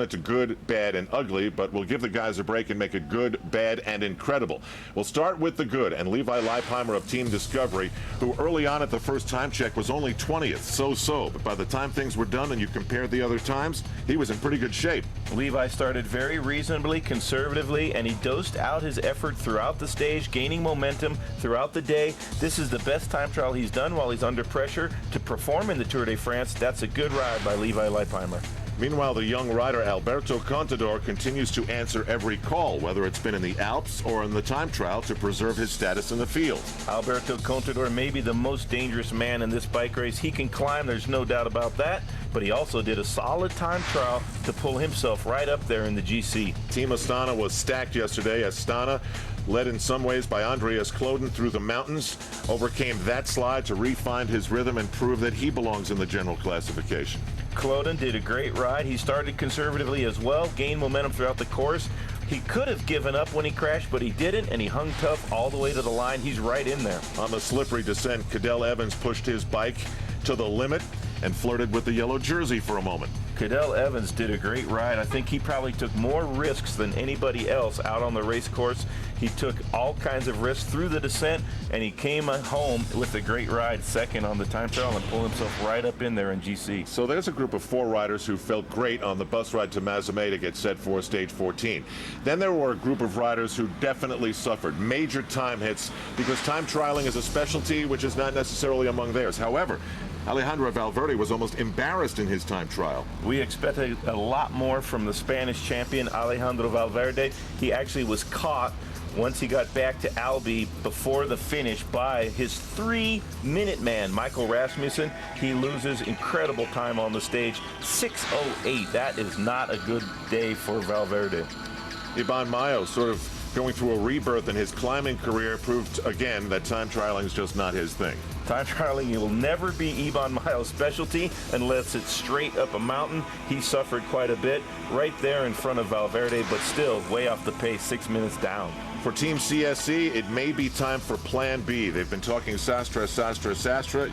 It's a good, bad, and ugly, but we'll give the guys a break and make it good, bad, and incredible. We'll start with the good, and Levi Leipheimer of Team Discovery, who early on at the first time check was only 20th, so-so, but by the time things were done and you compared the other times, he was in pretty good shape. Levi started very reasonably, conservatively, and he dosed out his effort throughout the stage, gaining momentum throughout the day. This is the best time trial he's done while he's under pressure to perform in the Tour de France. That's a good ride by Levi Leipheimer. Meanwhile, the young rider Alberto Contador continues to answer every call, whether it's been in the Alps or in the time trial, to preserve his status in the field. Alberto Contador may be the most dangerous man in this bike race. He can climb, there's no doubt about that, but he also did a solid time trial to pull himself right up there in the GC. Team Astana was stacked yesterday. Astana, led in some ways by Andreas Kloden through the mountains, overcame that slide to re-find his rhythm and prove that he belongs in the general classification. Kloden did a great ride. He started conservatively as well, gained momentum throughout the course. He could have given up when he crashed, but he didn't, and he hung tough all the way to the line. He's right in there. On the slippery descent, Cadel Evans pushed his bike to the limit and flirted with the yellow jersey for a moment. Cadel Evans did a great ride. I think he probably took more risks than anybody else out on the race course. He took all kinds of risks through the descent, and he came home with a great ride, second on the time trial, and pulled himself right up in there in GC. So there's a group of 4 riders who felt great on the bus ride to Mazamet to get set for stage 14. Then there were a group of riders who definitely suffered major time hits because time trialing is a specialty which is not necessarily among theirs. However, Alejandro Valverde was almost embarrassed in his time trial. We expected a lot more from the Spanish champion, Alejandro Valverde. He actually was caught once he got back to Albi before the finish by his 3-minute man, Michael Rasmussen. He loses incredible time on the stage, 6:08. That is not a good day for Valverde. Iban Mayo, sort of going through a rebirth in his climbing career, proved again that time trialing is just not his thing. Time trialing will never be Iban Mayo's specialty unless it's straight up a mountain. He suffered quite a bit right there in front of Valverde, but still way off the pace, 6 minutes down. For Team CSC, it may be time for Plan B. They've been talking Sastre.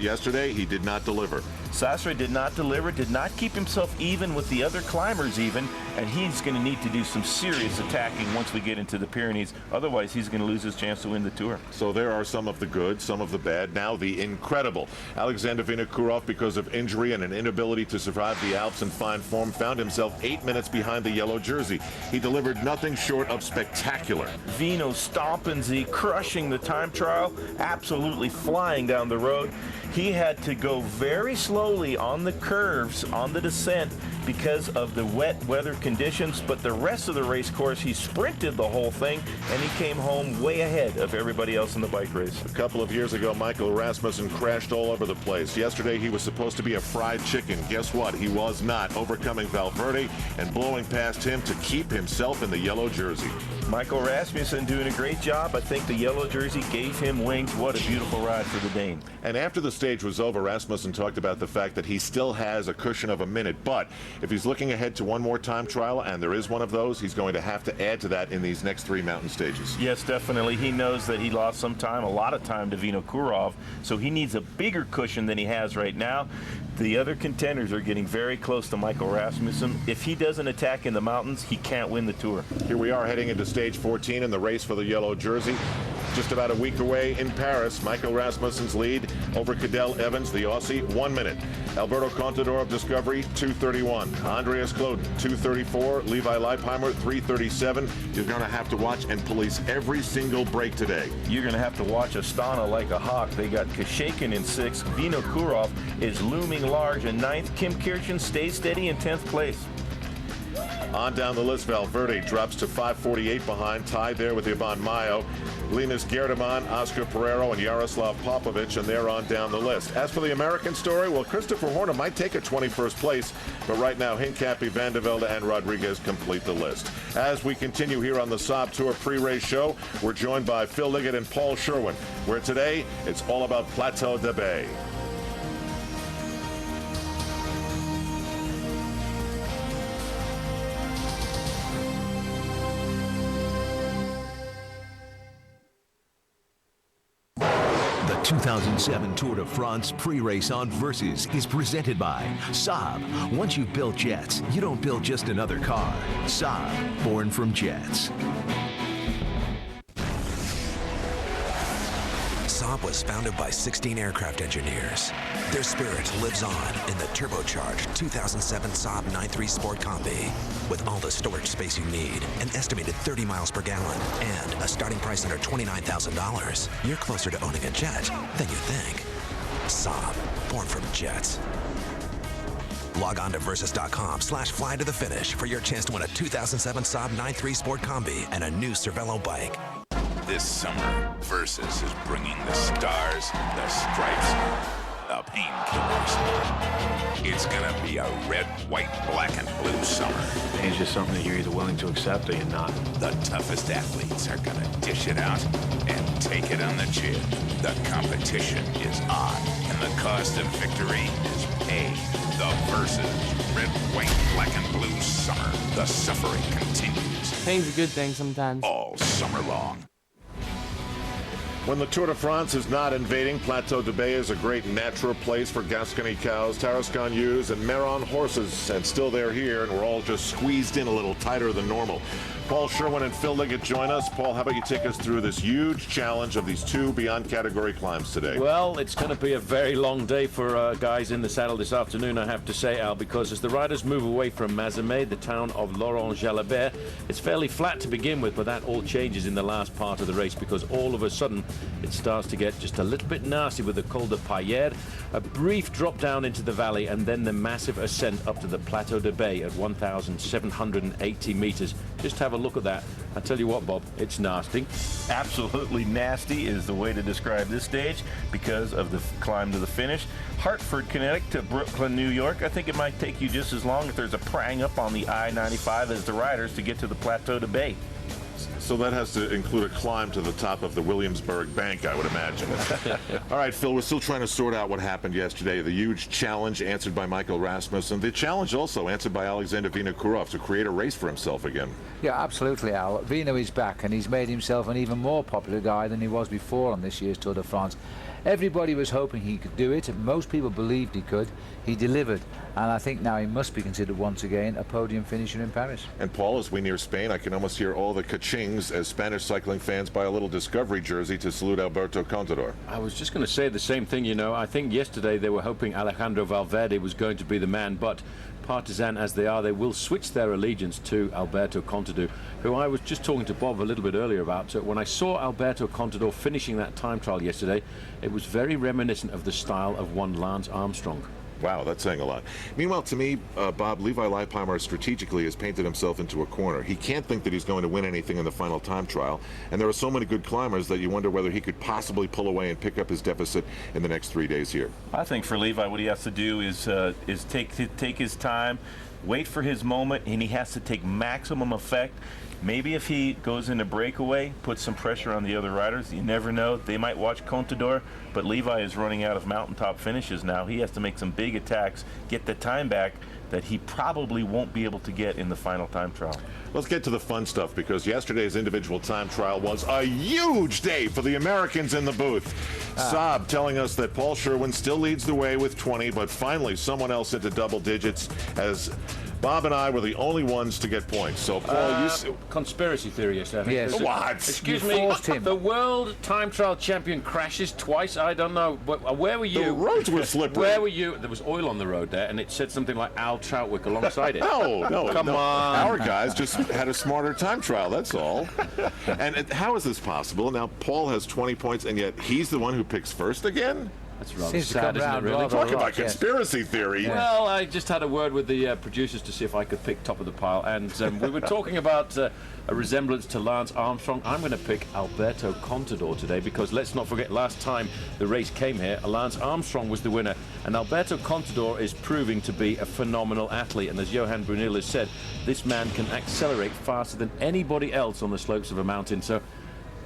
Yesterday, he did not deliver. Sastre did not deliver, did not keep himself even with the other climbers even, and he's going to need to do some serious attacking once we get into the Pyrenees. Otherwise, he's going to lose his chance to win the Tour. So there are some of the good, some of the bad. Now the incredible. Alexander Vinokurov, because of injury and an inability to survive the Alps in fine form, found himself 8 minutes behind the yellow jersey. He delivered nothing short of spectacular. Vino stomping Z, crushing the time trial, absolutely flying down the road. He had to go very slowly on the curves, on the descent, because of the wet weather conditions, but the rest of the race course, he sprinted the whole thing, and he came home way ahead of everybody else in the bike race. A couple of years ago, Michael Rasmussen crashed all over the place. Yesterday, he was supposed to be a fried chicken. Guess what? He was not, overcoming Valverde and blowing past him to keep himself in the yellow jersey. Michael Rasmussen doing a great job. I think the yellow jersey gave him wings. What a beautiful ride for the Dane. And after the stage was over, Rasmussen talked about the fact that he still has a cushion of a minute, but if he's looking ahead to one more time trial, and there is one of those, he's going to have to add to that in these next 3 mountain stages. Yes, definitely. He knows that he lost some time, a lot of time to Vinokurov, so he needs a bigger cushion than he has right now. The other contenders are getting very close to Michael Rasmussen. If he doesn't attack in the mountains, he can't win the Tour. Here we are heading into stage 14 in the race for the yellow jersey. Just about a week away in Paris, Michael Rasmussen's lead over Cadel Evans, the Aussie, 1 minute. Alberto Contador of Discovery, 2:31. Andreas Kloden, 2:34. Levi Leipheimer, 3:37. You're going to have to watch and police every single break today. You're going to have to watch Astana like a hawk. They got Kashakin in 6th. Vinokurov is looming large in 9th. Kim Kirchen stays steady in 10th place. On down the list, Valverde drops to 5:48 behind, tied there with Iban Mayo. Linus Gerdeman, Oscar Pereiro, and Yaroslav Popovich, and they're on down the list. As for the American story, well, Christopher Horner might take a 21st place, but right now, Hincapie, Van de Velde, and Rodriguez complete the list. As we continue here on the Saab Tour pre-race show, we're joined by Phil Liggett and Paul Sherwen, where today, it's all about Plateau-de-Beille. 2007 Tour de France pre-race on Versus is presented by Saab. Once you've built jets, you don't build just another car. Saab, born from jets. Saab was founded by 16 aircraft engineers. Their spirit lives on in the turbocharged 2007 Saab 9.3 Sport Combi. With all the storage space you need, an estimated 30 miles per gallon, and a starting price under $29,000, you're closer to owning a jet than you think. Saab, born from jets. Log on to Versus.com/fly to the finish for your chance to win a 2007 Saab 9.3 Sport Combi and a new Cervelo bike. This summer, Versus is bringing the stars, the stripes, the painkillers. It's gonna be a red, white, black, and blue summer. Pain's just something that you're either willing to accept or you're not. The toughest athletes are gonna dish it out and take it on the chin. The competition is on, and the cost of victory is paid. The Versus red, white, black, and blue summer. The suffering continues. Pain's a good thing sometimes. All summer long. When the Tour de France is not invading, Plateau-de-Beille is a great natural place for Gascony cows, Tarascon ewes, and Meron horses. And still they're here, and we're all just squeezed in a little tighter than normal. Paul Sherwen and Phil Liggett join us. Paul, how about you take us through this huge challenge of these two beyond category climbs today? Well, it's going to be a very long day for guys in the saddle this afternoon, I have to say, Al, because as the riders move away from Mazamet, the town of Laurent-Jalabert, it's fairly flat to begin with, but that all changes in the last part of the race because all of a sudden it starts to get just a little bit nasty with the Col de Pailheres, a brief drop down into the valley, and then the massive ascent up to the Plateau-de-Beille at 1,780 meters. Just have a look at that. I tell you what, Bob, it's nasty. Absolutely nasty is the way to describe this stage because of the climb to the finish. Hartford, Connecticut to Brooklyn, New York. I think it might take you just as long if there's a prang up on the I-95 as the riders to get to the Plateau-de-Beille. So that has to include a climb to the top of the Williamsburg Bank, I would imagine. All right, Phil, we're still trying to sort out what happened yesterday. The huge challenge answered by Michael Rasmussen. The challenge also answered by Alexander Vinokurov to create a race for himself again. Yeah, absolutely, Al. Vino is back, and he's made himself an even more popular guy than he was before on this year's Tour de France. Everybody was hoping he could do it. Most people believed he could. He delivered, and I think now he must be considered once again a podium finisher in Paris. And Paul, as we near Spain, I can almost hear all the ka-chings as Spanish cycling fans buy a little Discovery jersey to salute Alberto Contador. I was just going to say the same thing, you know. I think yesterday they were hoping Alejandro Valverde was going to be the man, but partisan as they are, they will switch their allegiance to Alberto Contador, who I was just talking to Bob a little bit earlier about. When I saw Alberto Contador finishing that time trial yesterday, it was very reminiscent of the style of one Lance Armstrong. Wow, that's saying a lot. Meanwhile, to me, Bob, Levi Leipheimer strategically has painted himself into a corner. He can't think that he's going to win anything in the final time trial, and there are so many good climbers that you wonder whether he could possibly pull away and pick up his deficit in the next 3 days here. I think for Levi, what he has to do is take his time, wait for his moment, and he has to take maximum effect. Maybe if he goes into breakaway, puts some pressure on the other riders, you never know. They might watch Contador, but Levi is running out of mountaintop finishes now. He has to make some big attacks, get the time back that he probably won't be able to get in the final time trial. Let's get to the fun stuff, because yesterday's individual time trial was a huge day for the Americans in the booth. Saab telling us that Paul Sherwen still leads the way with 20, but finally someone else into double digits, as Bob and I were the only ones to get points. So, Paul, conspiracy theory, yes, I think. Yes. What? Excuse You me, forced him. the world time trial champion crashes twice. I don't know. But where were you? The roads were slippery. Where were you? There was oil on the road there, and it said something like Al Trautwig alongside it. No, Come on. Our guys just had a smarter time trial, that's all. And how is this possible? Now, Paul has 20 points, and yet he's the one who picks first again? That's rather Seems to sad, come isn't it, round really? rather Talk a about lot, yes. conspiracy theory. Well, I just had a word with the producers to see if I could pick top of the pile, and we were talking about a resemblance to Lance Armstrong. I'm going to pick Alberto Contador today, because let's not forget, last time the race came here, Lance Armstrong was the winner, and Alberto Contador is proving to be a phenomenal athlete, and as Johan Brunel has said, this man can accelerate faster than anybody else on the slopes of a mountain, so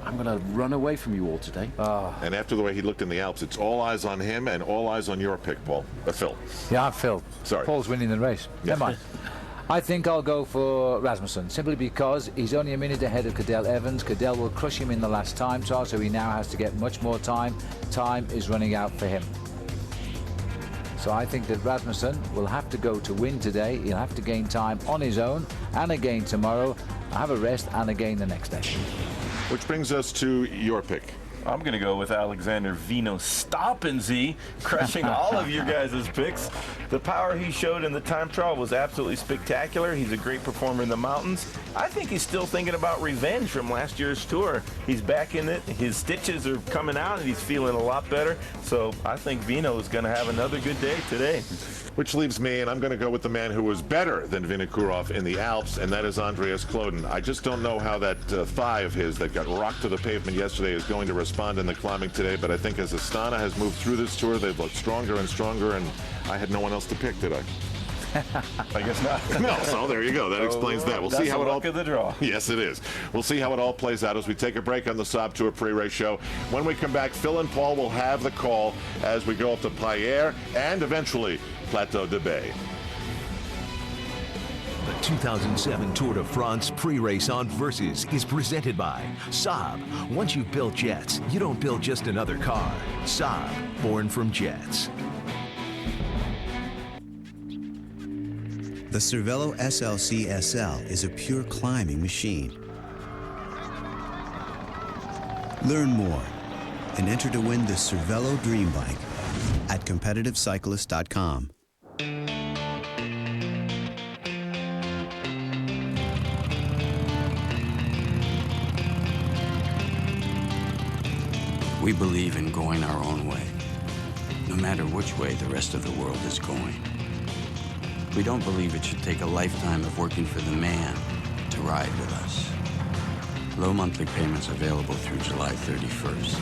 I'm going to run away from you all today. And after the way he looked in the Alps, it's all eyes on him and all eyes on your pick, Paul. Phil. Yeah, Phil. Sorry. Paul's winning the race. Never mind. I think I'll go for Rasmussen, simply because he's only a minute ahead of Cadel Evans. Cadel will crush him in the last time trial, so he now has to get much more time. Time is running out for him. So I think that Rasmussen will have to go to win today. He'll have to gain time on his own, and again tomorrow, have a rest, and again the next day. Which brings us to your pick. I'm going to go with Alexander Vino Stoppensee, crushing all of your guys' picks. The power he showed in the time trial was absolutely spectacular. He's a great performer in the mountains. I think he's still thinking about revenge from last year's tour. He's back in it. His stitches are coming out, and he's feeling a lot better. So I think Vino is going to have another good day today. Which leaves me, and I'm going to go with the man who was better than Vinokurov in the Alps, and that is Andreas Kloden. I just don't know how that thigh of his that got rocked to the pavement yesterday is going to respond in the climbing today, but I think as Astana has moved through this tour, they've looked stronger and stronger, and I had no one else to pick, did I? I guess not. No, so there you go. That explains that. We'll see how it all. Of the draw. Yes, it is. We'll see how it all plays out as we take a break on the Saab Tour pre-race show. When we come back, Phil and Paul will have the call as we go up to Pailheres and eventually Plateau-de-Beille. The 2007 Tour de France pre-race on Versus is presented by Saab. Once you've built jets, you don't build just another car. Saab, born from jets. The Cervelo SLC SL is a pure climbing machine. Learn more and enter to win the Cervelo Dream Bike at competitivecyclist.com. We believe in going our own way, no matter which way the rest of the world is going. We don't believe it should take a lifetime of working for the man to ride with us. Low monthly payments available through July 31st.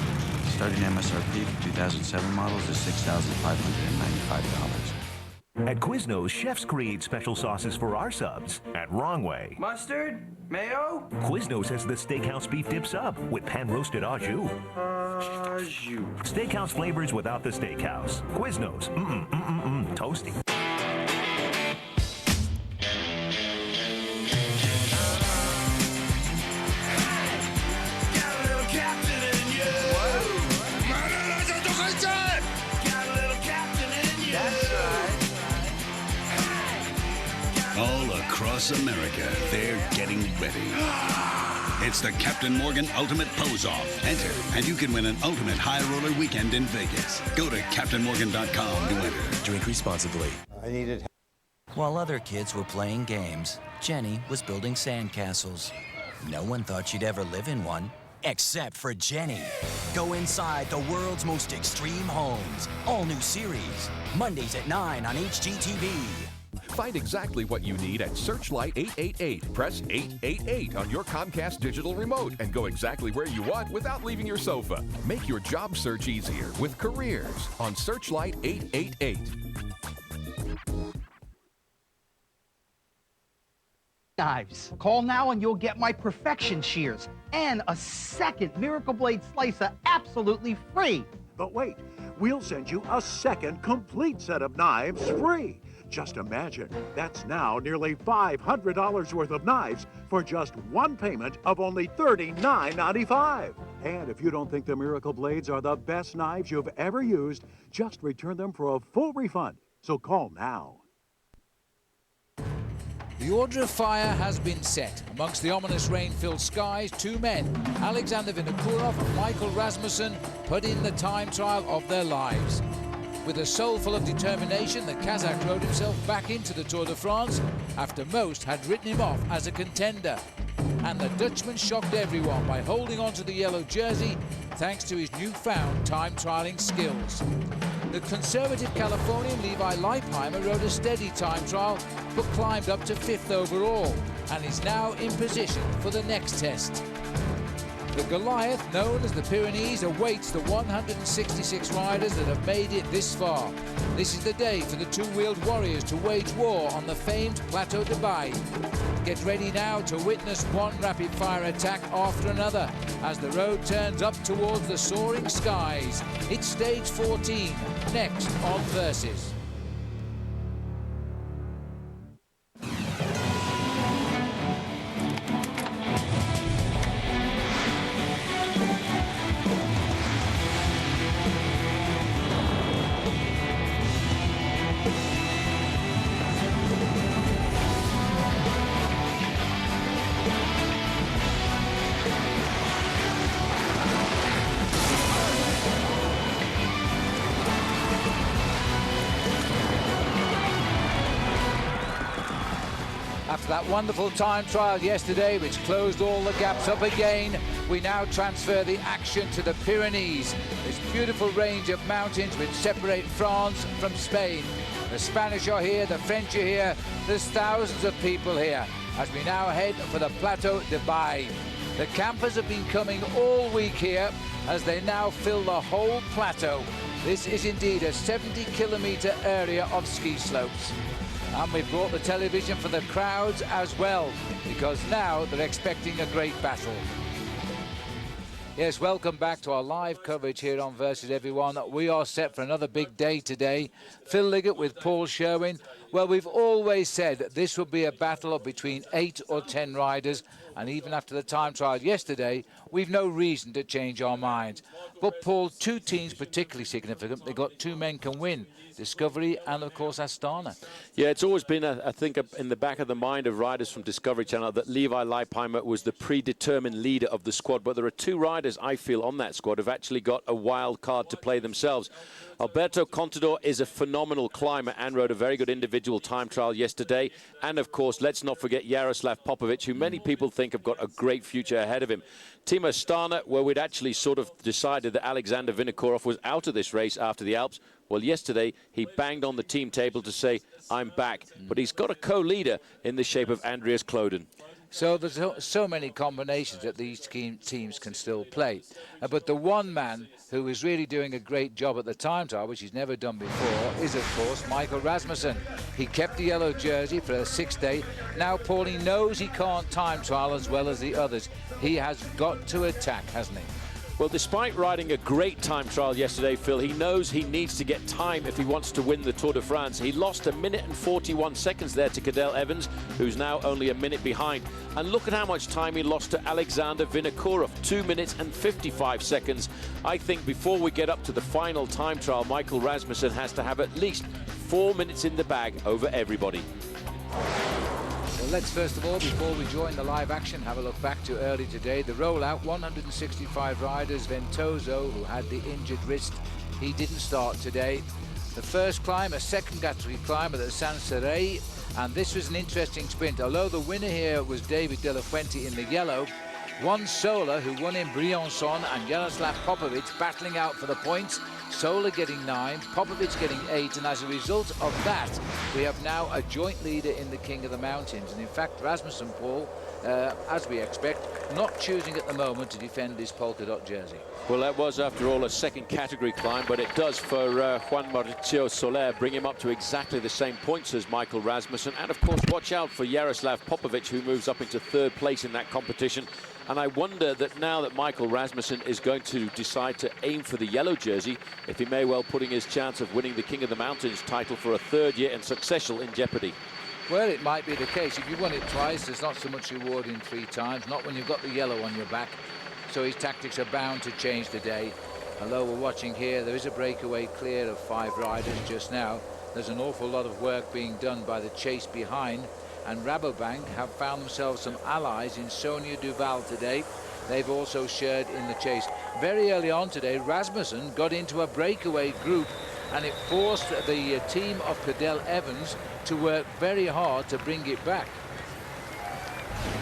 Starting MSRP for 2007 models is $6,595. At Quiznos, chefs create special sauces for our subs. At Wrong Way, Mustard? Mayo? Quiznos has the Steakhouse Beef Dip Sub with pan-roasted au jus. Steakhouse flavors without the steakhouse. Quiznos, toasty. All across America, they're getting ready. It's the Captain Morgan Ultimate Pose-Off. Enter, and you can win an ultimate high roller weekend in Vegas. Go to CaptainMorgan.com to enter. Drink responsibly. I needed help. While other kids were playing games, Jenny was building sandcastles. No one thought she'd ever live in one, except for Jenny. Go inside the world's most extreme homes. All new series. Mondays at 9 on HGTV. Find exactly what you need at Searchlight 888. Press 888 on your Comcast digital remote and go exactly where you want without leaving your sofa. Make your job search easier with Careers on Searchlight 888. Knives. Call now and you'll get my Perfection shears and a second Miracle Blade slicer absolutely free. But wait, we'll send you a second complete set of knives free. Just imagine, that's now nearly $500 worth of knives for just one payment of only $39.95. And if you don't think the Miracle Blades are the best knives you've ever used, just return them for a full refund. So call now. The order of fire has been set. Amongst the ominous rain-filled skies, two men, Alexander Vinokurov and Michael Rasmussen, put in the time trial of their lives. With a soul full of determination, the Kazakh rode himself back into the Tour de France after most had written him off as a contender. And the Dutchman shocked everyone by holding on to the yellow jersey thanks to his newfound time trialing skills. The conservative Californian Levi Leipheimer rode a steady time trial but climbed up to 5th overall and is now in position for the next test. The Goliath, known as the Pyrenees, awaits the 166 riders that have made it this far. This is the day for the two-wheeled warriors to wage war on the famed Plateau-de-Beille. Get ready now to witness one rapid-fire attack after another as the road turns up towards the soaring skies. It's stage 14, next on Versus. After that wonderful time trial yesterday, which closed all the gaps up again, we now transfer the action to the Pyrenees, this beautiful range of mountains which separate France from Spain. The Spanish are here, the French are here, there's thousands of people here as we now head for the Plateau-de-Beille. The campers have been coming all week here as they now fill the whole plateau. This is indeed a 70-kilometre area of ski slopes. And we've brought the television for the crowds as well, because now they're expecting a great battle. Yes, welcome back to our live coverage here on Versus everyone. We are set for another big day today. Phil Liggett with Paul Sherwen. Well, we've always said that this would be a battle of between 8 or 10 riders, and even after the time trial yesterday, we've no reason to change our minds. But Paul, two teams particularly significant. They've got two men can win, Discovery and of course Astana. Yeah, it's always been, I think, in the back of the mind of riders from Discovery Channel that Levi Leipheimer was the predetermined leader of the squad. But there are two riders, I feel, on that squad who've actually got a wild card to play themselves. Alberto Contador is a phenomenal climber and rode a very good individual time trial yesterday. And, of course, let's not forget Jaroslav Popovic, who many people think have got a great future ahead of him. Team Astana, where we'd actually sort of decided that Alexander Vinokurov was out of this race after the Alps. Well, yesterday, he banged on the team table to say, I'm back. But he's got a co-leader in the shape of Andreas Klöden. So there's so many combinations that these teams can still play. But the one man who is really doing a great job at the time trial, which he's never done before, is, of course, Michael Rasmussen. He kept the yellow jersey for a 6th day. Now, Paulie knows he can't time trial as well as the others. He has got to attack, hasn't he? Well, despite riding a great time trial yesterday, Phil, he knows he needs to get time if he wants to win the Tour de France. He lost 1 minute and 41 seconds there to Cadel Evans, who's now only a minute behind. And look at how much time he lost to Alexander Vinokurov, 2 minutes and 55 seconds. I think before we get up to the final time trial, Michael Rasmussen has to have at least 4 minutes in the bag over everybody. Well, let's first of all, before we join the live action, have a look back to early today. The rollout, 165 riders. Ventoso, who had the injured wrist, he didn't start today. The first climb, a second category climb at the Sanceré, and this was an interesting sprint. Although the winner here was David De La Fuente in the yellow, Juan Sola, who won in Briançon, and Jaroslav Popovic battling out for the points. Sola getting 9, Popovic getting 8, and as a result of that, we have now a joint leader in the King of the Mountains. And in fact, Rasmussen, Paul, as we expect, not choosing at the moment to defend his polka dot jersey. Well, that was, after all, a second category climb, but it does for Juan Mauricio Soler bring him up to exactly the same points as Michael Rasmussen. And, of course, watch out for Jaroslav Popovic, who moves up into 3rd place in that competition. And I wonder that now that Michael Rasmussen is going to decide to aim for the yellow jersey, if he may well putting his chance of winning the King of the Mountains title for a 3rd year in succession in jeopardy. Well, it might be the case. If you've won it twice, there's not so much reward in 3 times, not when you've got the yellow on your back. So his tactics are bound to change today. Although we're watching here, there is a breakaway clear of 5 riders just now. There's an awful lot of work being done by the chase behind. And Rabobank have found themselves some allies in Sonia Duval today. They've also shared in the chase. Very early on today, Rasmussen got into a breakaway group, and it forced the team of Cadel Evans to work very hard to bring it back.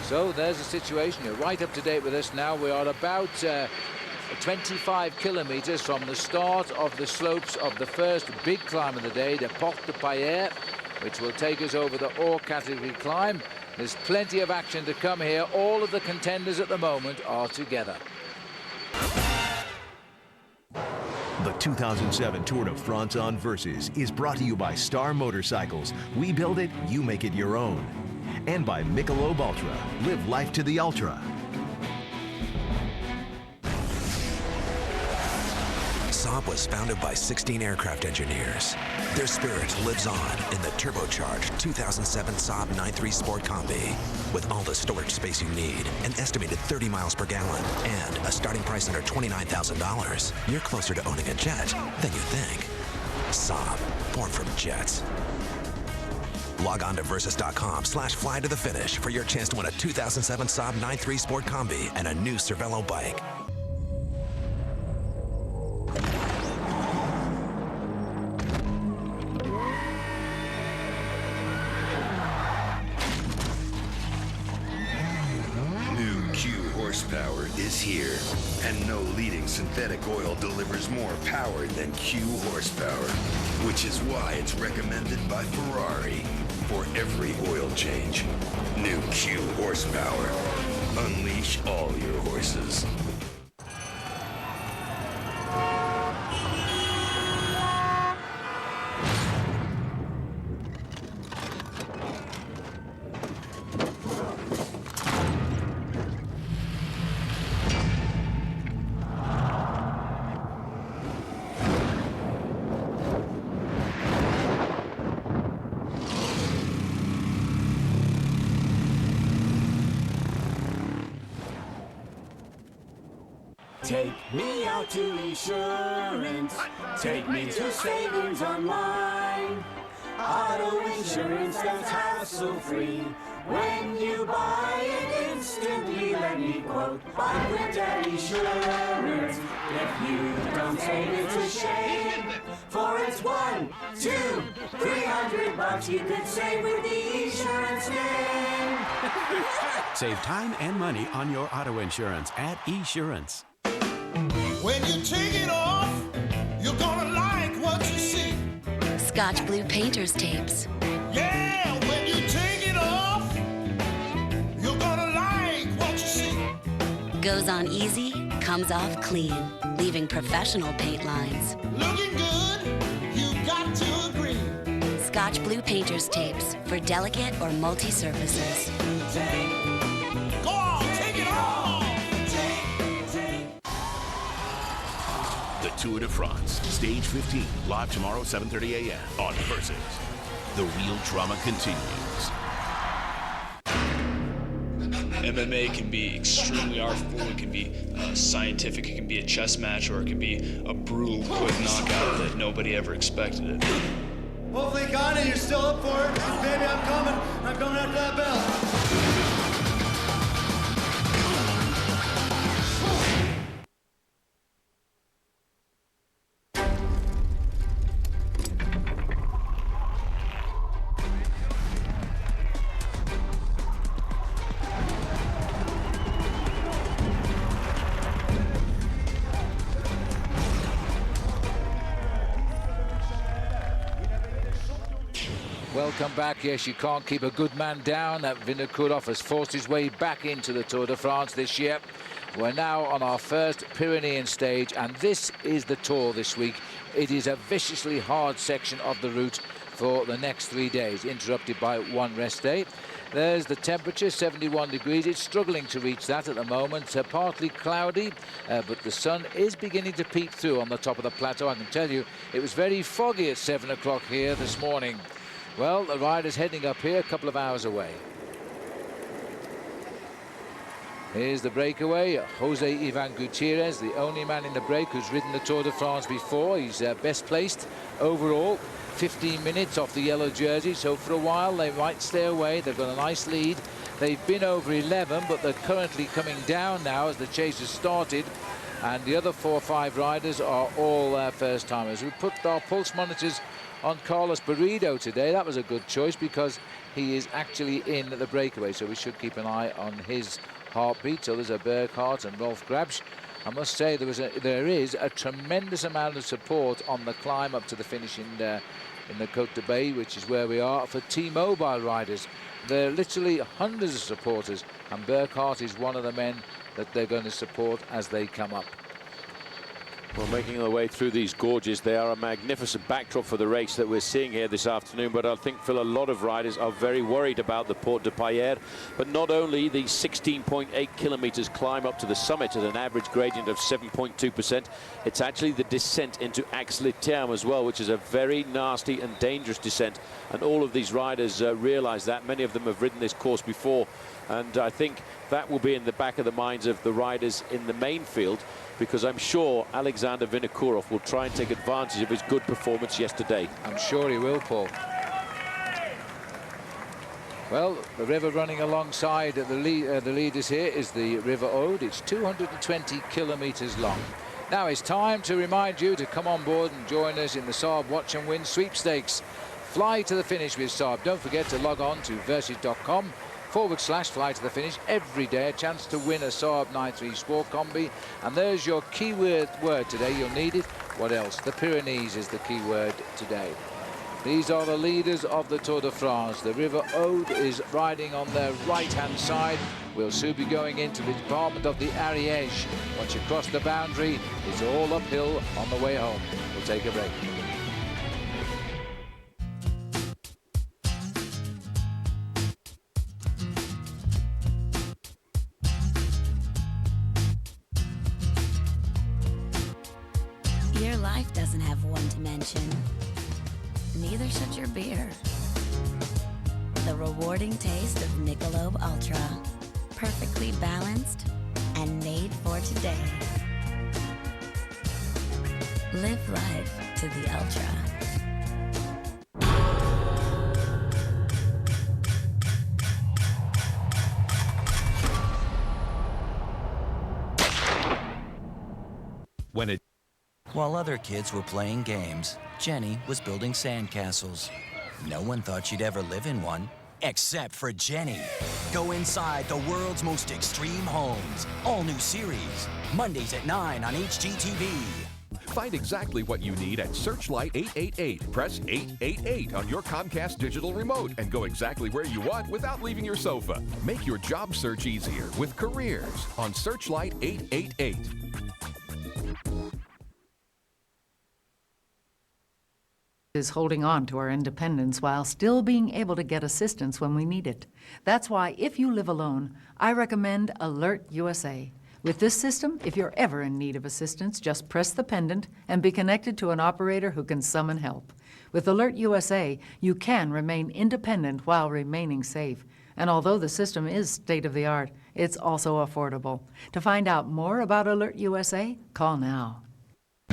So there's the situation. You're right up to date with us now. We are about 25 kilometers from the start of the slopes of the first big climb of the day, the Porte de Pailheres, which will take us over the Hors category climb. There's plenty of action to come here. All of the contenders at the moment are together. The 2007 Tour de France on Versus is brought to you by Star Motorcycles. We build it, you make it your own. And by Michelob Ultra. Live life to the ultra. Saab was founded by 16 aircraft engineers. Their spirit lives on in the turbocharged 2007 Saab 9.3 Sport Combi. With all the storage space you need, an estimated 30 miles per gallon, and a starting price under $29,000, you're closer to owning a jet than you think. Saab, born from jets. Log on to Versus.com/fly to the finish for your chance to win a 2007 Saab 9.3 Sport Combi and a new Cervelo bike. horsepower is here, and no leading synthetic oil delivers more power than Q horsepower, which is why it's recommended by Ferrari for every oil change. New Q horsepower. Unleash all your horses. Take me out to insurance. Take me to savings online. Auto insurance that's hassle-free. When you buy it instantly, let me quote, buy quick at insurance. If you don't save, it's a shame. For it's $100, $200, $300 you could save with the insurance name. Save time and money on your auto insurance at Esurance. When you take it off, you're gonna like what you see. Scotch Blue Painter's Tapes. Yeah, when you take it off, you're gonna like what you see. Goes on easy, comes off clean, leaving professional paint lines. Looking good, you got to agree. Scotch Blue Painter's Tapes for delicate or multi-surfaces. Go on, take it off. The Tour de France, Stage 15, live tomorrow, 7:30 a.m. on Versus. The real drama continues. MMA can be extremely artful, it can be scientific, it can be a chess match, or it can be a brutal, quick knockout that nobody ever expected it. Hopefully, Connie, you're still up for it. Baby, I'm coming after that bell. Welcome back. Yes, you can't keep a good man down. That Vinokurov has forced his way back into the Tour de France this year. We're now on our first Pyrenean stage, and this is the Tour this week. It is a viciously hard section of the route for the next 3 days, interrupted by one rest day. There's the temperature, 71 degrees. It's struggling to reach that at the moment. Partly cloudy, but the sun is beginning to peep through on the top of the plateau. I can tell you, it was very foggy at 7 o'clock here this morning. Well, the rider's heading up here a couple of hours away. Here's the breakaway. Jose Ivan Gutierrez, the only man in the break who's ridden the Tour de France before. He's best placed overall. 15 minutes off the yellow jersey, so for a while they might stay away. They've got a nice lead. They've been over 11, but they're currently coming down now as the chase has started. And the other 4 or 5 riders are all first-timers. We put our pulse monitors on Carlos Barrido today. That was a good choice because he is actually in the breakaway, so we should keep an eye on his heartbeat. So there's a Burkhardt and Rolf Grabsch. I must say there is a tremendous amount of support on the climb up to the finish in the Côte-de-Beille, which is where we are, for T-Mobile riders. There are literally hundreds of supporters, and Burkhardt is one of the men that they're going to support as they come up. Well, making their way through these gorges, they are a magnificent backdrop for the race that we're seeing here this afternoon. But I think, Phil, a lot of riders are very worried about the Porte de Pailheres. But not only the 16.8 kilometers climb up to the summit at an average gradient of 7.2%, it's actually the descent into Aix-les-Thermes as well, which is a very nasty and dangerous descent. And all of these riders realize that. Many of them have ridden this course before. And I think that will be in the back of the minds of the riders in the main field, because I'm sure Alexander Vinokurov will try and take advantage of his good performance yesterday. I'm sure he will, Paul. Well, the river running alongside the leaders here is the River Aude. It's 220 kilometers long. Now it's time to remind you to come on board and join us in the Saab Watch and Win sweepstakes. Fly to the finish with Saab. Don't forget to log on to versus.com / fly to the finish every day, a chance to win a Saab 9.3 Sport Combi. And there's your keyword word today. You'll need it. What else? The Pyrenees is the key word today. These are the leaders of the Tour de France. The River Aude is riding on their right-hand side. We'll soon be going into the department of the Ariège. Once you cross the boundary, it's all uphill on the way home. We'll take a break. Your life doesn't have one dimension. Neither should your beer. The rewarding taste of Michelob Ultra. Perfectly balanced and made for today. Live life to the ultra. While other kids were playing games, Jenny was building sandcastles. No one thought she'd ever live in one, except for Jenny. Go inside the world's most extreme homes. All new series. Mondays at 9 on HGTV. Find exactly what you need at Searchlight 888. Press 888 on your Comcast digital remote and go exactly where you want without leaving your sofa. Make your job search easier with Careers on Searchlight 888. Is holding on to our independence while still being able to get assistance when we need it. That's why if you live alone, I recommend Alert USA. With this system, if you're ever in need of assistance, just press the pendant and be connected to an operator who can summon help. With Alert USA, you can remain independent while remaining safe. And although the system is state-of-the-art, it's also affordable. To find out more about Alert USA, call now.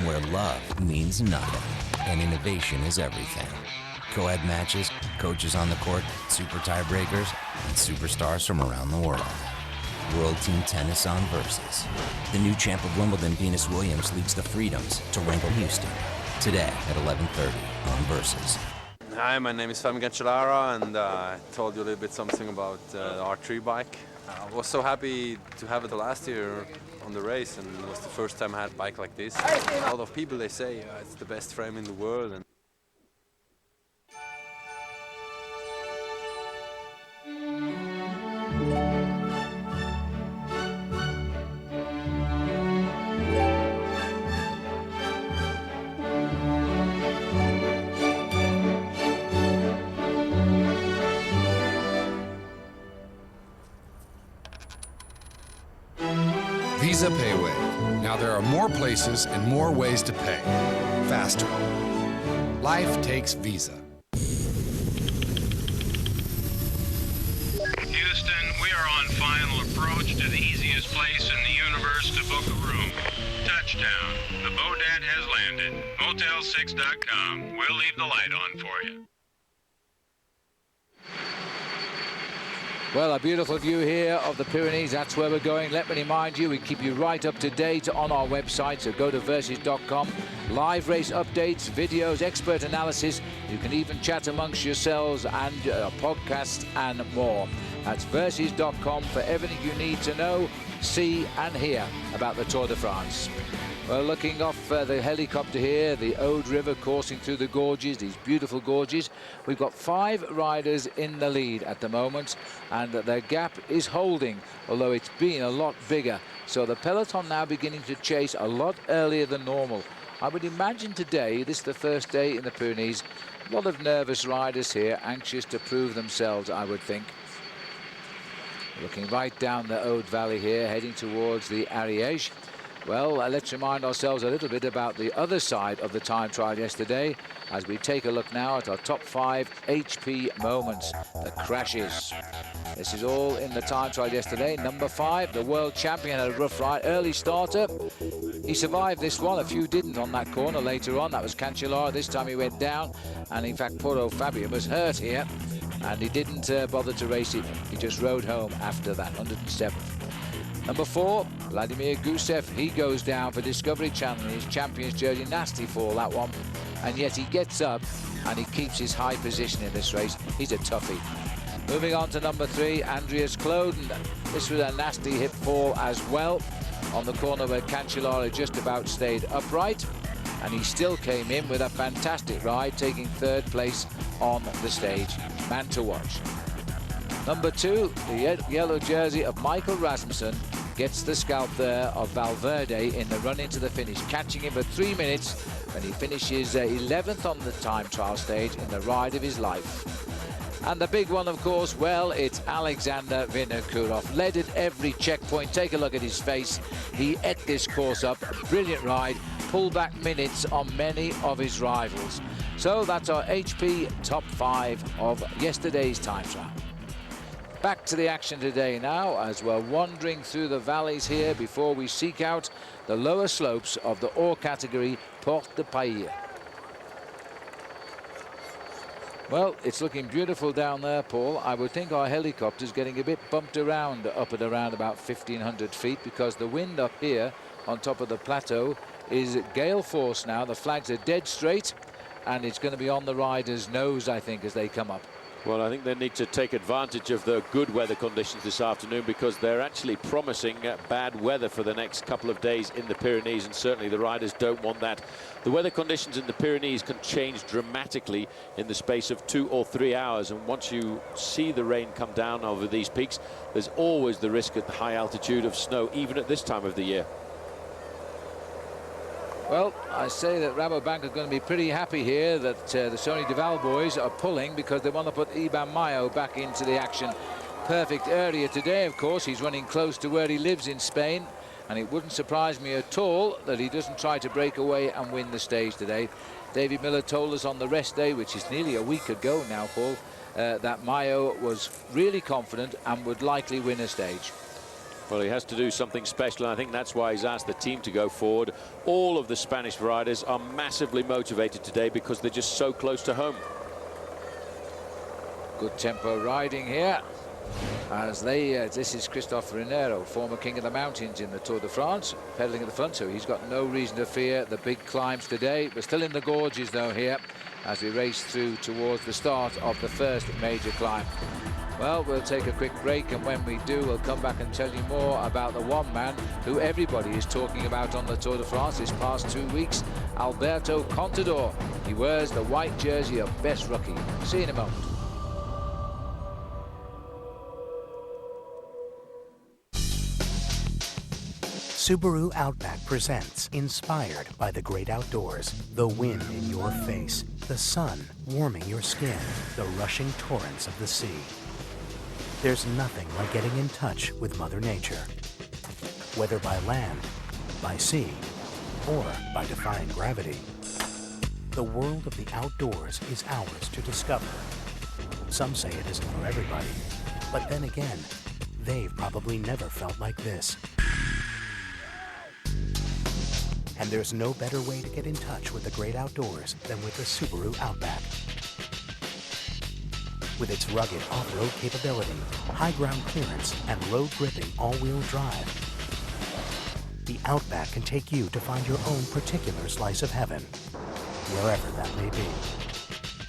Where love means nothing and innovation is everything. Co-ed matches, coaches on the court, super tiebreakers, and superstars from around the world. World Team Tennis on Versus. The new champ of Wimbledon, Venus Williams, leads the Freedoms to Wrinkle Houston. Today at 11:30 on Versus. Hi, my name is Femi Cancellara, and I told you a little bit something about the R3 bike. I was so happy to have it last year on the race, and it was the first time I had a bike like this. A lot of people, they say it's the best frame in the world. And Visa Payway. Now there are more places and more ways to pay. Faster. Life takes Visa. Houston, we are on final approach to the easiest place in the universe to book a room. Touchdown. The Bodad has landed. Motel6.com. We'll leave the light on for you. Well, a beautiful view here of the Pyrenees. That's where we're going. Let me remind you, we keep you right up to date on our website, so go to versus.com. Live race updates, videos, expert analysis. You can even chat amongst yourselves and podcasts and more. That's versus.com for everything you need to know, see and hear about the Tour de France. Well, looking off the helicopter here, the Aude River coursing through the gorges, these beautiful gorges. We've got 5 riders in the lead at the moment, and their gap is holding, although it's been a lot bigger. So the peloton now beginning to chase a lot earlier than normal. I would imagine today, this is the first day in the Pyrenees, a lot of nervous riders here, anxious to prove themselves, I would think. Looking right down the Aude Valley here, heading towards the Ariège. Well, let's remind ourselves a little bit about the other side of the time trial yesterday as we take a look now at our top 5 HP moments, the crashes. This is all in the time trial yesterday. Number 5, the world champion, had a rough ride, early starter. He survived this one, a few didn't on that corner later on. That was Cancellara. This time he went down, and in fact, poor old Fabio was hurt here, and he didn't bother to race it. He just rode home after that, 107th. Number 4, Vladimir Gusev. He goes down for Discovery Channel in his champion's jersey. Nasty fall, that one. And yet he gets up and he keeps his high position in this race. He's a toughie. Moving on to number 3, Andreas Kloden. This was a nasty hip fall as well on the corner where Cancellara just about stayed upright, and he still came in with a fantastic ride, taking 3rd place on the stage. Man to watch. Number 2, the yellow jersey of Michael Rasmussen gets the scalp there of Valverde in the run into the finish, catching him for 3 minutes when he finishes 11th on the time trial stage in the ride of his life. And the big one, of course, well, it's Alexander Vinokurov. Led at every checkpoint. Take a look at his face. He ate this course up. A brilliant ride. Pulled back minutes on many of his rivals. So that's our HP top 5 of yesterday's time trial. Back to the action today now as we're wandering through the valleys here before we seek out the lower slopes of the ore category Porte-de-Beille. Well, it's looking beautiful down there, Paul. I would think our helicopter's getting a bit bumped around up at around about 1,500 feet because the wind up here on top of the plateau is gale force now. The flags are dead straight and it's going to be on the rider's nose, I think, as they come up. Well, I think they need to take advantage of the good weather conditions this afternoon because they're actually promising bad weather for the next couple of days in the Pyrenees, and certainly the riders don't want that. The weather conditions in the Pyrenees can change dramatically in the space of 2 or 3 hours, and once you see the rain come down over these peaks, there's always the risk at the high altitude of snow, even at this time of the year. Well, I say that Rabobank are going to be pretty happy here that the Sony Duval boys are pulling because they want to put Iban Mayo back into the action. Perfect area today, of course. He's running close to where he lives in Spain, and it wouldn't surprise me at all that he doesn't try to break away and win the stage today. David Miller told us on the rest day, which is nearly a week ago now, Paul, that Mayo was really confident and would likely win a stage. Well, he has to do something special, and I think that's why he's asked the team to go forward. All of the Spanish riders are massively motivated today because they're just so close to home. Good tempo riding here as they this is Christophe Renero, former King of the Mountains in the Tour de France, pedaling at the front, so he's got no reason to fear the big climbs today. We're still in the gorges though here as we race through towards the start of the first major climb. Well, we'll take a quick break, and when we do, we'll come back and tell you more about the one man who everybody is talking about on the Tour de France this past 2 weeks, Alberto Contador. He wears the white jersey of best rookie. See you in a moment. Subaru Outback presents Inspired by the Great Outdoors. The wind in your face, the sun warming your skin, the rushing torrents of the sea. There's nothing like getting in touch with Mother Nature. Whether by land, by sea, or by defying gravity, the world of the outdoors is ours to discover. Some say it isn't for everybody, but then again, they've probably never felt like this. And there's no better way to get in touch with the great outdoors than with the Subaru Outback. With its rugged off-road capability, high ground clearance, and road-gripping all-wheel drive, the Outback can take you to find your own particular slice of heaven, wherever that may be.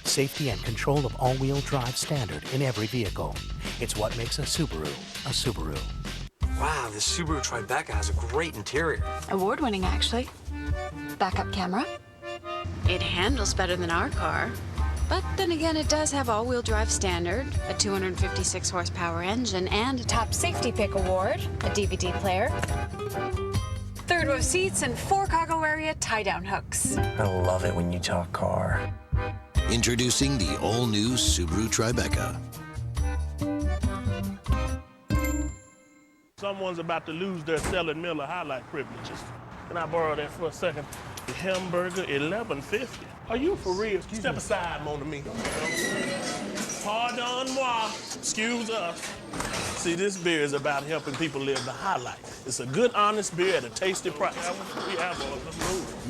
Safety and control of all-wheel drive standard in every vehicle. It's what makes a Subaru a Subaru. Wow, this Subaru Tribeca has a great interior. Award-winning, actually. Backup camera. It handles better than our car. But then again, it does have all-wheel drive standard, a 256 horsepower engine, and a top safety pick award, a DVD player, third row seats, and 4 cargo area tie-down hooks. I love it when you talk car. Introducing the all-new Subaru Tribeca. Someone's about to lose their Selling Miller highlight privileges. Can I borrow that for a second? The hamburger, $11.50. Are you for real? Step aside, mon ami. Pardon moi. Excuse us. See, this beer is about helping people live the high life. It's a good, honest beer at a tasty price.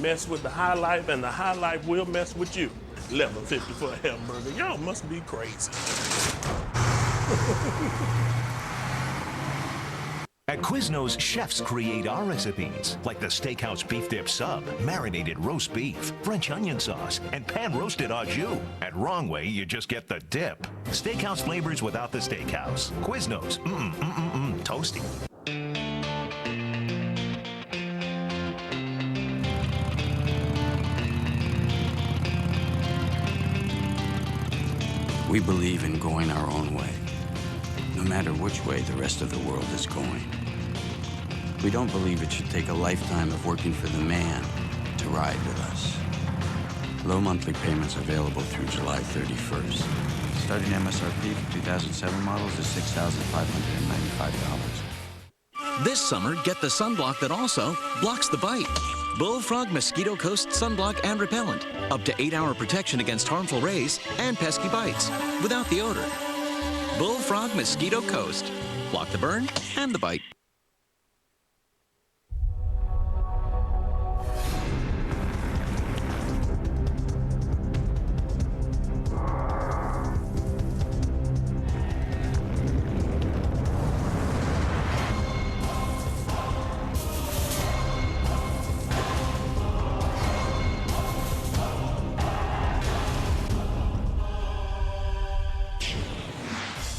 Mess with the high life, and the high life will mess with you. $11.50 for a hamburger. Y'all must be crazy. At Quiznos, chefs create our recipes, like the Steakhouse Beef Dip Sub, marinated roast beef, French onion sauce, and pan-roasted au jus. At Wrong Way, you just get the dip. Steakhouse flavors without the steakhouse. Quiznos, toasty. We believe in going our own way, no matter which way the rest of the world is going. We don't believe it should take a lifetime of working for the man to ride with us. Low monthly payments available through July 31st. Starting MSRP for 2007 models is $6,595. This summer, get the sunblock that also blocks the bite. Bullfrog Mosquito Coast Sunblock and Repellent. Up to 8-hour protection against harmful rays and pesky bites without the odor. Bullfrog Mosquito Coast. Block the burn and the bite.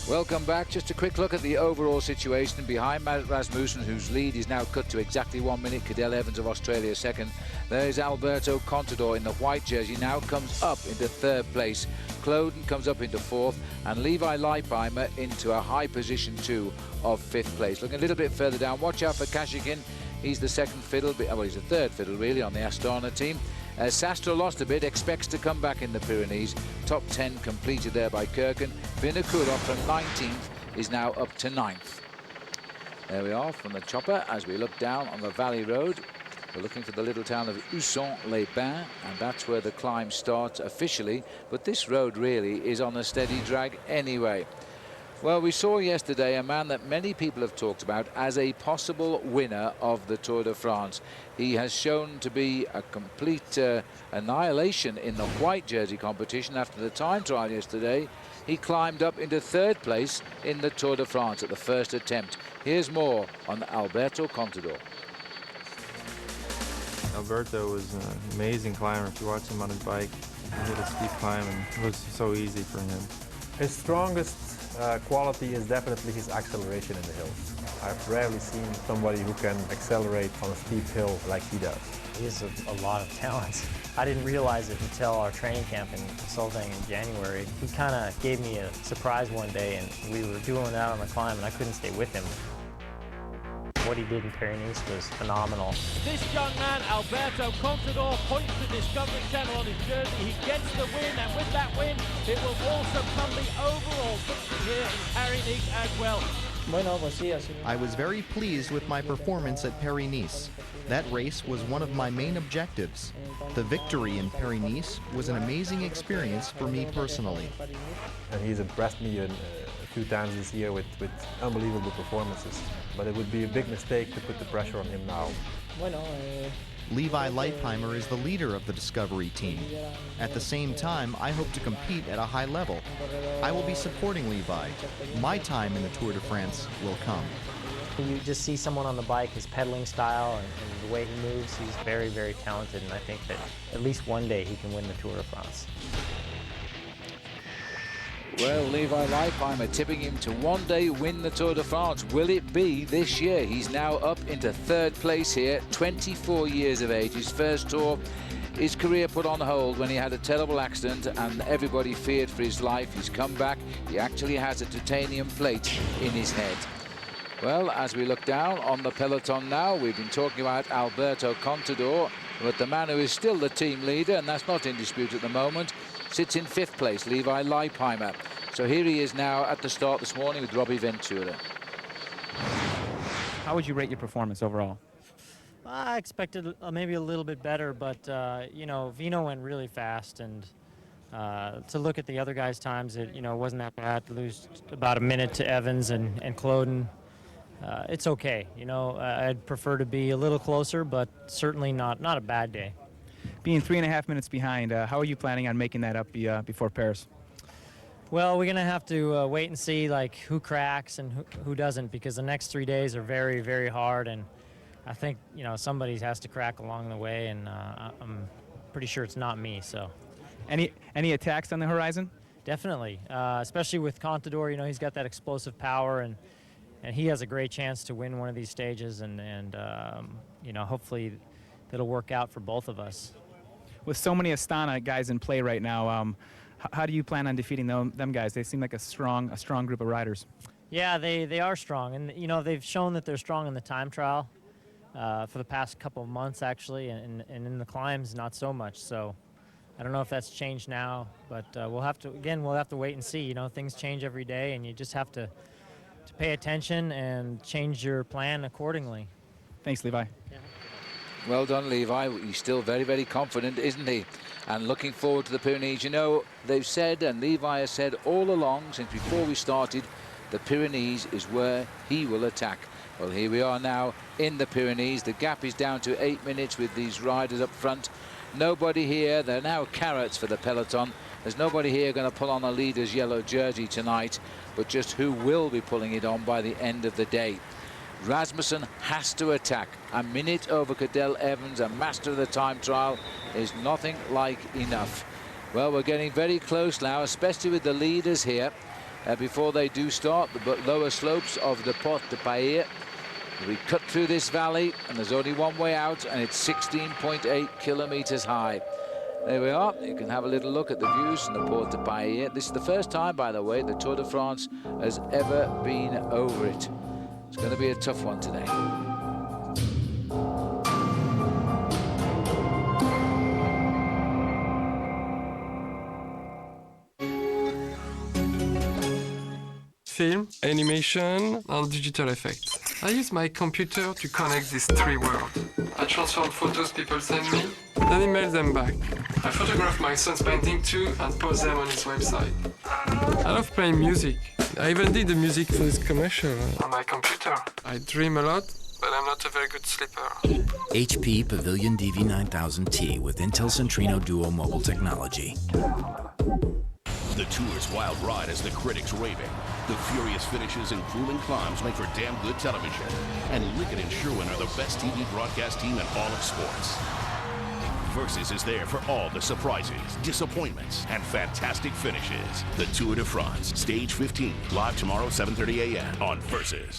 Welcome back. Just a quick look at the overall situation behind Matt Rasmussen, whose lead is now cut to exactly 1 minute. Cadell Evans of Australia second. There's Alberto Contador in the white jersey, now comes up into third place. Cloden comes up into fourth, and Levi Leipheimer into a high position two of fifth place. Looking a little bit further down, watch out for Kashikin. He's the second fiddle, well, he's the third fiddle really on the Astana team. Sastre lost a bit, expects to come back in the Pyrenees. Top 10 completed there by Kirken. Vinokurov from 19th is now up to 9th. There we are from the chopper as we look down on the Valley Road. We're looking for the little town of Usson-les-Bains, and that's where the climb starts officially. But this road really is on a steady drag anyway. Well, we saw yesterday a man that many people have talked about as a possible winner of the Tour de France. He has shown to be a complete annihilation in the white jersey competition. After the time trial yesterday, he climbed up into third place in the Tour de France at the first attempt. Here's more on Alberto Contador. Alberto was an amazing climber. If you watch him on his bike, he did a steep climb and it was so easy for him. His strongest quality is definitely his acceleration in the hills. I've rarely seen somebody who can accelerate on a steep hill like he does. He has a lot of talent. I didn't realize it until our training camp in Solvang in January. He kind of gave me a surprise one day, and we were dueling out on the climb, and I couldn't stay with him. What he did in Pailheres was phenomenal. This young man, Alberto Contador, points the Discovery Channel on his jersey. He gets the win, and with that win, it will also come the overall victory here in Pailheres as well. I was very pleased with my performance at Pailheres. That race was one of my main objectives. The victory in Pailheres was an amazing experience for me personally. And he's impressed me a few times this year with unbelievable performances. But it would be a big mistake to put the pressure on him now. Levi Leipheimer is the leader of the Discovery team. At the same time, I hope to compete at a high level. I will be supporting Levi. My time in the Tour de France will come. You just see someone on the bike, his pedaling style and the way he moves, he's very, very talented, and I think that at least one day he can win the Tour de France. Well, Levi Leipheimer tipping him to one day win the Tour de France. Will it be this year? He's now up into third place here, 24 years of age. His first Tour, his career put on hold when he had a terrible accident and everybody feared for his life. He's come back. He actually has a titanium plate in his head. Well, as we look down on the peloton now, we've been talking about Alberto Contador, but the man who is still the team leader, and that's not in dispute at the moment, sits in fifth place, Levi Leipheimer. So here he is now at the start this morning with Robbie Ventura. How would you rate your performance overall? I expected maybe a little bit better, but you know, Vino went really fast, and to look at the other guys' times, it wasn't that bad to lose about a minute to Evans and Cloden. It's okay, I'd prefer to be a little closer, but certainly not a bad day. Being 3.5 minutes behind, how are you planning on making that up before Paris? Well, we're going to have to wait and see like who cracks and who doesn't, because the next 3 days are very, very hard, and I think, you know, somebody has to crack along the way, and I'm pretty sure it's not me. So, any attacks on the horizon? Definitely, especially with Contador. You know, he's got that explosive power, and he has a great chance to win one of these stages, and you know, hopefully that'll work out for both of us. With so many Astana guys in play right now, how do you plan on defeating them guys? They seem like a strong group of riders. Yeah, they are strong, and you know, they've shown that they're strong in the time trial for the past couple of months actually, and in the climbs not so much. So I don't know if that's changed now, but we'll have to wait and see. You know, things change every day, and you just have to pay attention and change your plan accordingly. Thanks, Levi. Yeah. Well done, Levi. He's still very, very confident, isn't he? And looking forward to the Pyrenees. You know, they've said, and Levi has said all along, since before we started, the Pyrenees is where he will attack. Well, here we are now in the Pyrenees. The gap is down to 8 minutes with these riders up front. Nobody here. They're now carrots for the peloton. There's nobody here going to pull on a leader's yellow jersey tonight, but just who will be pulling it on by the end of the day. Rasmussen has to attack. A minute over Cadel Evans, a master of the time trial, is nothing like enough. Well, we're getting very close now, especially with the leaders here. Before they do start, the lower slopes of the Plateau-de-Beille. We cut through this valley, and there's only one way out, and it's 16.8 kilometers high. There we are. You can have a little look at the views from the Plateau-de-Beille. This is the first time, by the way, the Tour de France has ever been over it. It's going to be a tough one today. Film, animation, and digital effects. I use my computer to connect these three worlds. I transform photos people send me, then email them back. I photograph my son's painting too and post them on his website. I love playing music. I even did the music for this commercial on my computer. I dream a lot, but I'm not a very good sleeper. HP Pavilion DV9000T with Intel Centrino Duo mobile technology. The Tour's wild ride has the critics raving. The furious finishes and grueling climbs make for damn good television. And Liggett and Sherwen are the best TV broadcast team in all of sports. Versus is there for all the surprises, disappointments, and fantastic finishes. The Tour de France, Stage 15, live tomorrow, 7:30 a.m. on Versus.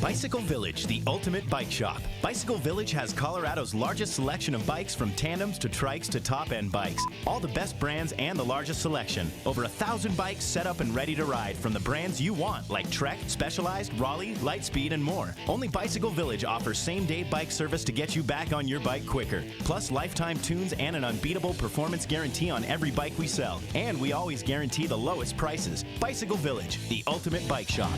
Bicycle Village, the ultimate bike shop. Bicycle Village has Colorado's largest selection of bikes, from tandems to trikes to top-end bikes. All the best brands and the largest selection. Over 1,000 bikes set up and ready to ride from the brands you want, like Trek, Specialized, Raleigh, Lightspeed, and more. Only Bicycle Village offers same-day bike service to get you back on your bike quicker. Plus lifetime tunes and an unbeatable performance guarantee on every bike we sell. And we always guarantee the lowest prices. Bicycle Village, the ultimate bike shop.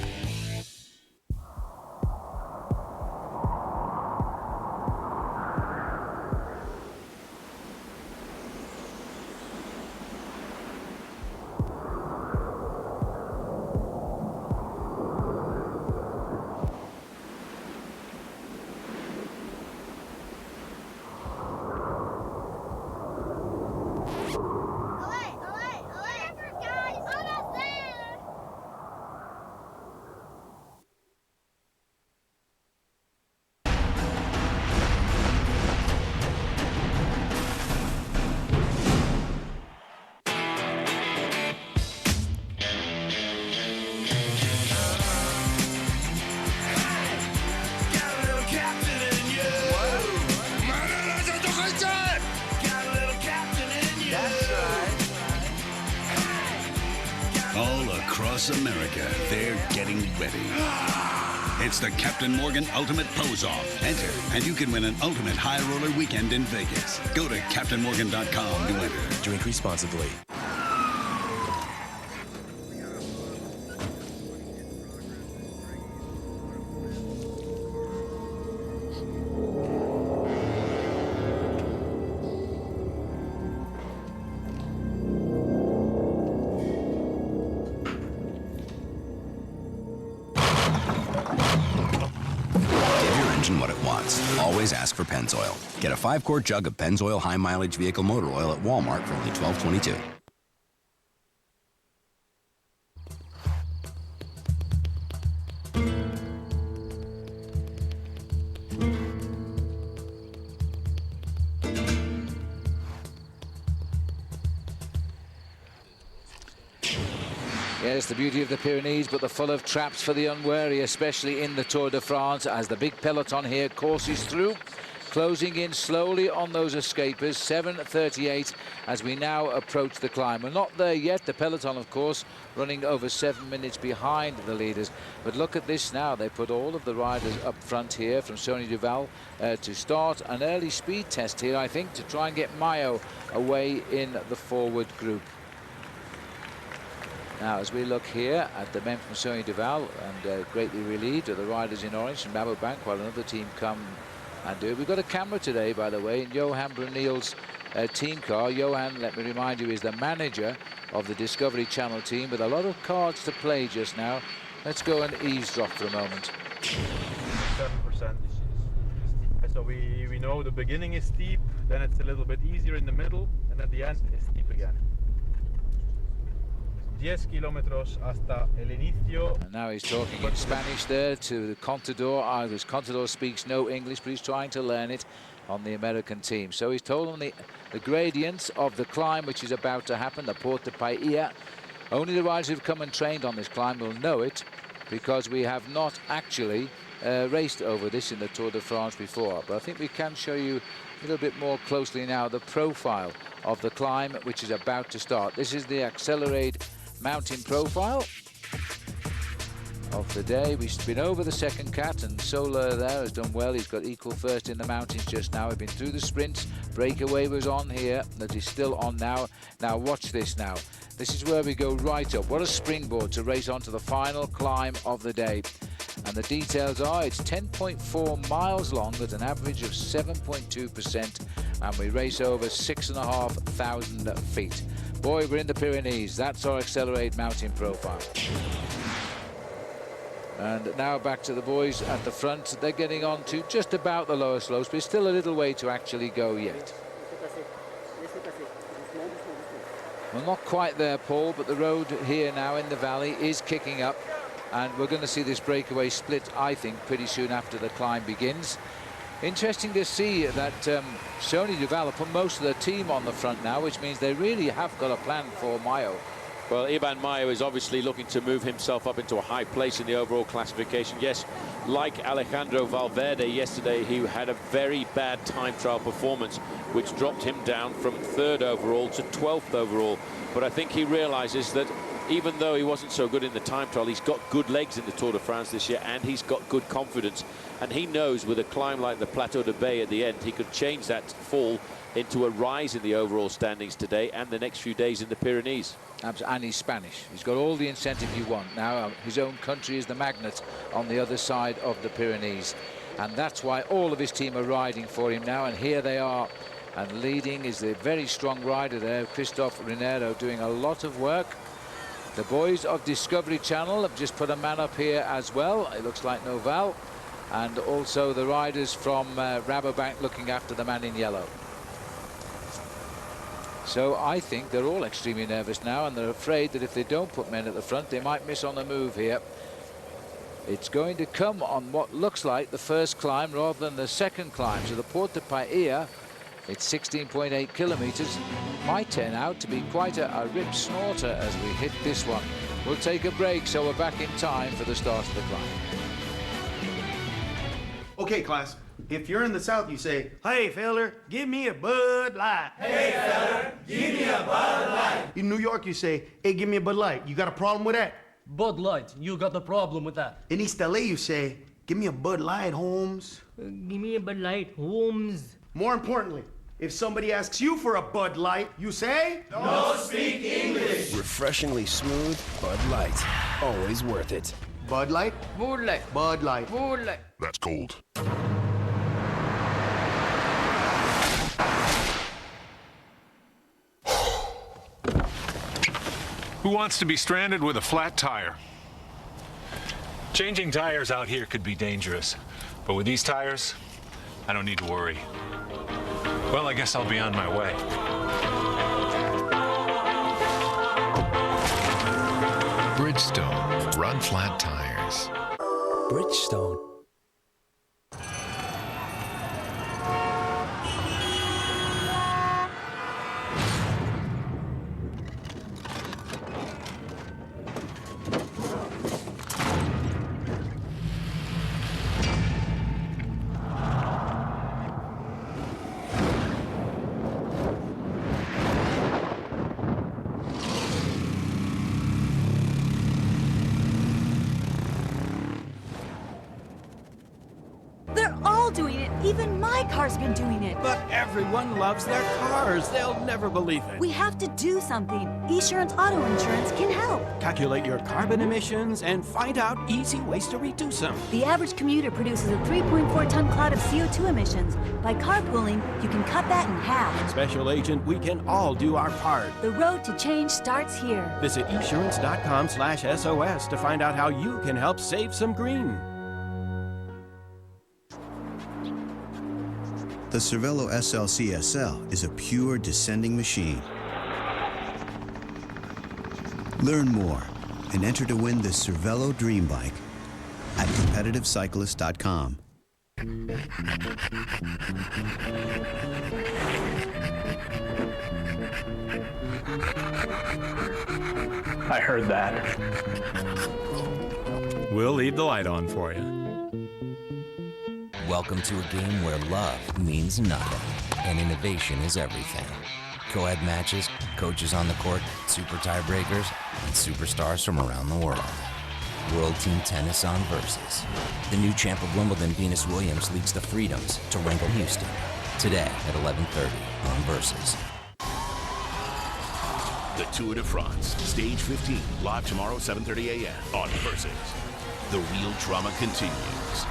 America, they're getting ready. It's the Captain Morgan Ultimate Pose-Off. Enter, and you can win an ultimate high roller weekend in Vegas. Go to CaptainMorgan.com to enter. Drink responsibly. Always ask for Pennzoil. Get a 5-quart jug of Pennzoil high-mileage vehicle motor oil at Walmart for only $12.22. Yes, the beauty of the Pyrenees, but they're full of traps for the unwary, especially in the Tour de France, as the big peloton here courses through, closing in slowly on those escapers. 7:38 as we now approach the climb. We're not there yet. The peloton, of course, running over 7 minutes behind the leaders. But look at this now. They put all of the riders up front here from Sony Duval to start an early speed test here, I think, to try and get Mayo away in the forward group. Now, as we look here at the men from Sony Duval, and greatly relieved are the riders in orange from Rabobank, while another team come and do it. We've got a camera today, by the way, in Johan Brunel's team car. Johan, let me remind you, is the manager of the Discovery Channel team, with a lot of cards to play just now. Let's go and eavesdrop for a moment. 7%. So we know the beginning is steep, then it's a little bit easier in the middle, and at the end it's steep again. 10 kilómetros hasta el inicio. And now he's talking in Spanish there to the Contador, because Contador speaks no English, but he's trying to learn it on the American team. So he's told them the gradients of the climb which is about to happen, the Porte-de-Beille. Only the riders who've come and trained on this climb will know it, because we have not actually raced over this in the Tour de France before. But I think we can show you a little bit more closely now the profile of the climb which is about to start. This is the Accelerate mountain profile of the day. We've been over the second cat, and Soler there has done well. He's got equal first in the mountains just now. We've been through the sprints. Breakaway was on here. That is still on now. Now watch this now. This is where we go right up. What a springboard to race on to the final climb of the day. And the details are it's 10.4 miles long at an average of 7.2%, and we race over 6,500 feet. Boy, we're in the Pyrenees. That's our Accelerate mountain profile. And now back to the boys at the front. They're getting on to just about the lower slopes, but it's still a little way to actually go yet. Well, not quite there, Paul, but the road here now in the valley is kicking up, and we're going to see this breakaway split, I think, pretty soon after the climb begins. Interesting to see that Sony Duval have put most of their team on the front now, which means they really have got a plan for Mayo. Well, Iban Mayo is obviously looking to move himself up into a high place in the overall classification. Yes, like Alejandro Valverde yesterday, he had a very bad time trial performance, which dropped him down from 3rd overall to 12th overall. But I think he realizes that even though he wasn't so good in the time trial, he's got good legs in the Tour de France this year, and he's got good confidence. And he knows with a climb like the Plateau-de-Beille at the end, he could change that fall into a rise in the overall standings today and the next few days in the Pyrenees. And he's Spanish. He's got all the incentive you want. Now his own country is the magnet on the other side of the Pyrenees. And that's why all of his team are riding for him now. And here they are. And leading is the very strong rider there, Christophe Rinero, doing a lot of work. The boys of Discovery Channel have just put a man up here as well. It looks like Noval. And also the riders from Rabobank looking after the man in yellow. So I think they're all extremely nervous now, and they're afraid that if they don't put men at the front, they might miss on the move here. It's going to come on what looks like the first climb rather than the second climb. So the Porte-de-Beille, it's 16.8 kilometers, might turn out to be quite a rip snorter as we hit this one. We'll take a break, so we're back in time for the start of the climb. Okay, class. If you're in the South, you say, "Hey, feller, give me a Bud Light." Hey, feller, give me a Bud Light. In New York, you say, "Hey, give me a Bud Light." You got a problem with that? Bud Light, you got a problem with that. In East LA, you say, "Give me a Bud Light, Holmes." Give me a Bud Light, Holmes. More importantly, if somebody asks you for a Bud Light, you say, "Don't speak English." Refreshingly smooth Bud Light. Always worth it. Bud Light? Bud Light. Bud Light. Bud Light. That's cold. Who wants to be stranded with a flat tire? Changing tires out here could be dangerous, but with these tires, I don't need to worry. Well, I guess I'll be on my way. Bridgestone. Run flat tires. Bridgestone. all doing it. Even my car's been doing it. But everyone loves their cars. They'll never believe it. We have to do something. Esurance Auto Insurance can help. Calculate your carbon emissions and find out easy ways to reduce them. The average commuter produces a 3.4-ton cloud of CO2 emissions. By carpooling, you can cut that in half. Special agent, we can all do our part. The road to change starts here. Visit esurance.com/SOS to find out how you can help save some green. The Cervelo SL-CSL is a pure descending machine. Learn more and enter to win the Cervelo Dream Bike at competitivecyclist.com. I heard that. We'll leave the light on for you. Welcome to a game where love means nothing and innovation is everything. Co-ed matches, coaches on the court, super tiebreakers, and superstars from around the world. World Team Tennis on Versus. The new champ of Wimbledon, Venus Williams, leads the Freedoms to Wrinkle Houston. Today at 11:30 on Versus. The Tour de France, Stage 15, live tomorrow, 7:30 a.m. on Versus. The real drama continues.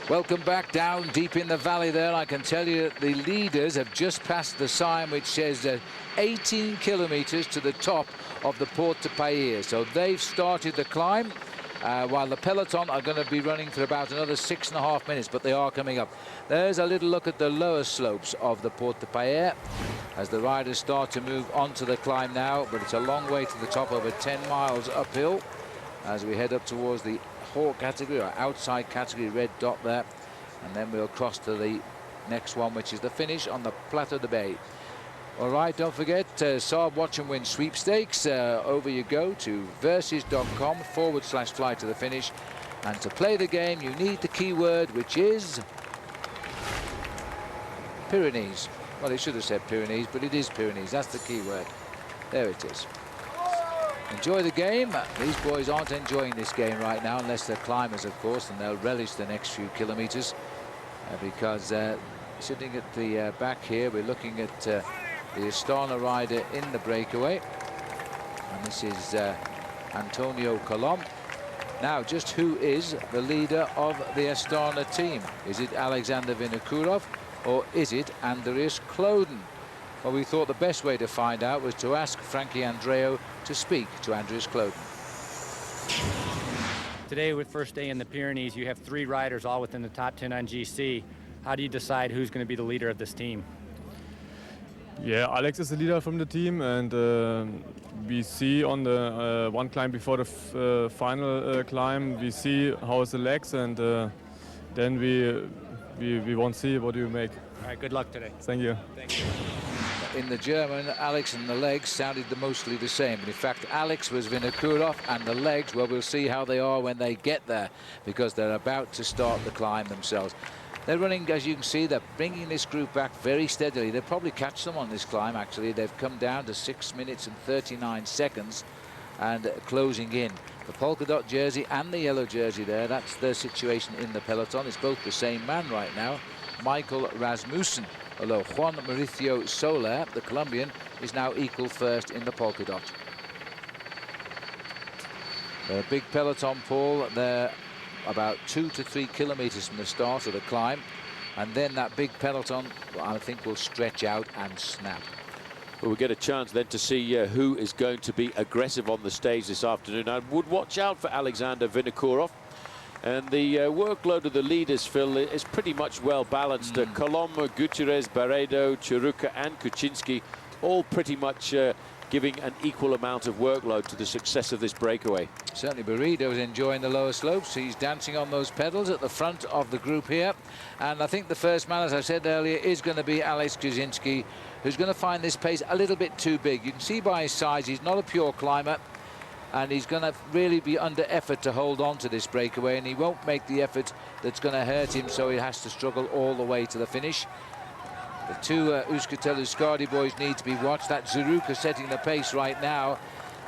Welcome back down deep in the valley there. I can tell you that the leaders have just passed the sign which says 18 kilometers to the top of the Porte-de-Pailles. So they've started the climb, while the Peloton are going to be running for about another 6.5 minutes, but they are coming up. There's a little look at the lower slopes of the Porte-de-Pailles as the riders start to move onto the climb now, but it's a long way to the top, over 10 miles uphill as we head up towards the Hawk category, or outside category, red dot there, and then we'll cross to the next one, which is the finish on the Plateau-de-Beille. All right, don't forget, Saab Watch and Win sweepstakes. Over you go to versus.com/fly to the finish, and to play the game you need the keyword, which is Pyrenees. Well, they should have said Pyrenees, but it is Pyrenees. That's the keyword. There it is. Enjoy the game. These boys aren't enjoying this game right now, unless they're climbers, of course, and they'll relish the next few kilometers because sitting at the back here, we're looking at the Astana rider in the breakaway, and this is Antonio Colom. Now, just who is the leader of the Astana team? Is it Alexander Vinokurov, or is it Andreas Kloden? Well, we thought the best way to find out was to ask Frankie Andreu to speak to Andreas Kloden. Today, with first day in the Pyrenees, you have 3 riders all within the top 10 on GC. How do you decide who's going to be the leader of this team? Yeah, Alex is the leader from the team, and we see on the one climb before the final climb, we see how's the legs, and then we won't see what you make. All right, good luck today. Thank you. Thank you. In the German, Alex and the legs sounded mostly the same. But in fact, Alex was Vinokurov, and the legs, well, we'll see how they are when they get there, because they're about to start the climb themselves. They're running, as you can see, they're bringing this group back very steadily. They'll probably catch them on this climb, actually. They've come down to 6 minutes and 39 seconds and closing in. The polka dot jersey and the yellow jersey there, that's the situation in the peloton. It's both the same man right now, Michael Rasmussen. Although Juan Mauricio Soler, the Colombian, is now equal first in the polka dot. The big peloton, Paul, they're about 2 to 3 kilometers from the start of the climb, and then that big peloton, I think, will stretch out and snap. Well, we'll get a chance then to see who is going to be aggressive on the stage this afternoon. I would watch out for Alexander Vinokurov. And the workload of the leaders, Phil, is pretty much well balanced. Colom, Gutierrez, Barredo, Chiruka and Kuczynski all pretty much giving an equal amount of workload to the success of this breakaway. Certainly Barredo is enjoying the lower slopes. He's dancing on those pedals at the front of the group here. And I think the first man, as I said earlier, is going to be Alex Kuczynski, who's going to find this pace a little bit too big. You can see by his size, he's not a pure climber, and he's going to really be under effort to hold on to this breakaway, and he won't make the effort that's going to hurt him, so he has to struggle all the way to the finish. The two Euskaltel-Euskadi boys need to be watched. That Ziruka setting the pace right now,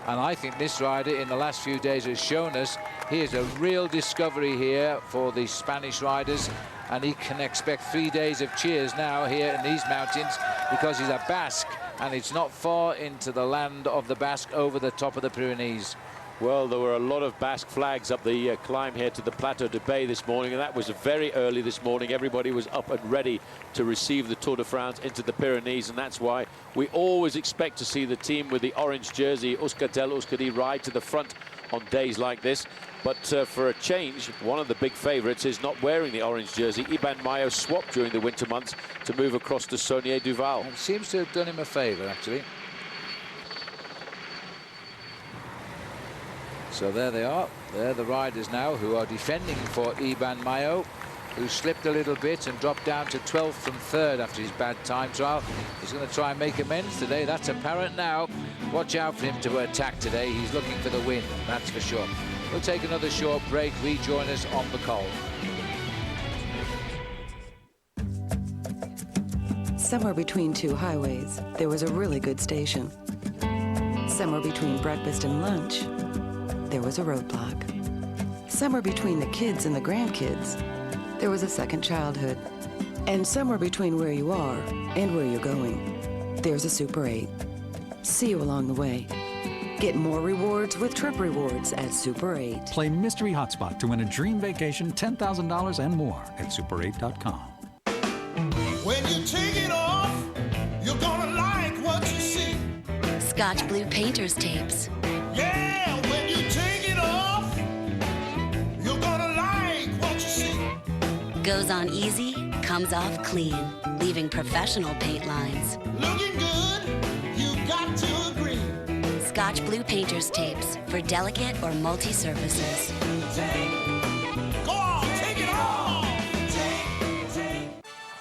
And I think this rider in the last few days has shown us he is a real discovery here for the Spanish riders, and he can expect 3 days of cheers now here in these mountains, because he's a Basque and it's not far into the land of the Basque over the top of the Pyrenees. Well, there were a lot of Basque flags up the climb here to the Plateau-de-Beille this morning, and that was very early this morning. Everybody was up and ready to receive the Tour de France into the Pyrenees, and that's why we always expect to see the team with the orange jersey, Euskaltel-Euskadi, ride to the front on days like this. But for a change, one of the big favourites is not wearing the orange jersey. Iban Mayo swapped during the winter months to move across to Saunier Duval. It seems to have done him a favour, actually. So there they are. They're the riders now who are defending for Iban Mayo, who slipped a little bit and dropped down to 12th from 3rd after his bad time trial. He's going to try and make amends today. That's apparent now. Watch out for him to attack today. He's looking for the win, that's for sure. We'll take another short break. Rejoin us on the call. Somewhere between two highways, there was a really good station. Somewhere between breakfast and lunch, there was a roadblock. Somewhere between the kids and the grandkids, there was a second childhood. And somewhere between where you are and where you're going, there's a Super 8. See you along the way. Get more rewards with Trip Rewards at Super 8. Play Mystery Hotspot to win a dream vacation, $10,000 and more at super8.com. When you take it off, you're gonna like what you see. Scotch Blue Painter's Tapes. Yeah, when you take it off, you're gonna like what you see. Goes on easy, comes off clean, leaving professional paint lines. Looking good, you got to agree. Scotch Blue Painter's Tapes for delicate or multi-surfaces. Go on, take it off.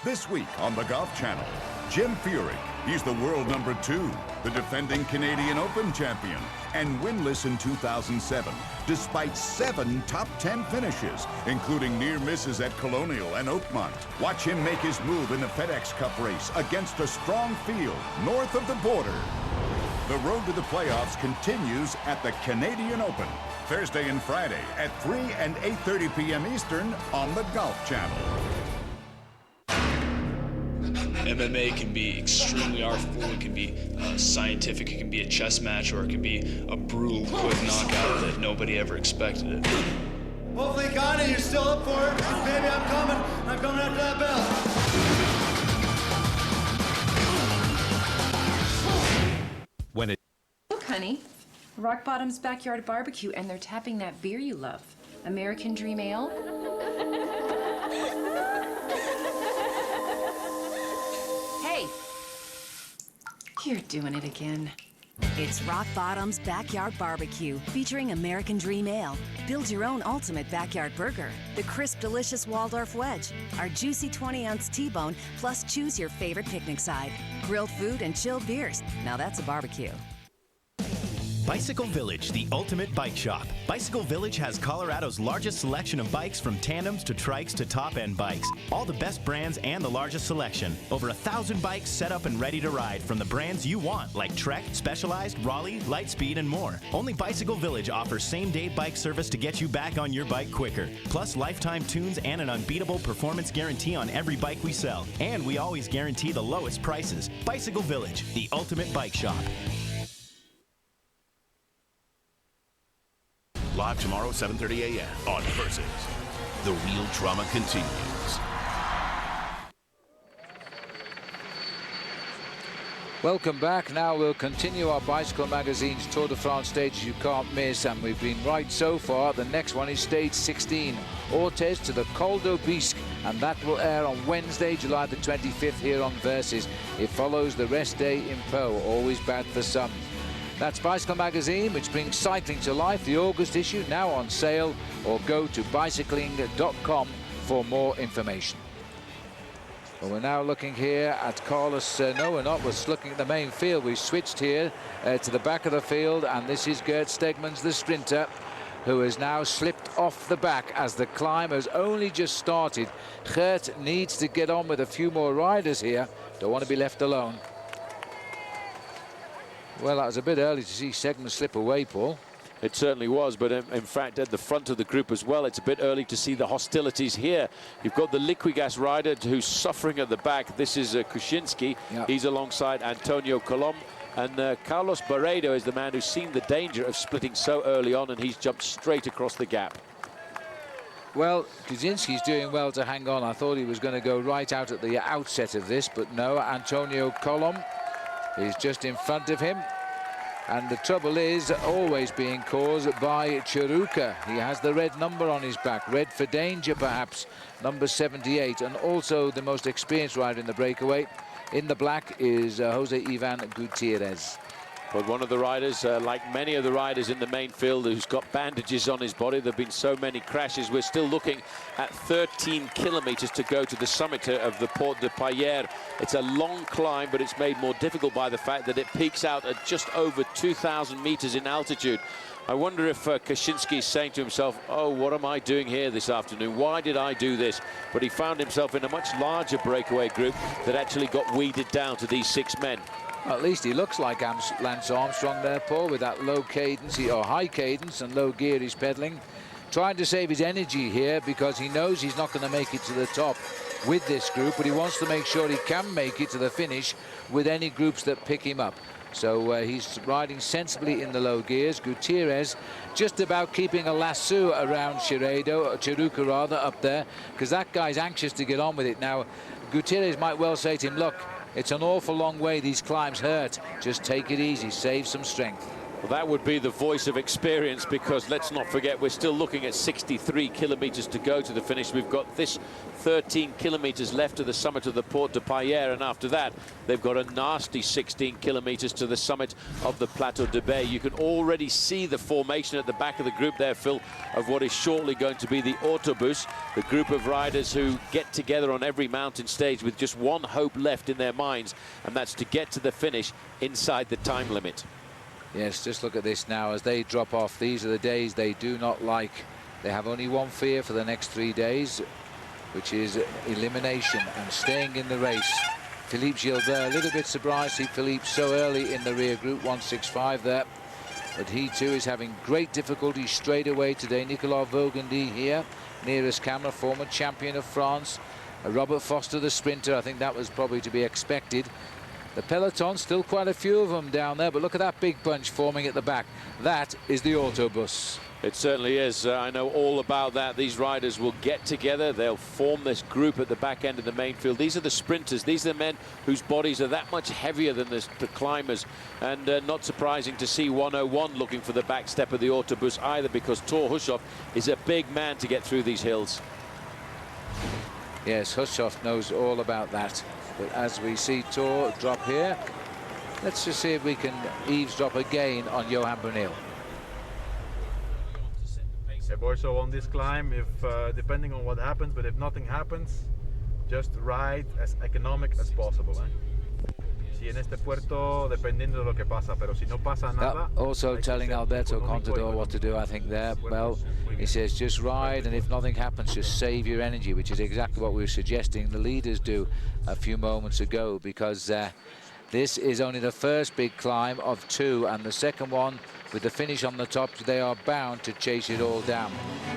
This week on the Golf Channel, Jim Furyk. He's the world #2, the defending Canadian Open champion, and winless in 2007, despite 7 top 10 finishes, including near misses at Colonial and Oakmont. Watch him make his move in the FedEx Cup race against a strong field north of the border. The road to the playoffs continues at the Canadian Open, Thursday and Friday at 3 and 8:30 p.m. Eastern on the Golf Channel. MMA can be extremely artful, it can be scientific, it can be a chess match, or it can be a brutal, quick knockout that nobody ever expected it. Hopefully, Connie, you're still up for it. Baby, I'm coming after that bell. When it... Look, honey, Rock Bottom's Backyard Barbecue, and they're tapping that beer you love. American Dream Ale. Hey, you're doing it again. It's Rock Bottom's Backyard Barbecue, featuring American Dream Ale. Build your own ultimate backyard burger. The crisp, delicious Waldorf Wedge. Our juicy 20-ounce T-bone, plus choose your favorite picnic side. Grilled food and chilled beers. Now that's a barbecue. Bicycle Village, the ultimate bike shop. Bicycle Village has Colorado's largest selection of bikes, from tandems to trikes to top-end bikes. All the best brands and the largest selection. Over 1,000 bikes set up and ready to ride from the brands you want, like Trek, Specialized, Raleigh, Lightspeed, and more. Only Bicycle Village offers same-day bike service to get you back on your bike quicker. Plus lifetime tunes and an unbeatable performance guarantee on every bike we sell. And we always guarantee the lowest prices. Bicycle Village, the ultimate bike shop. Live tomorrow, 7:30 a.m. on Versus. The real drama continues. Welcome back. Now we'll continue our Bicycle Magazine's Tour de France stages you can't miss, and we've been right so far. The next one is stage 16, Orthez to the Col d'Aubisque, and that will air on Wednesday, July the 25th here on Versus. It follows the rest day in Pau, always bad for some. That's Bicycle Magazine, which brings cycling to life. The August issue now on sale, or go to bicycling.com for more information. Well, we're now looking here at Carlos. No, we're not. We're looking at the main field. We've switched here to the back of the field, and this is Gert Stegmans, the sprinter, who has now slipped off the back as the climb has only just started. Gert needs to get on with a few more riders here. Don't want to be left alone. Well, that was a bit early to see second slip away, Paul. It certainly was, but in fact, at the front of the group as well, it's a bit early to see the hostilities here. You've got the Liquigas rider who's suffering at the back. This is Kuczynski. Yep. He's alongside Antonio Colom. And Carlos Barredo is the man who's seen the danger of splitting so early on, and he's jumped straight across the gap. Well, Kuczynski's doing well to hang on. I thought he was going to go right out at the outset of this, but no, Antonio Colom is just in front of him. And the trouble is always being caused by Chiruka. He has the red number on his back, red for danger perhaps, number 78, and also the most experienced rider in the breakaway. In the black is Jose Ivan Gutierrez. But one of the riders, like many of the riders in the main field, who's got bandages on his body. There have been so many crashes. We're still looking at 13 kilometers to go to the summit of the Porte de Pailheres. It's a long climb, but it's made more difficult by the fact that it peaks out at just over 2,000 meters in altitude. I wonder if Kuczynski is saying to himself, oh, what am I doing here this afternoon? Why did I do this? But he found himself in a much larger breakaway group that actually got weeded down to these 6 men. Well, at least he looks like Lance Armstrong there, Paul, with that low cadence, or high cadence and low gear he's pedaling. Trying to save his energy here because he knows he's not going to make it to the top with this group, but he wants to make sure he can make it to the finish with any groups that pick him up. So he's riding sensibly in the low gears. Gutierrez just about keeping a lasso around Chiruka rather, up there, because that guy's anxious to get on with it. Now, Gutierrez might well say to him, look, it's an awful long way, these climbs hurt. Just take it easy, save some strength. Well, that would be the voice of experience, because let's not forget we're still looking at 63 kilometers to go to the finish. We've got this 13 kilometers left to the summit of the Porte de Pailheres, and after that they've got a nasty 16 kilometers to the summit of the Plateau-de-Beille. You can already see the formation at the back of the group there, Phil, of what is shortly going to be the Autobus, the group of riders who get together on every mountain stage with just one hope left in their minds, and that's to get to the finish inside the time limit. Yes, just look at this now as they drop off. These are the days they do not like. They have only one fear for the next 3 days, which is elimination and staying in the race. Philippe Gilbert, a little bit surprised to see Philippe so early in the rear group, 165 there. But he too is having great difficulty straight away today. Nicolas Vaugandy here, nearest camera, former champion of France. Robert Foster, the sprinter, I think that was probably to be expected. The Peloton, still quite a few of them down there, but look at that big bunch forming at the back. That is the Autobus. It certainly is. I know all about that. These riders will get together. They'll form this group at the back end of the main field. These are the sprinters. These are the men whose bodies are that much heavier than the climbers. And not surprising to see 101 looking for the back step of the Autobus either, because Thor Hushoff is a big man to get through these hills. Yes, Hushoff knows all about that. But as we see Thor drop here, let's just see if we can eavesdrop again on Johan Bernil. Also on this climb, if depending on what happens, but if nothing happens, just ride as economic as possible. Si en este puerto, dependiendo de lo que pasa, pero si no pasa nada. Also telling Alberto Contador what to do, I think there. Well, he says just ride, and if nothing happens, just save your energy, which is exactly what we were suggesting the leaders do a few moments ago, because this is only the first big climb of 2, and the second one with the finish on the top, they are bound to chase it all down.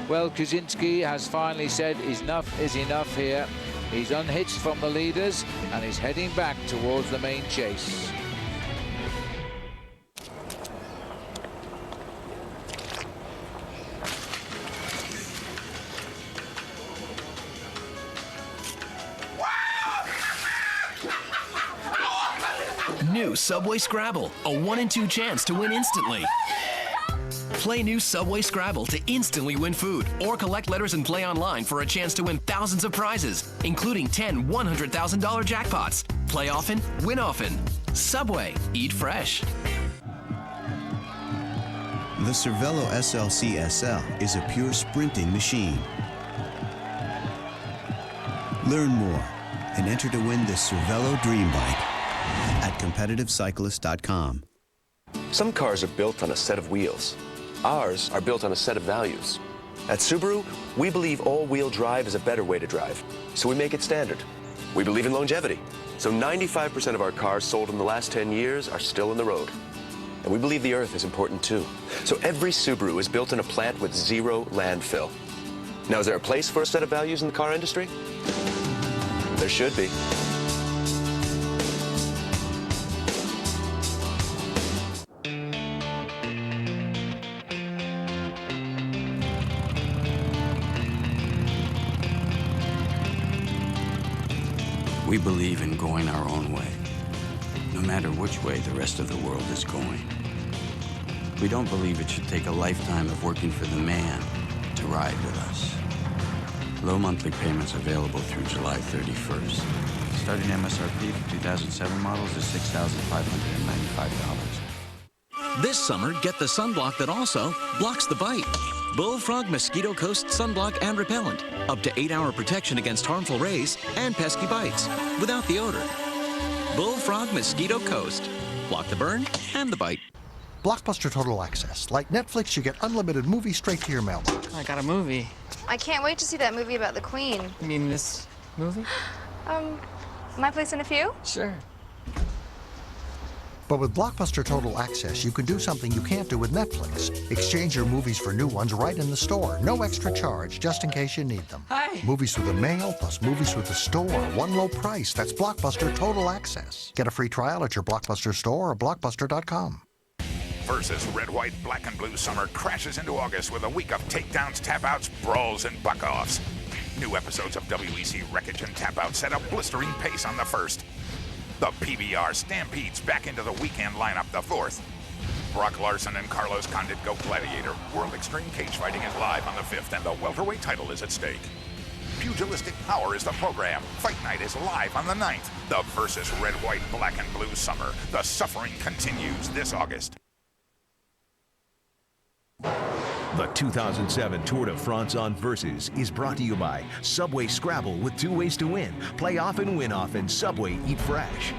Well, Kuczynski has finally said enough is enough here. He's unhitched from the leaders and is heading back towards the main chase. New Subway Scrabble, a 1 in 2 chance to win instantly. Play new Subway Scrabble to instantly win food, or collect letters and play online for a chance to win thousands of prizes, including 10 $100,000 jackpots. Play often, win often. Subway, eat fresh. The Cervelo SLC SL is a pure sprinting machine. Learn more and enter to win the Cervelo Dream Bike at CompetitiveCyclist.com. Some cars are built on a set of wheels. Ours are built on a set of values. At Subaru, we believe all-wheel drive is a better way to drive, so we make it standard. We believe in longevity, so 95% of our cars sold in the last 10 years are still on the road. And we believe the earth is important too. So every Subaru is built in a plant with zero landfill. Now, is there a place for a set of values in the car industry? There should be. We believe in going our own way, no matter which way the rest of the world is going. We don't believe it should take a lifetime of working for the man to ride with us. Low monthly payments available through July 31st. Starting MSRP for 2007 models is $6,595. This summer, get the sunblock that also blocks the bite. Bullfrog Mosquito Coast Sunblock and Repellent. Up to 8-hour protection against harmful rays and pesky bites without the odor. Bullfrog Mosquito Coast. Block the burn and the bite. Blockbuster Total Access. Like Netflix, you get unlimited movies straight to your mailbox. I got a movie. I can't wait to see that movie about the Queen. You mean this movie? My Place in a Few? Sure. But with Blockbuster Total Access, you can do something you can't do with Netflix. Exchange your movies for new ones right in the store. No extra charge, just in case you need them. Hi. Movies through the mail plus movies through the store. One low price. That's Blockbuster Total Access. Get a free trial at your Blockbuster store or blockbuster.com. Versus Red, White, Black, and Blue Summer crashes into August with a week of takedowns, tap-outs, brawls, and buck-offs. New episodes of WEC Wreckage and Tap-Out set a blistering pace on the 1st. The PBR stampedes back into the weekend lineup the 4th. Brock Larson and Carlos Condit go Gladiator. World Extreme Cage Fighting is live on the 5th, and the welterweight title is at stake. Pugilistic Power is the program. Fight Night is live on the 9th. The Versus Red, White, Black, and Blue Summer. The suffering continues this August. The 2007 Tour de France on Versus is brought to you by Subway Scrabble with 2 ways to win. Play often, win often. Subway, eat fresh.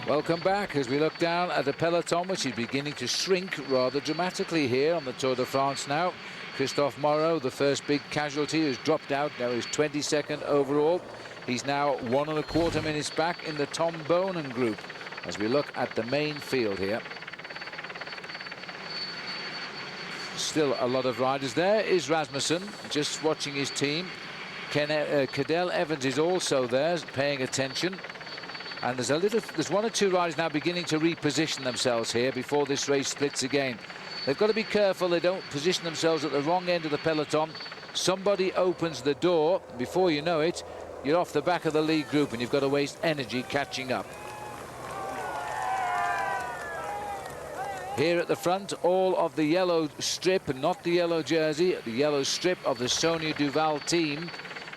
Welcome back as we look down at the peloton, which is beginning to shrink rather dramatically here on the Tour de France now. Christophe Moreau, the first big casualty, has dropped out. Now he's 22nd overall. He's now 1¼ minutes back in the Tom Bonen group as we look at the main field here. Still a lot of riders. There is Rasmussen just watching his team. Cadel Evans is also there paying attention, and there's 1 or 2 riders now beginning to reposition themselves here before this race splits again. They've got to be careful they don't position themselves at the wrong end of the peloton. Somebody opens the door, before you know it you're off the back of the lead group and you've got to waste energy catching up. Here at the front, all of the yellow strip, and not the yellow jersey, the yellow strip of the Sonia Duval team.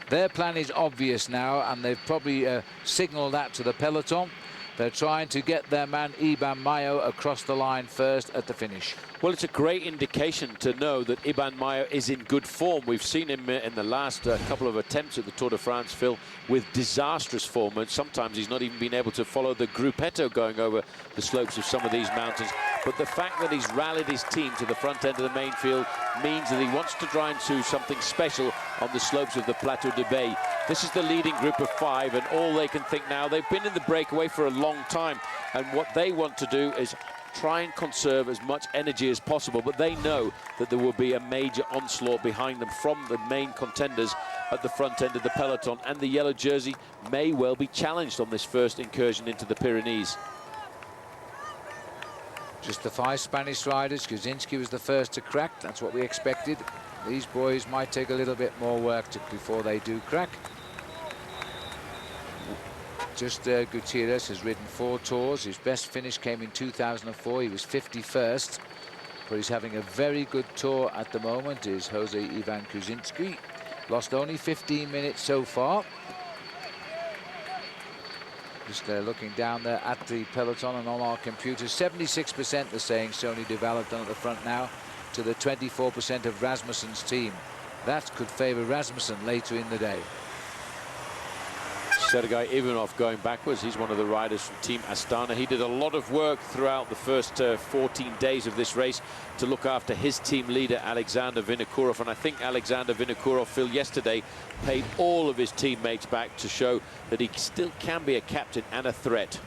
Their plan is obvious now, and they've probably signaled that to the peloton. They're trying to get their man Iban Mayo across the line first at the finish. Well, it's a great indication to know that Iban Mayo is in good form. We've seen him in the last couple of attempts at the Tour de France, Phil, with disastrous form, and sometimes he's not even been able to follow the gruppetto going over the slopes of some of these mountains. But the fact that he's rallied his team to the front end of the main field means that he wants to try and do something special on the slopes of the Plateau-de-Beille. This is the leading group of 5, and all they can think now, they've been in the breakaway for a long time, and what they want to do is try and conserve as much energy as possible, but they know that there will be a major onslaught behind them from the main contenders at the front end of the peloton, and the yellow jersey may well be challenged on this first incursion into the Pyrenees. Just the 5 Spanish riders. Kuzinski was the first to crack. That's what we expected. These boys might take a little bit more work before they do crack. Just Gutierrez has ridden 4 tours. His best finish came in 2004. He was 51st. But he's having a very good tour at the moment, is Jose Ivan Kuzinski. Lost only 15 minutes so far. Just looking down there at the peloton and on our computers, 76% they're saying Sony Duval have done at the front now to the 24% of Rasmussen's team. That could favour Rasmussen later in the day. Sergei Ivanov going backwards. He's one of the riders from Team Astana. He did a lot of work throughout the first 14 days of this race to look after his team leader, Alexander Vinokurov. And I think Alexander Vinokurov, Phil, yesterday paid all of his teammates back to show that he still can be a captain and a threat.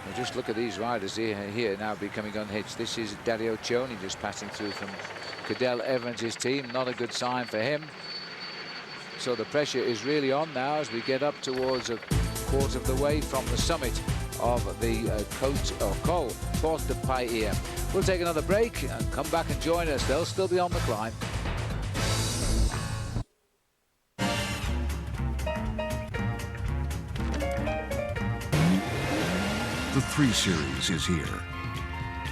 Well, just look at these riders here now becoming unhitched. This is Dario Cioni just passing through from Cadell Evans' team. Not a good sign for him. So the pressure is really on now as we get up towards a quarter of the way from the summit of the Col Porte-de-Pailheres. We'll take another break and come back and join us. They'll still be on the climb. The 3 Series is here.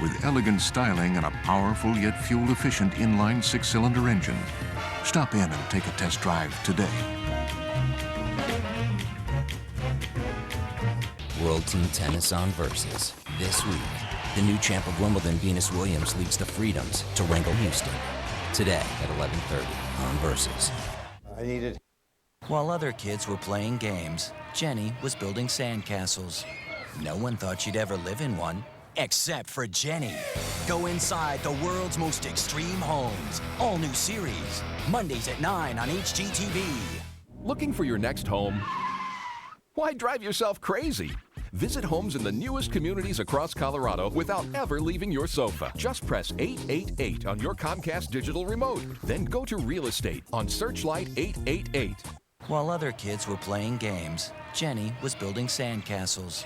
With elegant styling and a powerful yet fuel-efficient inline 6-cylinder engine. Stop in and take a test drive today. World Team Tennis on Versus. This week, the new champ of Wimbledon, Venus Williams, leads the Freedoms to Wrangell Houston. Today at 11:30 on Versus. I needed. While other kids were playing games, Jenny was building sandcastles. No one thought she'd ever live in one, except for Jenny. Go inside the world's most extreme homes. All new series. Mondays at 9 on HGTV. Looking for your next home? Why drive yourself crazy? Visit homes in the newest communities across Colorado without ever leaving your sofa. Just press 888 on your Comcast digital remote. Then go to Real Estate on Searchlight 888. While other kids were playing games, Jenny was building sandcastles.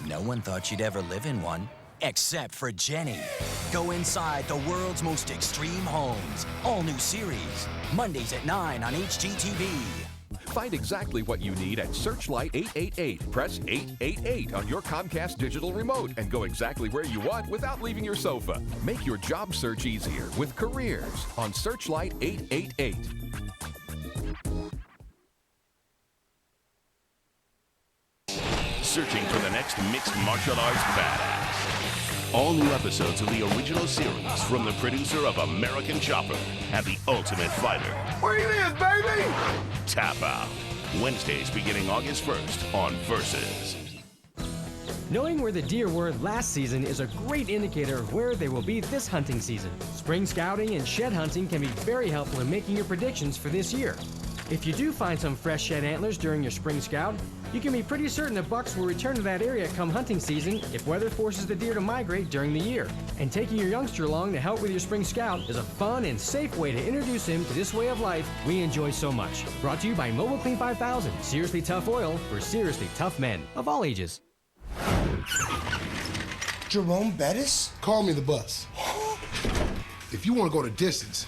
No one thought she'd ever live in one, except for Jenny. Go inside the world's most extreme homes. All new series. Mondays at 9 on HGTV. Find exactly what you need at Searchlight 888. Press 888 on your Comcast digital remote and go exactly where you want without leaving your sofa. Make your job search easier with Careers on Searchlight 888. Searching for the next mixed martial arts badass. All new episodes of the original series from the producer of American Chopper and The Ultimate Fighter. Where you live, baby? Tap Out. Wednesdays beginning August 1st on Versus. Knowing where the deer were last season is a great indicator of where they will be this hunting season. Spring scouting and shed hunting can be very helpful in making your predictions for this year. If you do find some fresh shed antlers during your spring scout, you can be pretty certain that bucks will return to that area come hunting season if weather forces the deer to migrate during the year. And taking your youngster along to help with your spring scout is a fun and safe way to introduce him to this way of life we enjoy so much. Brought to you by Mobile Clean 5000, seriously tough oil for seriously tough men of all ages. Jerome Bettis? Call me the bus. If you want to go the distance,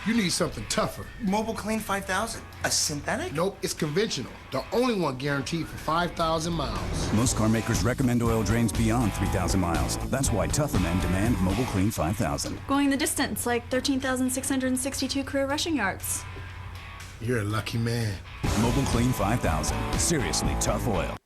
you need something tougher. Mobile Clean 5000? A synthetic? Nope, it's conventional. The only one guaranteed for 5,000 miles. Most car makers recommend oil drains beyond 3,000 miles. That's why tougher men demand Mobile Clean 5000. Going the distance, like 13,662 career rushing yards. You're a lucky man. Mobile Clean 5000. Seriously tough oil.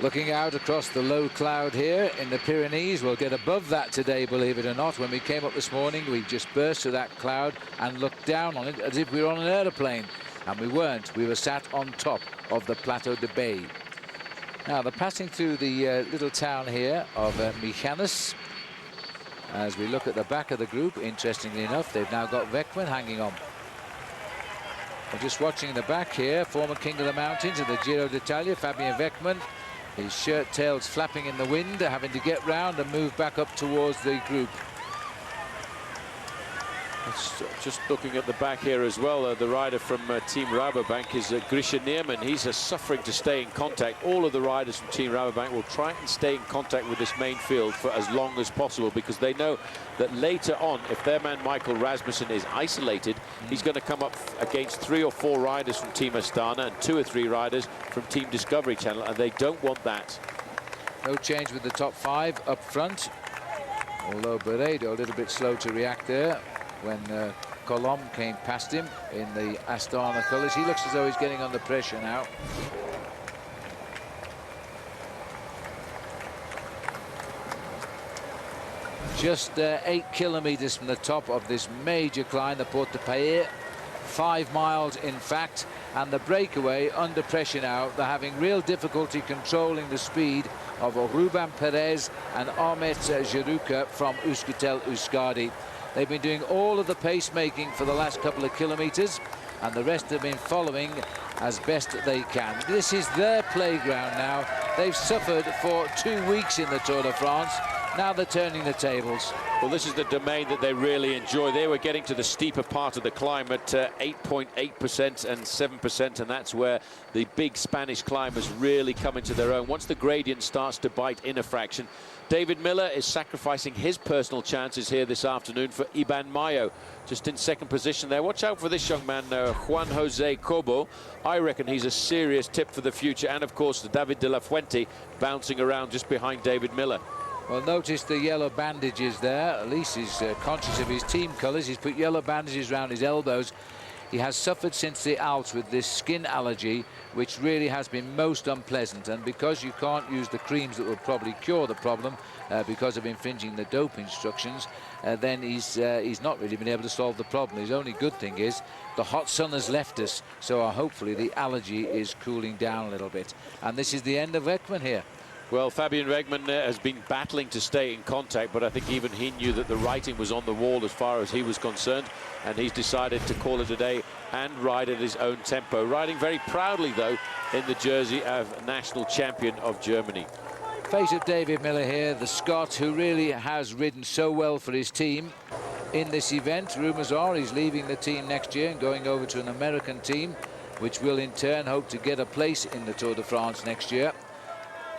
Looking out across the low cloud here in the Pyrenees, we'll get above that today, believe it or not. When we came up this morning, we just burst through that cloud and looked down on it as if we were on an aeroplane. And we weren't. We were sat on top of the Plateau-de-Beille. Now, they're passing through the little town here of Michanes. As we look at the back of the group, interestingly enough, they've now got Vekman hanging on. We're just watching in the back here, former King of the Mountains of the Giro d'Italia, Fabien Vekman. His shirt tails flapping in the wind, having to get round and move back up towards the group. Just looking at the back here as well, the rider from Team Rabobank is Grisha Neerman. He's suffering to stay in contact. All of the riders from Team Rabobank will try and stay in contact with this main field for as long as possible, because they know that later on, if their man Michael Rasmussen is isolated, he's going to come up against 3 or 4 riders from Team Astana and 2 or 3 riders from Team Discovery Channel, and they don't want that. No change with the top 5 up front, although Barredo a little bit slow to react there when Colom came past him in the Astana colours. He looks as though he's getting under pressure now. Just 8 kilometres from the top of this major climb, the Porte-de-Pailheres. 5 miles, in fact, and the breakaway under pressure now. They're having real difficulty controlling the speed of Ruben Perez and Ahmet Jeruka from Euskaltel Euskadi. They've been doing all of the pacemaking for the last couple of kilometres, and the rest have been following as best they can. This is their playground now. They've suffered for 2 weeks in the Tour de France. Now they're turning the tables. Well, this is the domain that they really enjoy. They were getting to the steeper part of the climb at 8.8% and 7%, and that's where the big Spanish climbers really come into their own. Once the gradient starts to bite in a fraction, David Miller is sacrificing his personal chances here this afternoon for Iban Mayo, just in second position there. Watch out for this young man, Juan Jose Cobo. I reckon he's a serious tip for the future. And, of course, David de la Fuente bouncing around just behind David Miller. Well, notice the yellow bandages there. At least he's conscious of his team colours. He's put yellow bandages around his elbows. He has suffered since the Alps with this skin allergy, which really has been most unpleasant. And because you can't use the creams that will probably cure the problem because of infringing the dope instructions, then he's not really been able to solve the problem. His only good thing is the hot sun has left us, so hopefully the allergy is cooling down a little bit. And this is the end of Ekman here. Well, Fabian Wegman has been battling to stay in contact, but I think even he knew that the writing was on the wall as far as he was concerned, and he's decided to call it a day and ride at his own tempo. Riding very proudly, though, in the jersey of national champion of Germany. Face of David Miller here, the Scot, who really has ridden so well for his team in this event. Rumours are he's leaving the team next year and going over to an American team, which will in turn hope to get a place in the Tour de France next year.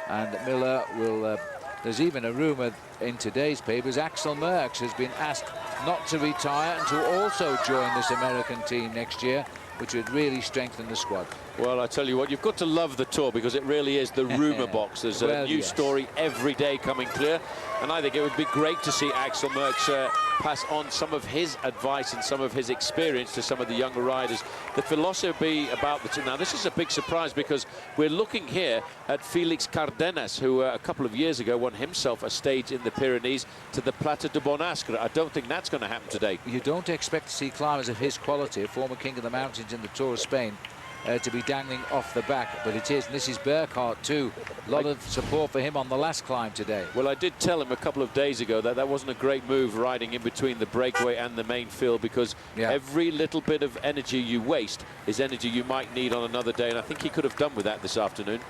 And Miller will, there's even a rumour in today's papers, Axel Merckx has been asked not to retire and to also join this American team next year, which would really strengthen the squad. Well, I tell you what, you've got to love the Tour because it really is the rumour box. There's a new story every day coming clear, and I think it would be great to see Axel Merckx pass on some of his advice and some of his experience to some of the younger riders. The philosophy about the team. Now, this is a big surprise because we're looking here at Felix Cardenas, who a couple of years ago won himself a stage in the Pyrenees to the Plateau-de-Beille. I don't think that's going to happen today. You don't expect to see climbers of his quality, a former king of the mountains in the Tour of Spain, to be dangling off the back, but it is. And this is Burkhardt too. A lot of support for him on the last climb today. Well, I did tell him a couple of days ago that that wasn't a great move riding in between the breakaway and the main field, because every little bit of energy you waste is energy you might need on another day, and I think he could have done with that this afternoon.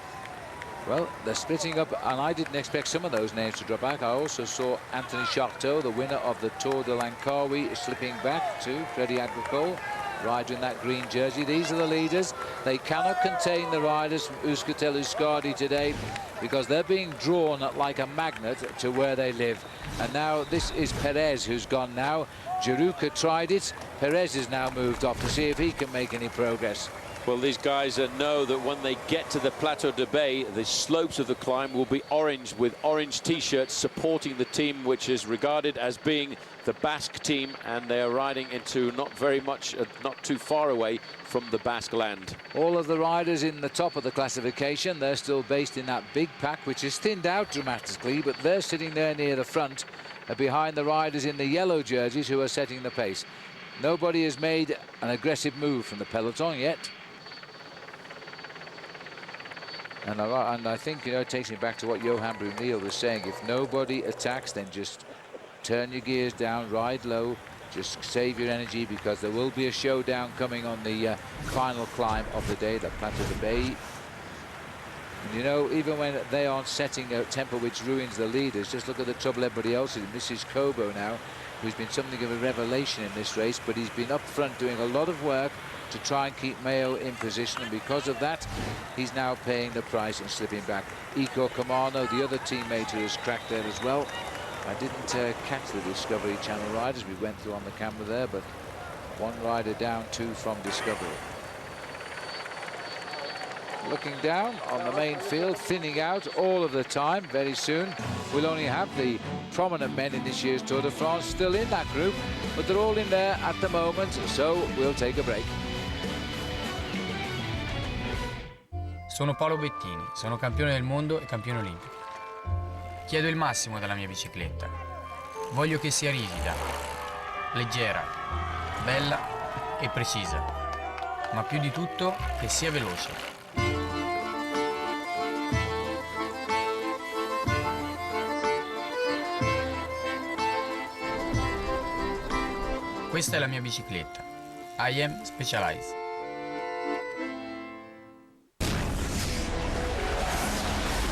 Well, they're splitting up, and I didn't expect some of those names to drop back. I also saw Anthony Charteau, the winner of the Tour de Langkawi, slipping back to Freddie Agricole, rider in that green jersey. These are the leaders. They cannot contain the riders from Euskaltel Euskadi today because they're being drawn like a magnet to where they live. And now this is Perez who's gone now. Jaruka tried it. Perez is now moved off to see if he can make any progress. Well, these guys know that when they get to the Plateau-de-Beille, the slopes of the climb will be orange, with orange T-shirts supporting the team, which is regarded as being the Basque team, and they are riding into not too far away from the Basque land. All of the riders in the top of the classification, they're still based in that big pack, which is thinned out dramatically, but they're sitting there near the front, behind the riders in the yellow jerseys who are setting the pace. Nobody has made an aggressive move from the peloton yet. And I think, you know, it takes me back to what Johan Brunel was saying. If nobody attacks, then just turn your gears down, ride low, just save your energy, because there will be a showdown coming on the final climb of the day, the Plateau-de-Beille. And, you know, even when they aren't setting a tempo which ruins the leaders, just look at the trouble everybody else is in. This is Kobo now, who's been something of a revelation in this race, but he's been up front doing a lot of work to try and keep Mayo in position, and because of that, he's now paying the price and slipping back. Iko Kamano, the other teammate who has cracked there as well. I didn't catch the Discovery Channel riders we went through on the camera there, but one rider down, two from Discovery. Looking down on the main field, thinning out all of the time. Very soon we'll only have the prominent men in this year's Tour de France still in that group, but they're all in there at the moment, so we'll take a break. Sono Paolo Bettini, sono campione del mondo e campione olimpico. Chiedo il massimo dalla mia bicicletta. Voglio che sia rigida, leggera, bella e precisa, ma più di tutto che sia veloce. Questa è la mia bicicletta. I am Specialized.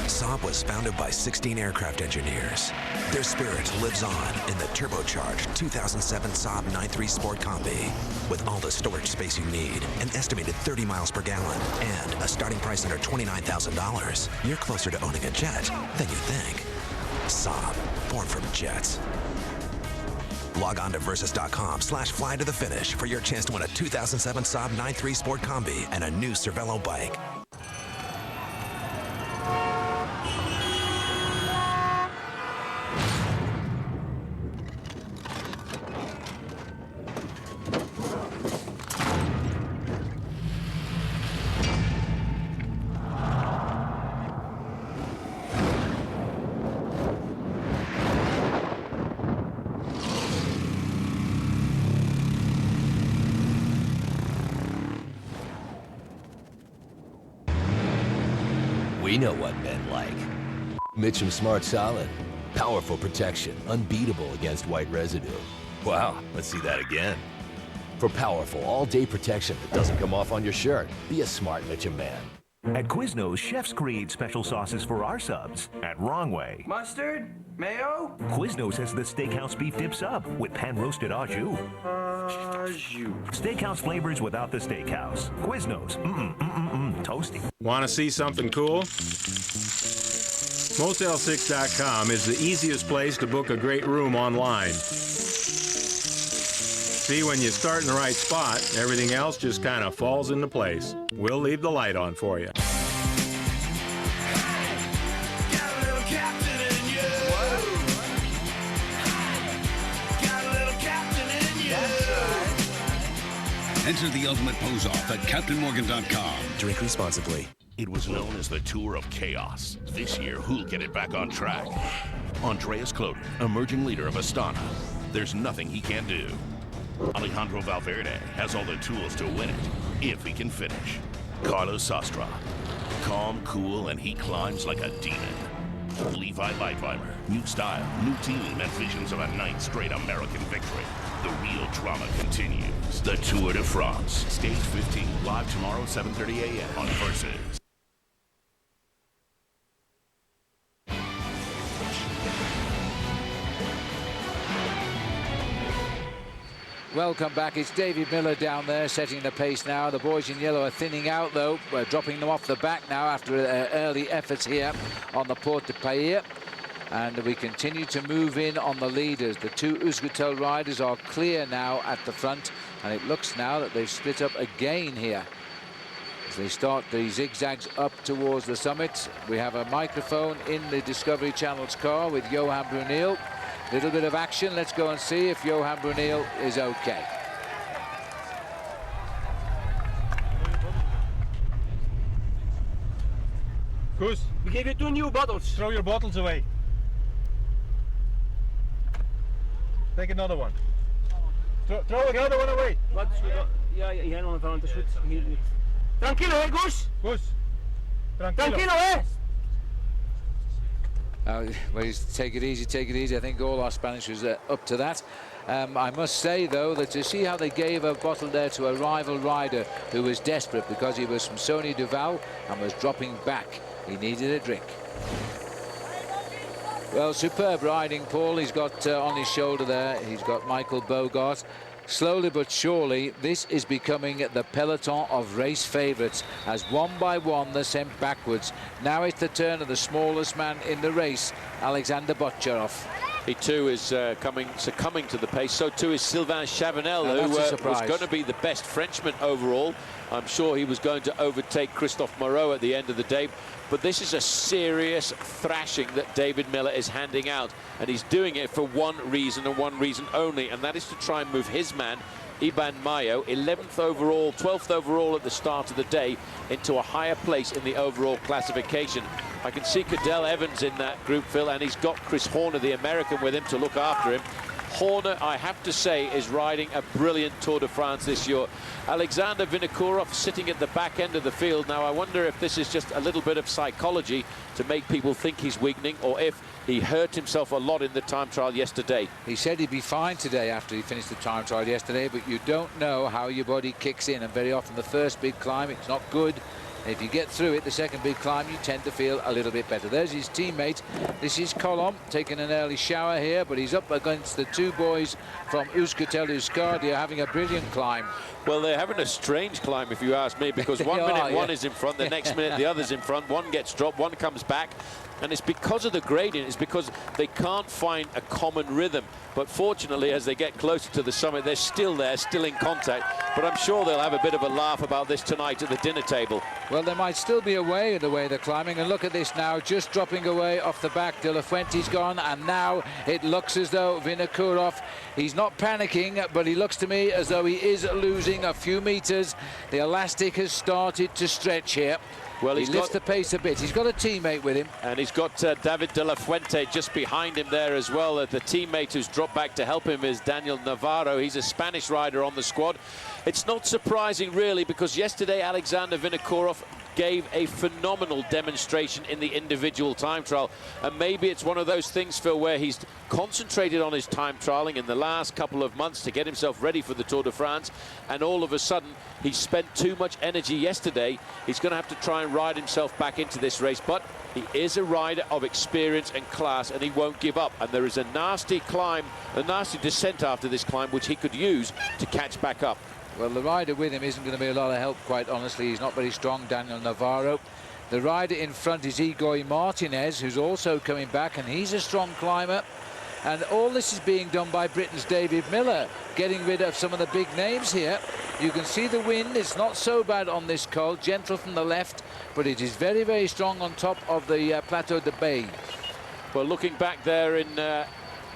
Saab was founded by 16 aircraft engineers. Their spirit lives on in the turbocharged 2007 Saab 9.3 Sport Combi. With all the storage space you need, an estimated 30 miles per gallon, and a starting price under $29,000, you're closer to owning a jet than you think. Saab, born from jets. Log on to Versus.com/fly to the finish for your chance to win a 2007 Saab 9.3 Sport Combi and a new Cervelo bike. We know what men like. Mitchum Smart Solid. Powerful protection, unbeatable against white residue. Wow, let's see that again. For powerful all-day protection that doesn't come off on your shirt, be a smart Mitchum man. At Quiznos, chefs create special sauces for our subs at Wrong Way. Mustard? Mayo? Quiznos has the Steakhouse Beef Dip Sub with pan-roasted au jus. Steakhouse flavors without the steakhouse. Quiznos. Toasty. Want to see something cool? Motel6.com is the easiest place to book a great room online. See, when you start in the right spot, everything else just kind of falls into place. We'll leave the light on for you. Enter the ultimate pose-off at CaptainMorgan.com. Drink responsibly. It was known as the Tour of Chaos. This year, who'll get it back on track? Andreas Klöden, emerging leader of Astana. There's nothing he can't do. Alejandro Valverde has all the tools to win it, if he can finish. Carlos Sastre, calm, cool, and he climbs like a demon. Levi Leipheimer, new style, new team, and visions of a ninth straight American victory. The real drama continues. The Tour de France, Stage 15, live tomorrow, 7:30 a.m. on Versus. Welcome back. It's David Miller down there setting the pace now. The boys in yellow are thinning out, though. We're dropping them off the back now after early efforts here on the Plateau-de-Beille. And we continue to move in on the leaders. The two Euskaltel riders are clear now at the front. And it looks now that they've split up again here. As they start the zigzags up towards the summit. We have a microphone in the Discovery Channel's car with Johan Bruneel. Little bit of action. Let's go and see if Johan Bruneel is okay. Goose, we gave you 2 new bottles. Throw your bottles away. Take another one. Throw another one away. Wat is goed? Ja, jij nog van, het is goed. Tranquilo, hè, Goose? Goose. Tranquilo, hè? Well, take it easy, take it easy. I think all our Spanish was up to that. I must say, though, that to see how they gave a bottle there to a rival rider who was desperate because he was from Sony Duval and was dropping back. He needed a drink. Well, superb riding, Paul. He's got on his shoulder there, he's got Michael Bogart. Slowly but surely, this is becoming the peloton of race favourites as one by one they're sent backwards. Now it's the turn of the smallest man in the race, Alexander Botcharov. He too is succumbing to the pace. So too is Sylvain Chavanel, who was going to be the best Frenchman overall. I'm sure he was going to overtake Christophe Moreau at the end of the day. But this is a serious thrashing that David Miller is handing out. And he's doing it for one reason and one reason only. And that is to try and move his man, Iban Mayo, 11th overall, 12th overall at the start of the day, into a higher place in the overall classification. I can see Cadel Evans in that group, Phil, and he's got Chris Horner, the American, with him to look after him. Horner, I have to say, is riding a brilliant Tour de France this year. Alexander Vinokurov sitting at the back end of the field. Now, I wonder if this is just a little bit of psychology to make people think he's weakening, or if he hurt himself a lot in the time trial yesterday. He said he'd be fine today after he finished the time trial yesterday, but you don't know how your body kicks in, and very often the first big climb, it's not good. If you get through it, the second big climb, you tend to feel a little bit better. There's his teammate. This is Colomb taking an early shower here, but he's up against the two boys from Euskaltel-Euskadi having a brilliant climb. Well, they're having a strange climb, if you ask me, because one minute one is in front, the next minute the other's in front. One gets dropped, one comes back. And it's because of the gradient. It's because they can't find a common rhythm. But fortunately, as they get closer to the summit, they're still there, still in contact. But I'm sure they'll have a bit of a laugh about this tonight at the dinner table. Well, there might still be a way in the way they're climbing. And look at this now, just dropping away off the back. De La Fuente's gone, and now it looks as though Vinokurov, he's not panicking, but he looks to me as though he is losing a few meters. The elastic has started to stretch here. Well, he lifts the pace a bit. He's got a teammate with him. And he's got David de la Fuente just behind him there as well. The teammate who's dropped back to help him is Daniel Navarro. He's a Spanish rider on the squad. It's not surprising, really, because yesterday Alexander Vinokurov gave a phenomenal demonstration in the individual time trial. And maybe it's one of those things, Phil, where he's concentrated on his time trialing in the last couple of months to get himself ready for the Tour de France. And all of a sudden, he spent too much energy yesterday. He's going to have to try and ride himself back into this race. But he is a rider of experience and class, and he won't give up. And there is a nasty climb, a nasty descent after this climb, which he could use to catch back up. Well, the rider with him isn't going to be a lot of help, quite honestly. He's not very strong, Daniel Navarro. The rider in front is Igor Martinez, who's also coming back, and he's a strong climber. And all this is being done by Britain's David Miller, getting rid of some of the big names here. You can see the wind. It's not so bad on this col, gentle from the left, but it is very, very strong on top of the Plateau-de-Beille. Well, looking back there in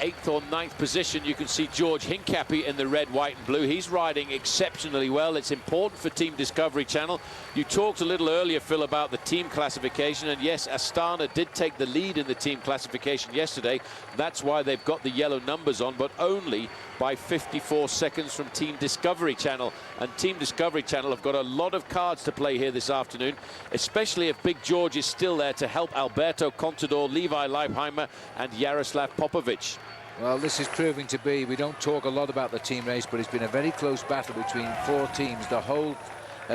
8th or 9th position, you can see George Hincapie in the red, white and blue. He's riding exceptionally well. It's important for Team Discovery Channel. You talked a little earlier, Phil, about the team classification, and yes, Astana did take the lead in the team classification yesterday. That's why they've got the yellow numbers on, but only by 54 seconds from Team Discovery Channel. And Team Discovery Channel have got a lot of cards to play here this afternoon, especially if Big George is still there to help Alberto, Contador, Levi Leipheimer and Jaroslav Popovic. Well, this is proving to be, we don't talk a lot about the team race, but it's been a very close battle between four teams the whole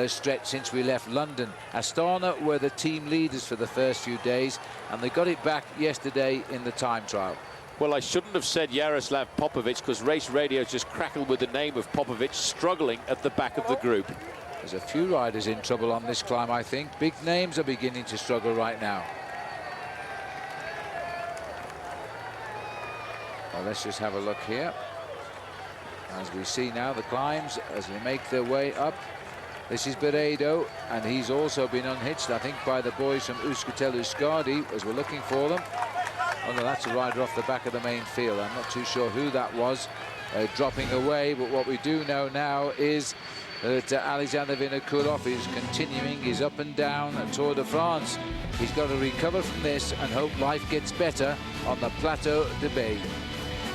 stretch since we left London. Astana were the team leaders for the first few days, and they got it back yesterday in the time trial. Well, I shouldn't have said Jaroslav Popovic, because Race Radio just crackled with the name of Popovic, struggling at the back of the group. There's a few riders in trouble on this climb, I think. Big names are beginning to struggle right now. Well, let's just have a look here. As we see now the climbs, as they make their way up. This is Beredo, and he's also been unhitched, I think, by the boys from Euskaltel-Euskadi, as we're looking for them. Oh no, that's a rider off the back of the main field. I'm not too sure who that was dropping away, but what we do know now is that Alexander Vinokurov is continuing his up and down Tour de France. He's got to recover from this and hope life gets better on the Plateau-de-Beille.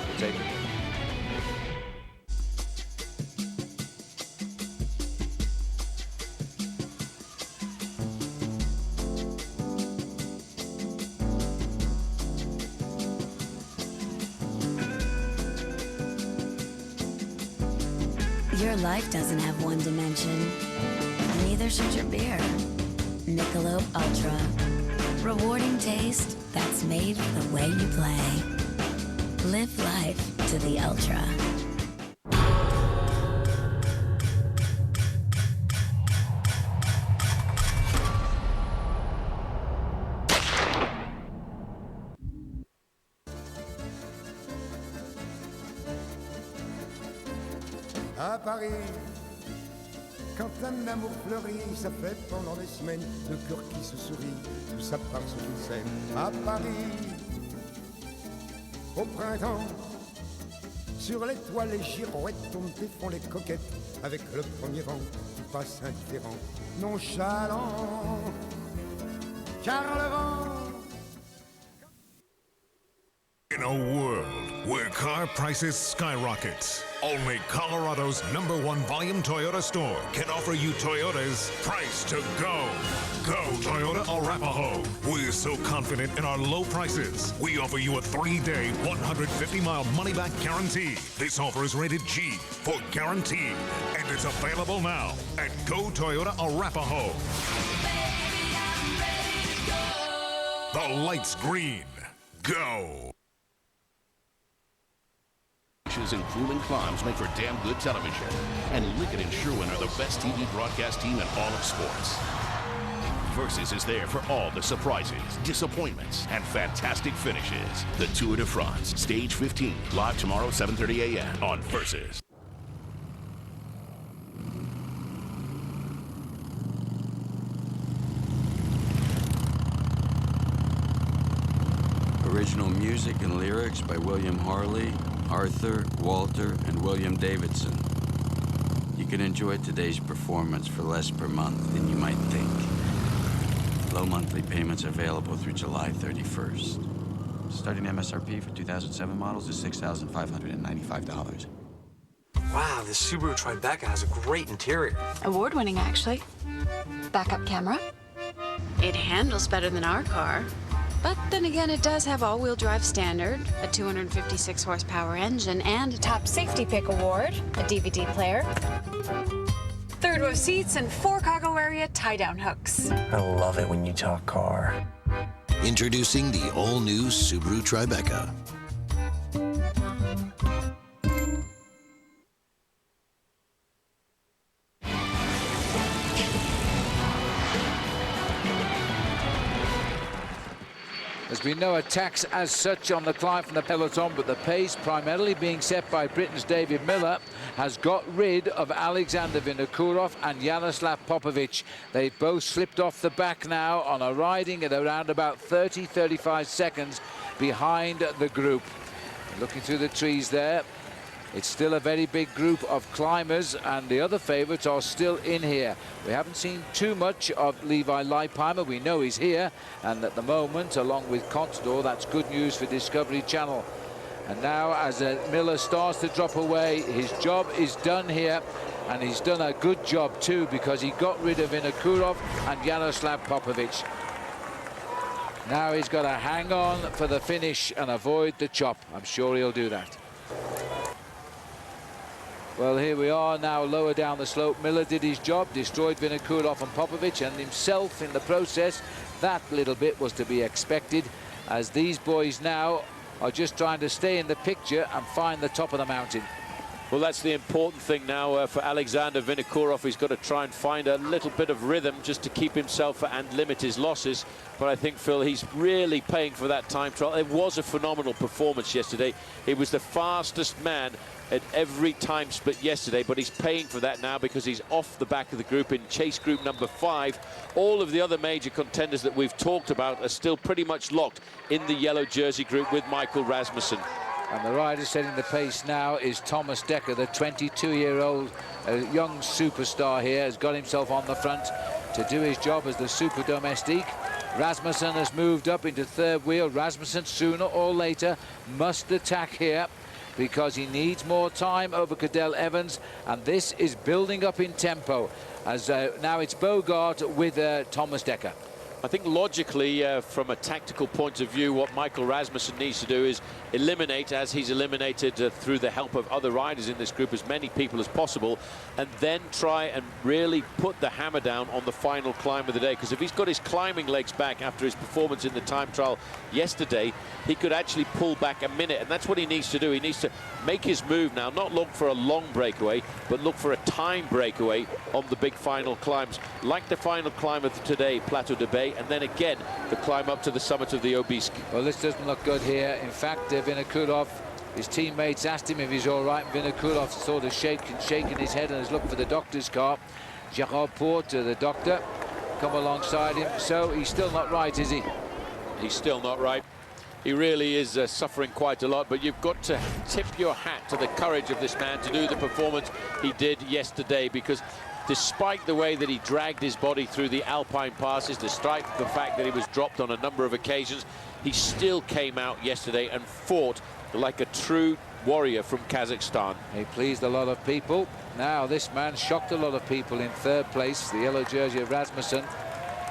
We'll take it. Your life doesn't have one dimension. Neither should your beer. Michelob Ultra. Rewarding taste that's made for the way you play. Live life to the ultra. À Paris, quand un amour fleurit, ça fait pendant des semaines deux cœurs qui se sourient, tout ça parce qu'ils s'aiment. À Paris, au printemps, sur les toits les girouettes tombent et font les coquettes, avec le premier vent qui passe indifférent, nonchalant, car le vent. In a world where car prices skyrocket. Only Colorado's #1 volume Toyota store can offer you Toyota's price to go. Go Toyota Arapahoe. We're so confident in our low prices. We offer you a 3-day, 150-mile money-back guarantee. This offer is rated G for guaranteed, and it's available now at Go Toyota Arapahoe. The light's green. Go. And cooling climbs make for damn good television. And Liggett and Sherwen are the best TV broadcast team in all of sports. Versus is there for all the surprises, disappointments, and fantastic finishes. The Tour de France, Stage 15, live tomorrow, 7:30 a.m. on Versus. Original music and lyrics by William Harley, Arthur, Walter, and William Davidson. You can enjoy today's performance for less per month than you might think. Low monthly payments available through July 31st. Starting MSRP for 2007 models is $6,595. Wow, this Subaru Tribeca has a great interior. Award-winning, actually. Backup camera. It handles better than our car. But then again, it does have all-wheel drive standard, a 256 horsepower engine, and a top safety pick award, a DVD player, third row seats, and 4 cargo area tie-down hooks. I love it when you talk car. Introducing the all-new Subaru Tribeca. There's been no attacks as such on the climb from the peloton, but the pace, primarily being set by Britain's David Miller, has got rid of Alexander Vinokurov and Jaroslav Popovic. They've both slipped off the back now on a riding at around about 30-35 seconds behind the group. Looking through the trees there, it's still a very big group of climbers, and the other favourites are still in here. We haven't seen too much of Levi Leipheimer. We know he's here, and at the moment, along with Contador, that's good news for Discovery Channel. And now, as Miller starts to drop away, his job is done here, and he's done a good job too, because he got rid of Vinokurov and Jaroslav Popovic. Now he's got to hang on for the finish and avoid the chop. I'm sure he'll do that. Well, here we are now lower down the slope. Miller did his job, destroyed Vinokurov and Popovic, and himself in the process. That little bit was to be expected, as these boys now are just trying to stay in the picture and find the top of the mountain. Well, that's the important thing now for Alexander Vinokurov. He's got to try and find a little bit of rhythm just to keep himself and limit his losses. But I think, Phil, he's really paying for that time trial. It was a phenomenal performance yesterday. He was the fastest man at every time split yesterday, but he's paying for that now because he's off the back of the group in chase group number 5. All of the other major contenders that we've talked about are still pretty much locked in the yellow jersey group with Michael Rasmussen. And the rider setting the pace now is Thomas Dekker, the 22-year-old young superstar here, has got himself on the front to do his job as the super domestique. Rasmussen has moved up into third wheel. Rasmussen, sooner or later, must attack here, because he needs more time over Cadel Evans, and this is building up in tempo, as now it's Bogart with Thomas Dekker. I think logically, from a tactical point of view, what Michael Rasmussen needs to do is eliminate, as he's eliminated through the help of other riders in this group, as many people as possible, and then try and really put the hammer down on the final climb of the day. Because if he's got his climbing legs back after his performance in the time trial yesterday, he could actually pull back a minute, and that's what he needs to do. He needs to make his move now, not look for a long breakaway, but look for a time breakaway on the big final climbs, like the final climb of today, Plateau-de-Beille, and then again the climb up to the summit of the Obisque. Well, this doesn't look good here. In fact, Vinokurov, his teammates asked him if he's all right, and Vinokurov sort of shaking his head and has looked for the doctor's car. Gerard Porte, the doctor, come alongside him. So he's still not right, is he? He's still not right. He really is suffering quite a lot, but you've got to tip your hat to the courage of this man to do the performance he did yesterday, because despite the way that he dragged his body through the Alpine passes, despite the fact that he was dropped on a number of occasions, he still came out yesterday and fought like a true warrior from Kazakhstan. He pleased a lot of people. Now this man shocked a lot of people in third place, the yellow jersey of Rasmussen.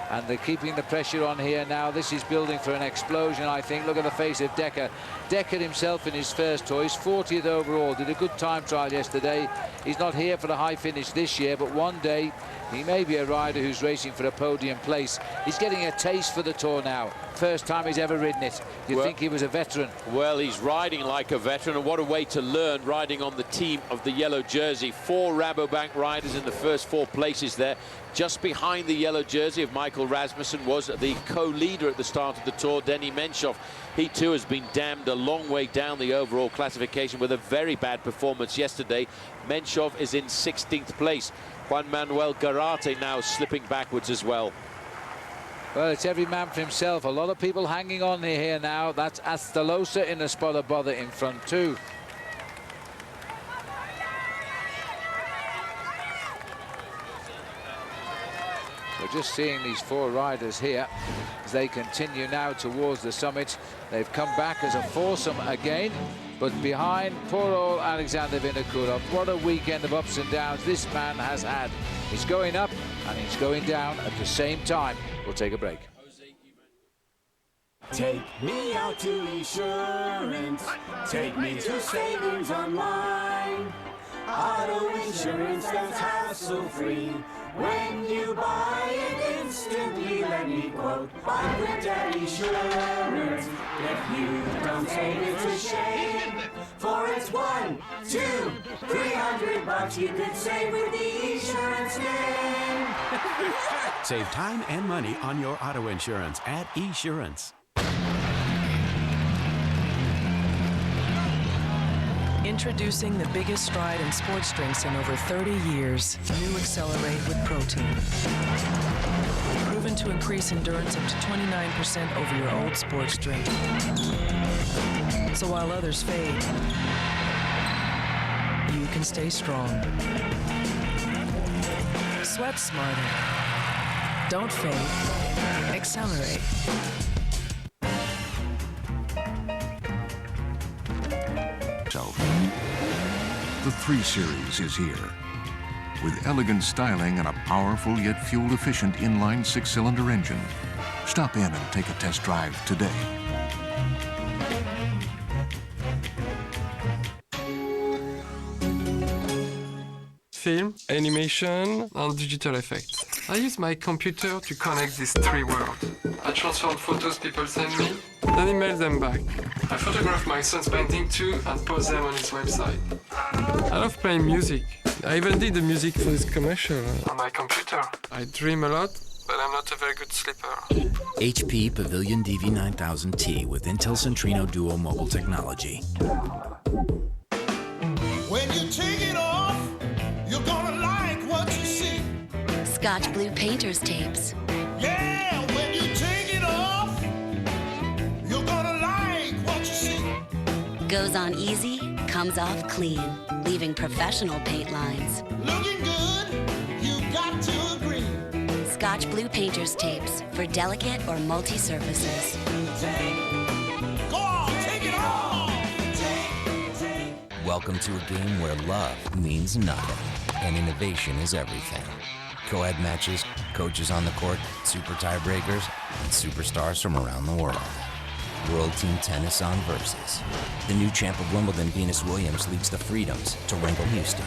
And they're keeping the pressure on here now. This is building for an explosion, I think. Look at the face of Dekker. Dekker himself in his first tour, he's 40th overall. Did a good time trial yesterday. He's not here for the high finish this year, but one day he may be a rider who's racing for a podium place. He's getting a taste for the Tour now. First time he's ever ridden it. You'd think he was a veteran. Well, he's riding like a veteran, and what a way to learn, riding on the team of the yellow jersey. 4 Rabobank riders in the first 4 places there. Just behind the yellow jersey of Michael Rasmussen was the co-leader at the start of the Tour, Denny Menchov. He too has been damned a long way down the overall classification with a very bad performance yesterday. Menchov is in 16th place. Juan Manuel Garate now slipping backwards as well. Well, it's every man for himself. A lot of people hanging on here now. That's Astalosa in a spot of bother in front too. We're just seeing these 4 riders here as they continue now towards the summit. They've come back as a foursome again, but behind poor old Alexander Vinokurov. What a weekend of ups and downs this man has had. He's going up and he's going down at the same time. We'll take a break. Take me out to insurance. Take me to Savings Online. Auto insurance that's hassle-free. When you buy it instantly, let me quote, buy Granddad Insurance. If you don't save, it's a shame. For it's 1, 2, 300 bucks you could save with the insurance name. Save time and money on your auto insurance at Esurance. Introducing the biggest stride in sports drinks in over 30 years. New Accelerate with protein. Proven to increase endurance up to 29% over your old sports drink. So while others fade, you can stay strong. Sweat smarter. Don't fade. Accelerate. The 3 Series is here. With elegant styling and a powerful yet fuel-efficient inline 6-cylinder engine. Stop in and take a test drive today. Film, animation, and digital effects. I use my computer to connect these 3 worlds. I transfer photos people send me, then email them back. I photograph my son's painting too and post them on his website. I love playing music. I even did the music for this commercial on my computer. I dream a lot, but I'm not a very good sleeper. HP Pavilion DV9000T with Intel Centrino Duo mobile technology. When you take it off, you're gonna like what you see. Scotch Blue Painter's tapes. Yeah, when you take it off, you're gonna like what you see. Goes on easy, comes off clean, leaving professional paint lines. Looking good, you got to agree. Scotch Blue Painter's tapes for delicate or multi-surfaces. Go on, take it off. Welcome to a game where love means nothing and innovation is everything. Co-ed matches, coaches on the court, super tiebreakers, and superstars from around the world. World Team Tennis on Versus. The new champ of Wimbledon, Venus Williams, leads the Freedoms to wrangle Houston.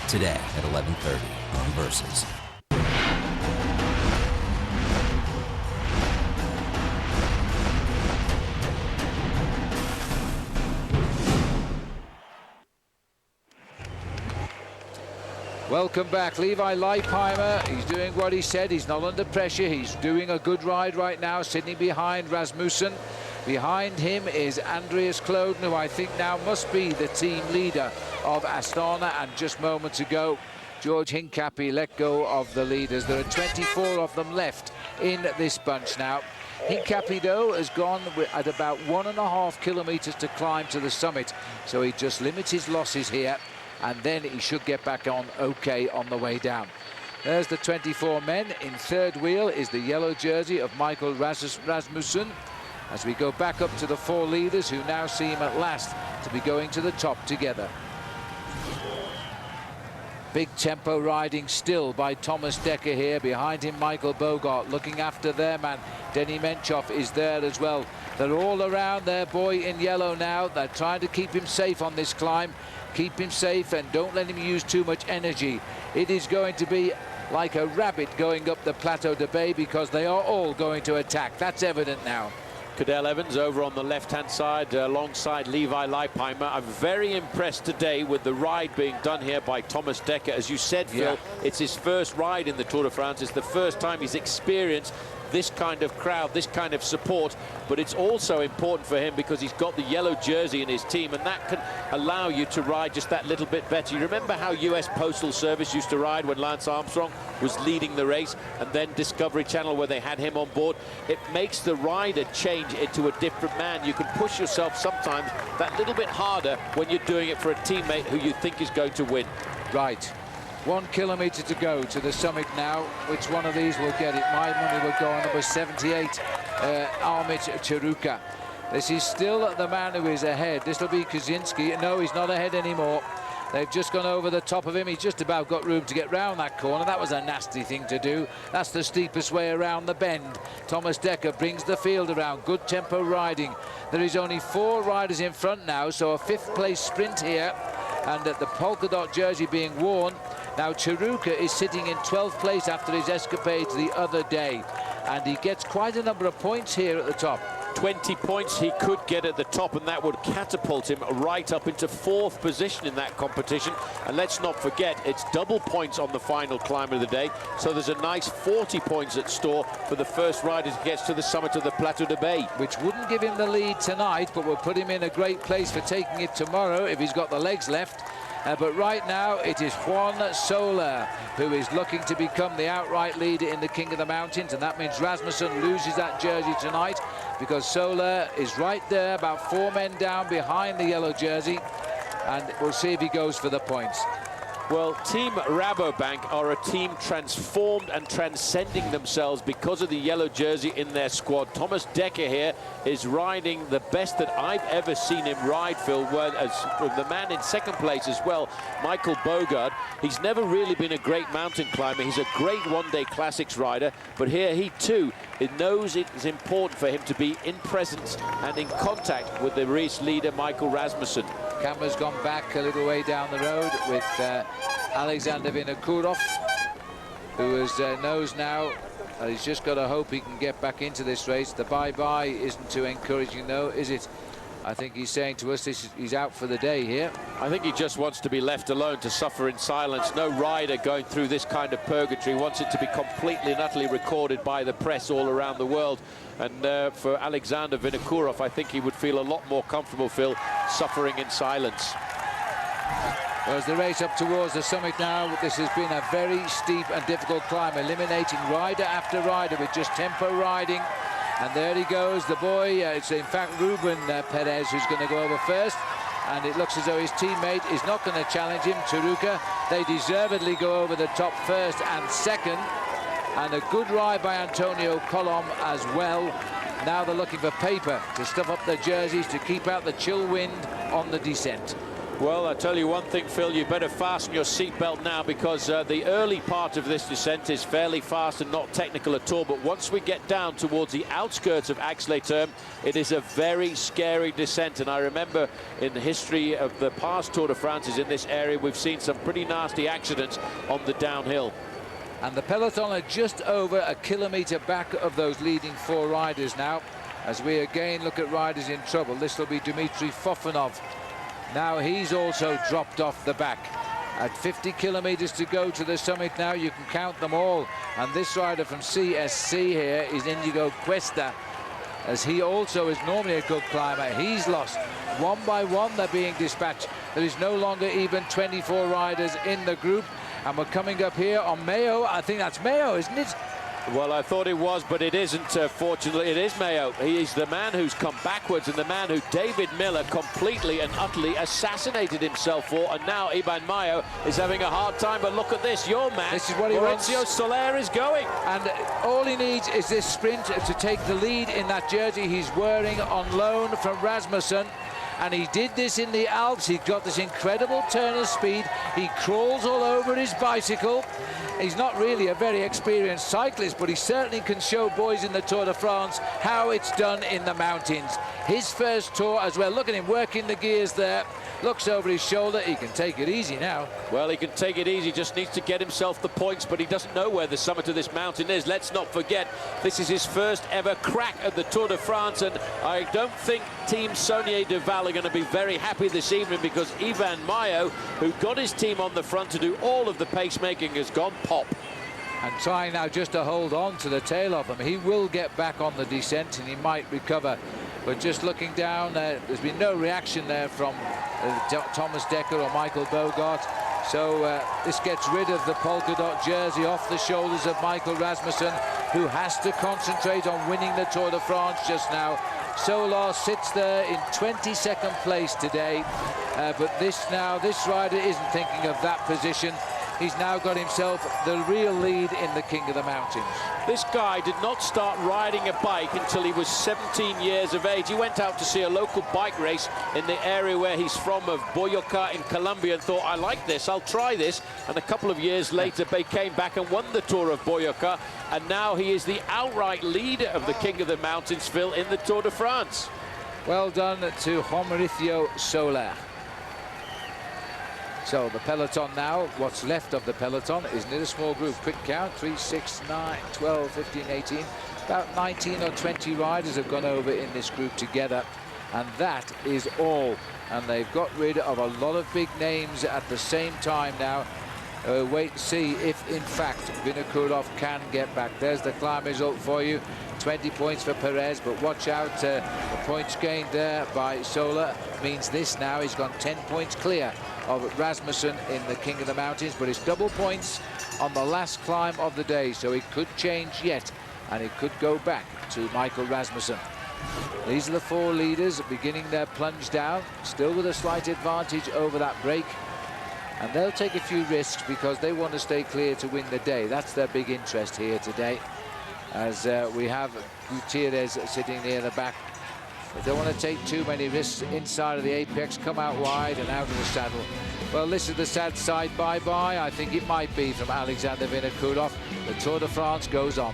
Today at 11:30 on Versus. Welcome back, Levi Leipheimer. He's doing what he said. He's not under pressure. He's doing a good ride right now, sitting behind Rasmussen. Behind him is Andreas Kloden, who I think now must be the team leader of Astana. And just moments ago, George Hincapie let go of the leaders. There are 24 of them left in this bunch now. Hincapie, though, has gone at about 1.5 kilometers to climb to the summit. So he just limits his losses here, and then he should get back on okay on the way down. There's the 24 men. In third wheel is the yellow jersey of Michael Rasmussen. as we go back up to the 4 leaders, who now seem at last to be going to the top together. Big tempo riding still by Thomas Dekker here. Behind him, Michael Bogart looking after their man. Denny Menchov is there as well. They're all around their boy in yellow now. They're trying to keep him safe on this climb. Keep him safe and don't let him use too much energy. It is going to be like a rabbit going up the Plateau-de-Beille, because they are all going to attack. That's evident now. Cadel Evans over on the left-hand side alongside Levi Leipheimer. I'm very impressed today with the ride being done here by Thomas Dekker. As you said, Phil, it's his first ride in the Tour de France. It's the first time he's experienced this kind of crowd, this kind of support, but it's also important for him because he's got the yellow jersey in his team, and that can allow you to ride just that little bit better. You remember how US Postal Service used to ride when Lance Armstrong was leading the race, and then Discovery Channel where they had him on board? It makes the rider change into a different man. You can push yourself sometimes that little bit harder when you're doing it for a teammate who you think is going to win. Right. 1 kilometre to go to the summit now. Which one of these will get it? My money will go on number 78, Armit Chiruka. This is still the man who is ahead. This will be Kaczynski. No, he's not ahead anymore. They've just gone over the top of him. He's just about got room to get round that corner. That was a nasty thing to do. That's the steepest way around the bend. Thomas Dekker brings the field around. Good tempo riding. There is only 4 riders in front now, so a 5th place sprint here, and the polka dot jersey being worn. Now Chiruka is sitting in 12th place after his escapade the other day, and he gets quite a number of points here at the top. 20 points he could get at the top, and that would catapult him right up into 4th position in that competition. And let's not forget, it's double points on the final climb of the day, so there's a nice 40 points at store for the first rider who gets to the summit of the Plateau-de-Beille. Which wouldn't give him the lead tonight, but will put him in a great place for taking it tomorrow if he's got the legs left. But right now it is Juan Soler who is looking to become the outright leader in the King of the Mountains, and that means Rasmussen loses that jersey tonight, because Soler is right there, about 4 men down behind the yellow jersey, and we'll see if he goes for the points. Well, Team Rabobank are a team transformed and transcending themselves because of the yellow jersey in their squad. Thomas Dekker here is riding the best that I've ever seen him ride, Phil, as the man in 2nd place as well, Michael Bogart. He's never really been a great mountain climber. He's a great one-day classics rider, but here he too knows it is important for him to be in presence and in contact with the race leader, Michael Rasmussen. Camera's gone back a little way down the road with Alexander Vinokurov, who knows now that he's just got to hope he can get back into this race. The bye-bye isn't too encouraging, though, is it? I think he's saying to us he's out for the day here. I think he just wants to be left alone to suffer in silence. No rider going through this kind of purgatory wants it to be completely and utterly recorded by the press all around the world. And for Alexander Vinokurov, I think he would feel a lot more comfortable, Phil, suffering in silence. Well, as the race up towards the summit now, this has been a very steep and difficult climb, eliminating rider after rider with just tempo riding. And there he goes, the boy. It's in fact Ruben Perez who's going to go over first, and it looks as though his teammate is not going to challenge him, Chiruka. They deservedly go over the top 1st and 2nd, and a good ride by Antonio Colom as well. Now they're looking for paper to stuff up their jerseys to keep out the chill wind on the descent. Well, I'll tell you one thing, Phil, you better fasten your seatbelt now, because the early part of this descent is fairly fast and not technical at all. But once we get down towards the outskirts of Aix-les-Thermes, it is a very scary descent. And I remember in the history of the past Tour de France in this area, we've seen some pretty nasty accidents on the downhill. And the peloton are just over a kilometre back of those leading 4 riders now, as we again look at riders in trouble. This will be Dmitry Fofanov. Now he's also dropped off the back. At 50 kilometres to go to the summit now, you can count them all. And this rider from CSC here is Indigo Cuesta, as he also is normally a good climber. He's lost. 1 by 1 they're being dispatched. There is no longer even 24 riders in the group. And we're coming up here on Mayo. I think that's Mayo, isn't it? Well, I thought it was, but it isn't, fortunately. It is Mayo. He is the man who's come backwards and the man who David Miller completely and utterly assassinated himself for. And now Iban Mayo is having a hard time. But look at this. Your man, this is what he Maurizio wants. Soler, is going. And all he needs is this sprint to take the lead in that jersey he's wearing on loan from Rasmussen. And he did this in the Alps. He got this incredible turn of speed. He crawls all over his bicycle. He's not really a very experienced cyclist, but he certainly can show boys in the Tour de France how it's done in the mountains. His first tour as well. Look at him working the gears there. Looks over his shoulder. He can take it easy now. Well, he can take it easy. Just needs to get himself the points, but he doesn't know where the summit of this mountain is. Let's not forget, this is his first ever crack at the Tour de France, and I don't think Team Saunier Duval are going to be very happy this evening, because Iban Mayo, who got his team on the front to do all of the pacemaking, has gone pop. And trying now just to hold on to the tail of them. He will get back on the descent and he might recover. But just looking down, there's been no reaction there from Thomas Dekker or Michael Bogart. So this gets rid of the polka dot jersey off the shoulders of Michael Rasmussen, who has to concentrate on winning the Tour de France just now. Soler sits there in 22nd place today. But this rider isn't thinking of that position. He's now got himself the real lead in the King of the Mountains. This guy did not start riding a bike until he was 17 years of age. He went out to see a local bike race in the area where he's from, of Boyacá in Colombia, and thought, I like this, I'll try this. And a couple of years later, they came back and won the Tour of Boyacá. And now he is the outright leader of the King of the Mountains, Phil, in the Tour de France. Well done to Maurizio Soler. So the peloton now, what's left of the peloton, isn't it a small group? Quick count, 3, 6, 9, 12, 15, 18. About 19 or 20 riders have gone over in this group together. And that is all. And they've got rid of a lot of big names at the same time now. Wait and see if, in fact, Vinokurov can get back. There's the climb result for you. 20 points for Perez, but watch out, the points gained there by Soler means this now. He's gone 10 points clear of Rasmussen in the King of the Mountains, but it's double points on the last climb of the day, so it could change yet, and it could go back to Michael Rasmussen. These are the four leaders beginning their plunge down, still with a slight advantage over that break, and they'll take a few risks because they want to stay clear to win the day. That's their big interest here today, as we have Gutierrez sitting near the back. They don't want to take too many risks inside of the apex, come out wide and out of the saddle. Well, this is the sad side bye-bye. I think it might be from Alexander Vinokurov. The Tour de France goes on.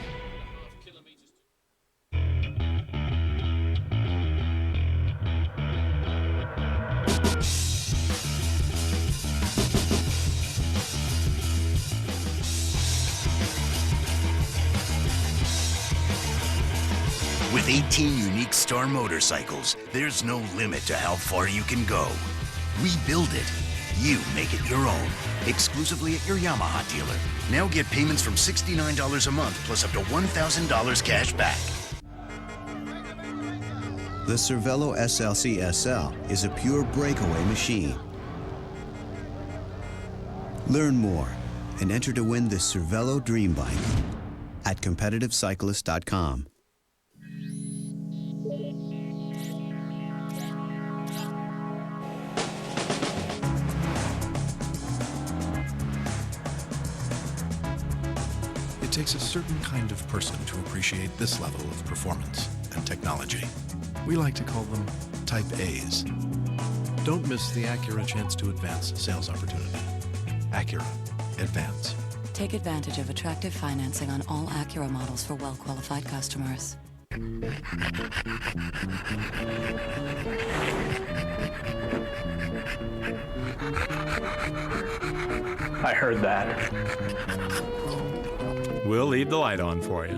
With 18 unique Star motorcycles, there's no limit to how far you can go. We build it. You make it your own. Exclusively at your Yamaha dealer. Now get payments from $69 a month plus up to $1,000 cash back. The Cervelo SLC SL is a pure breakaway machine. Learn more and enter to win this Cervelo Dream Bike at competitivecyclist.com. It takes a certain kind of person to appreciate this level of performance and technology. We like to call them Type A's. Don't miss the Acura Chance to Advance sales opportunity. Acura. Advance. Take advantage of attractive financing on all Acura models for well-qualified customers. I heard that. We'll leave the light on for you.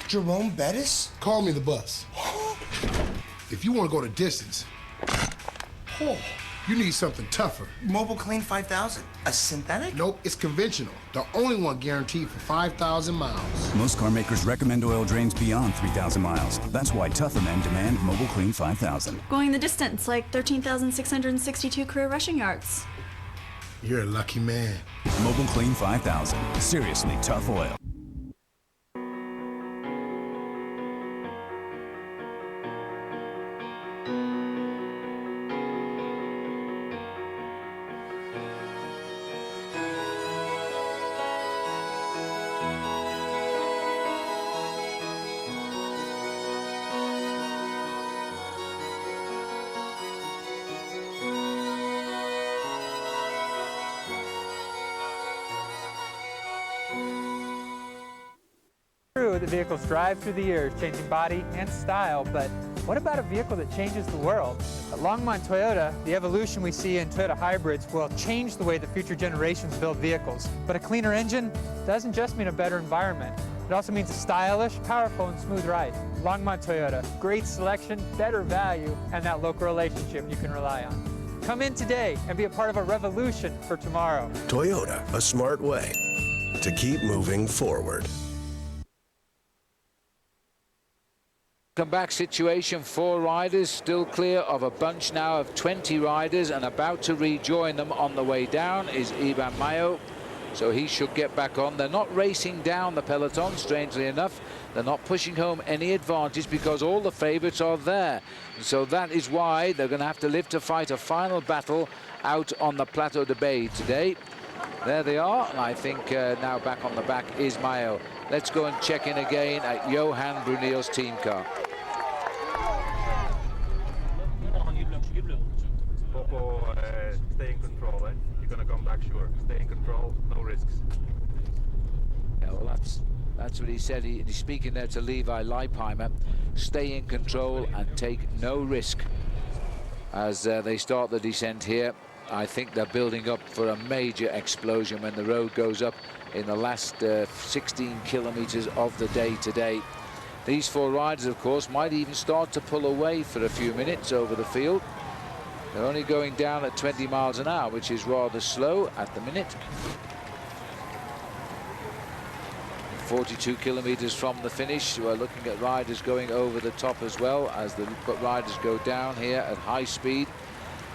Jerome Bettis? Call me the bus. If you want to go the distance, you need something tougher. Mobile Clean 5000? A synthetic? Nope, it's conventional. The only one guaranteed for 5,000 miles. Most car makers recommend oil drains beyond 3,000 miles. That's why tougher men demand Mobile Clean 5000. Going the distance, like 13,662 career rushing yards. You're a lucky man. Mobile Clean 5000. Seriously tough oil. The vehicles drive through the years, changing body and style, but what about a vehicle that changes the world? At Longmont Toyota, the evolution we see in Toyota hybrids will change the way the future generations build vehicles. But a cleaner engine doesn't just mean a better environment. It also means a stylish, powerful, and smooth ride. Longmont Toyota, great selection, better value, and that local relationship you can rely on. Come in today and be a part of a revolution for tomorrow. Toyota, a smart way to keep moving forward. Comeback situation, 4 riders still clear of a bunch now of 20 riders, and about to rejoin them on the way down is Iban Mayo, so he should get back on. They're not racing down the peloton, strangely enough. They're not pushing home any advantage because all the favourites are there, so that is why they're going to have to live to fight a final battle out on the Plateau-de-Beille today. There they are, and I think now back on the back is Mayo. Let's go and check in again at Johan Brunel's team car. Stay in control, eh? You're gonna come back, sure. Stay in control, no risks. Yeah, well, that's what he said. He's speaking there to Levi Leipheimer. Stay in control and take no risk as they start the descent here. I think they're building up for a major explosion when the road goes up in the last 16 kilometers of the day today. These 4 riders, of course, might even start to pull away for a few minutes over the field. They're only going down at 20 miles an hour, which is rather slow at the minute. 42 kilometers from the finish. We're looking at riders going over the top as well as the riders go down here at high speed.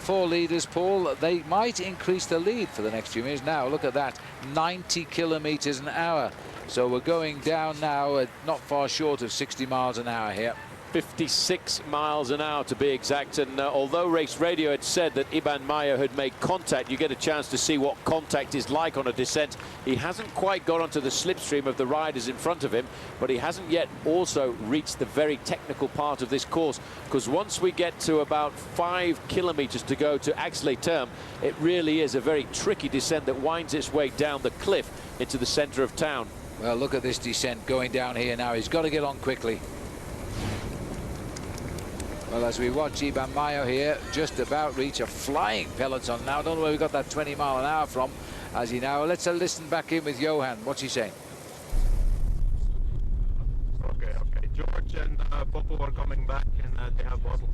4 leaders, Paul, they might increase the lead for the next few minutes. Now, look at that, 90 kilometers an hour. So we're going down now at not far short of 60 miles an hour here. 56 miles an hour to be exact, and although Race Radio had said that Iban Mayo had made contact, you get a chance to see what contact is like on a descent. He hasn't quite got onto the slipstream of the riders in front of him, but he hasn't yet also reached the very technical part of this course, because once we get to about 5 kilometers to go to Aix-les-Thermes, it really is a very tricky descent that winds its way down the cliff into the center of town. Well, look at this descent going down here now. He's got to get on quickly. Well, as we watch Iban Mayo here just about reach a flying peloton now. I don't know where we got that 20 mile an hour from as he now. Let's listen back in with Johan. What's he saying? Okay. George and Popo are coming back, and they have bottles.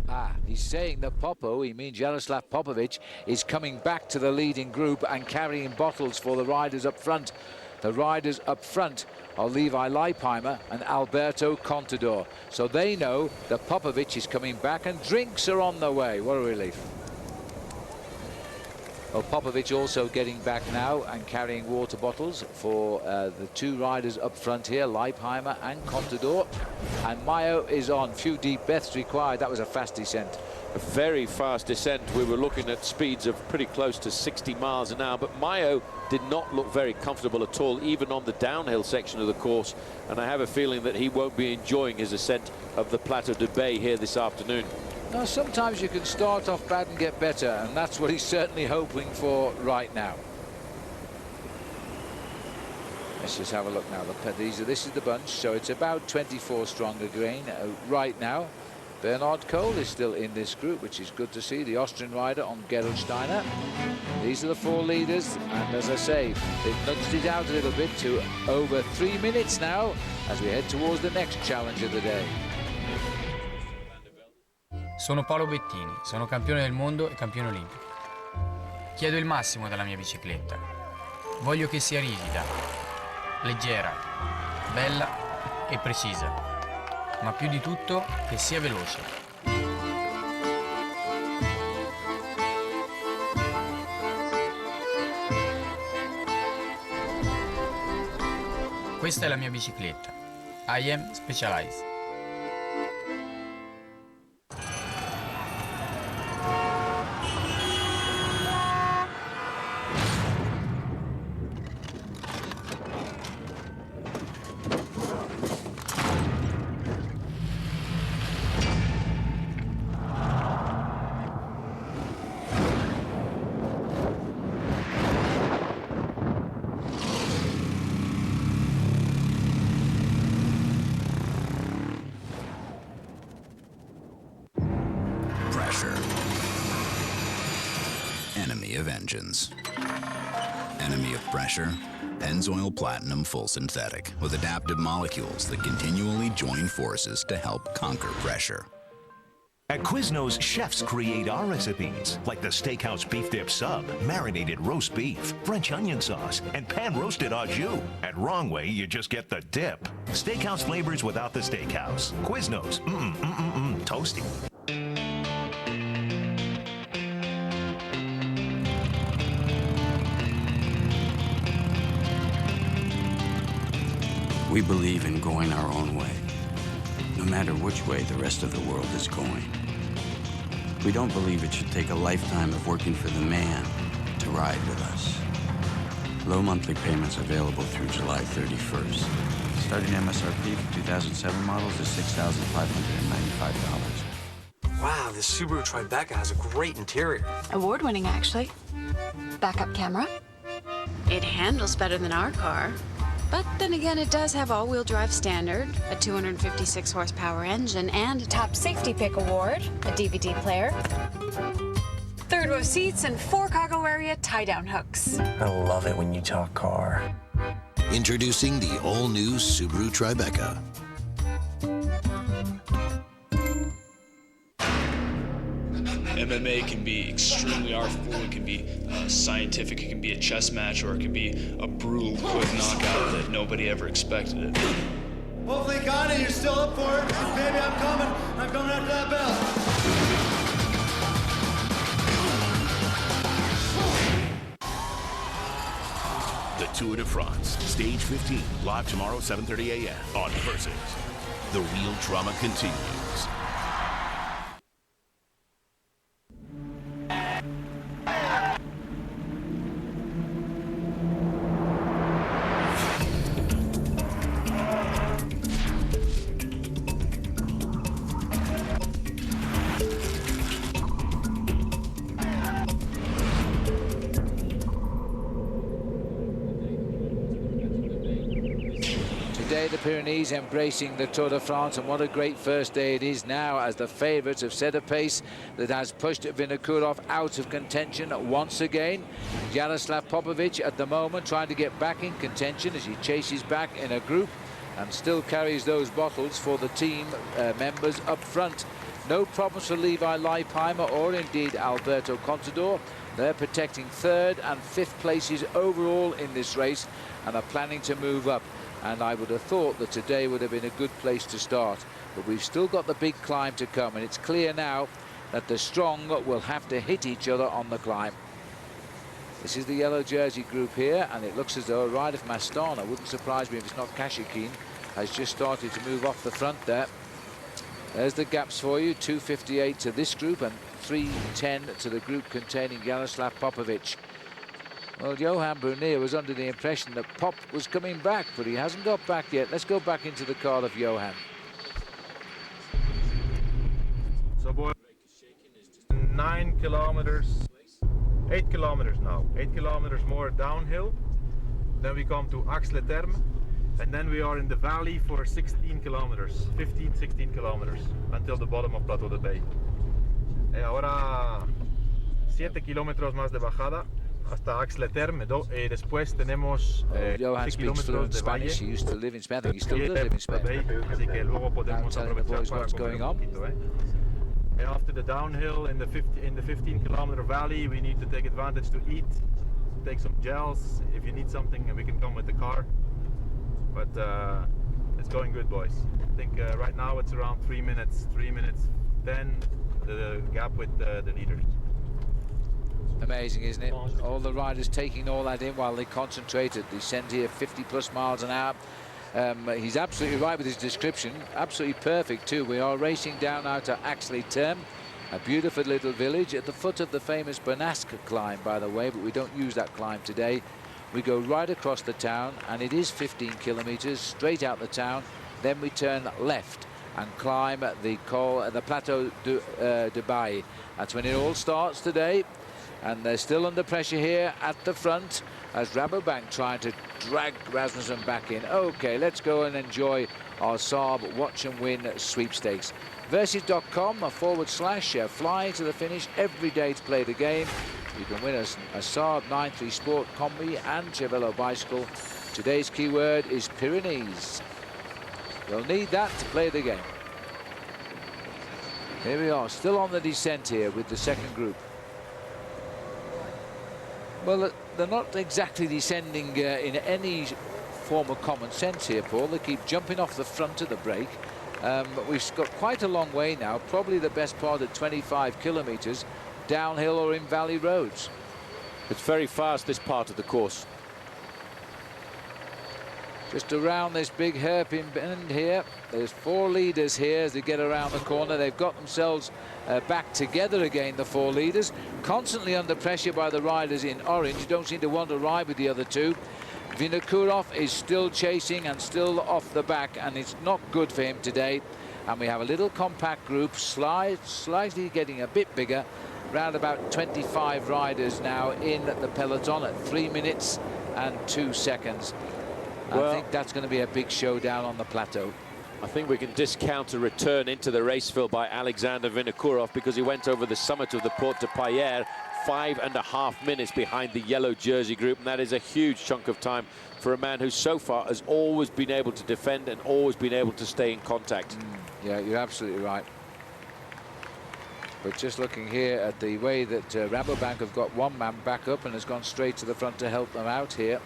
Ah, he's saying that Popo, he means Jaroslav Popovic, is coming back to the leading group and carrying bottles for the riders up front. The riders up front are Levi Leipheimer and Alberto Contador. So they know that Popovic is coming back and drinks are on the way. What a relief. Well, Popovic also getting back now and carrying water bottles for the 2 riders up front here, Leipheimer and Contador. And Mayo is on. Few deep breaths required. That was a fast descent. A very fast descent. We were looking at speeds of pretty close to 60 miles an hour, but Mayo did not look very comfortable at all, even on the downhill section of the course, and I have a feeling that he won't be enjoying his ascent of the Plateau-de-Beille here this afternoon. Now, sometimes you can start off bad and get better, and that's what he's certainly hoping for right now. Let's just have a look now. This is the bunch, so it's about 24 strong again right now. Bernhard Kohl is still in this group, which is good to see. The Austrian rider on Gerolsteiner. These are the 4 leaders, and as I say, they've nudged it out a little bit to over 3 minutes now as we head towards the next challenge of the day. Sono Paolo Bettini, sono campione del mondo e campione olimpico. Chiedo il massimo dalla mia bicicletta. Voglio che sia rigida, leggera, bella e precisa, ma più di tutto che sia veloce. Questa è la mia bicicletta. I am Specialized. Enemy of engines. Enemy of pressure, Pennzoil Platinum Full Synthetic with adaptive molecules that continually join forces to help conquer pressure. At Quiznos, chefs create our recipes, like the Steakhouse Beef Dip Sub, marinated roast beef, French onion sauce, and pan-roasted au jus. At Wrong Way, you just get the dip. Steakhouse flavors without the steakhouse. Quiznos, toasty. We believe in going our own way, no matter which way the rest of the world is going. We don't believe it should take a lifetime of working for the man to ride with us. Low monthly payments available through July 31st. Starting MSRP for 2007 models is $6,595. Wow, this Subaru Tribeca has a great interior. Award-winning, actually. Backup camera. It handles better than our car. But then again, it does have all-wheel drive standard, a 256 horsepower engine, and a top safety pick award, a DVD player, third row seats, and 4 cargo area tie-down hooks. I love it when you talk car. Introducing the all-new Subaru Tribeca. MMA can be extremely artful, it can be scientific, it can be a chess match, or it can be a brutal, quick knockout that nobody ever expected it. Hopefully, Connie, you're still up for it. Baby, I'm coming after that bell. The Tour de France, Stage 15, live tomorrow, 7:30 a.m. on Versus. The real drama continues. Today the Pyrenees embracing the Tour de France, and what a great first day it is now, as the favourites have set a pace that has pushed Vinokurov out of contention once again. Jaroslav Popovic at the moment trying to get back in contention as he chases back in a group and still carries those bottles for the team members up front. No problems for Levi Leipheimer or indeed Alberto Contador. They're protecting third and fifth places overall in this race and are planning to move up. And I would have thought that today would have been a good place to start. But we've still got the big climb to come, and it's clear now that the strong will have to hit each other on the climb. This is the yellow jersey group here, and it looks as though a rider from Astana, wouldn't surprise me if it's not Kashikin, has just started to move off the front there. There's the gaps for you, 2:58 to this group and 3:10 to the group containing Jaroslav Popovic. Well, Johan Brunier was under the impression that Pop was coming back, but he hasn't got back yet. Let's go back into the car of Johan. So, boy, 9 kilometers, 8 kilometers now. 8 kilometers more downhill. Then we come to Ax-les-Thermes, and then we are in the valley for 16 kilometers, 15, 16 kilometers, until the bottom of Plateau-de-Beille. Y ahora 7 kilómetros más de bajada hasta Ax-les-Thermes, y después tenemos Johan speaks fluent Spanish. He used to live in Spain. I think he still does live in Spain. Así que luego podemos telling the boys what's going on. And after the downhill in the 15-kilometer valley, we need to take advantage to eat, take some gels. If you need something, we can come with the car. But it's going good, boys. I think right now it's around 3 minutes 10, the gap with the leaders. Amazing, isn't it? All the riders taking all that in while they concentrate at the descent here, 50+ miles an hour. He's absolutely right with his description. Absolutely perfect, too. We are racing down now to Axley-Terme, a beautiful little village at the foot of the famous Benasque climb, by the way, but we don't use that climb today. We go right across the town, and it is 15 kilometers straight out the town. Then we turn left and climb the Plateau-de-Beille. That's when it all starts today. And they're still under pressure here at the front as Rabobank trying to drag Rasmussen back in. Okay, let's go and enjoy our Saab Watch and Win sweepstakes. Versus.com / fly to the finish every day to play the game. You can win a Saab 9.3 Sport Combi and Cervelo bicycle. Today's keyword is Pyrenees. You'll need that to play the game. Here we are, still on the descent here with the second group. Well, they're not exactly descending in any form of common sense here, Paul. They keep jumping off the front of the break. But we've got quite a long way now, probably the best part of 25 kilometers, downhill or in valley roads. It's very fast, this part of the course. Just around this big hairpin bend here. There's 4 leaders here as they get around the corner. They've got themselves back together again, the 4 leaders. Constantly under pressure by the riders in orange. Don't seem to want to ride with the other 2. Vinokurov is still chasing and still off the back, and it's not good for him today. And we have a little compact group, slightly getting a bit bigger. Around about 25 riders now in the peloton at 3 minutes and 2 seconds. Well, I think that's going to be a big showdown on the plateau. I think we can discount a return into the race field by Alexander Vinokurov because he went over the summit of the Porte de Pailheres 5.5 minutes behind the yellow jersey group, and that is a huge chunk of time for a man who so far has always been able to defend and always been able to stay in contact. Yeah, you're absolutely right. But just looking here at the way that Rabobank have got one man back up and has gone straight to the front to help them out here.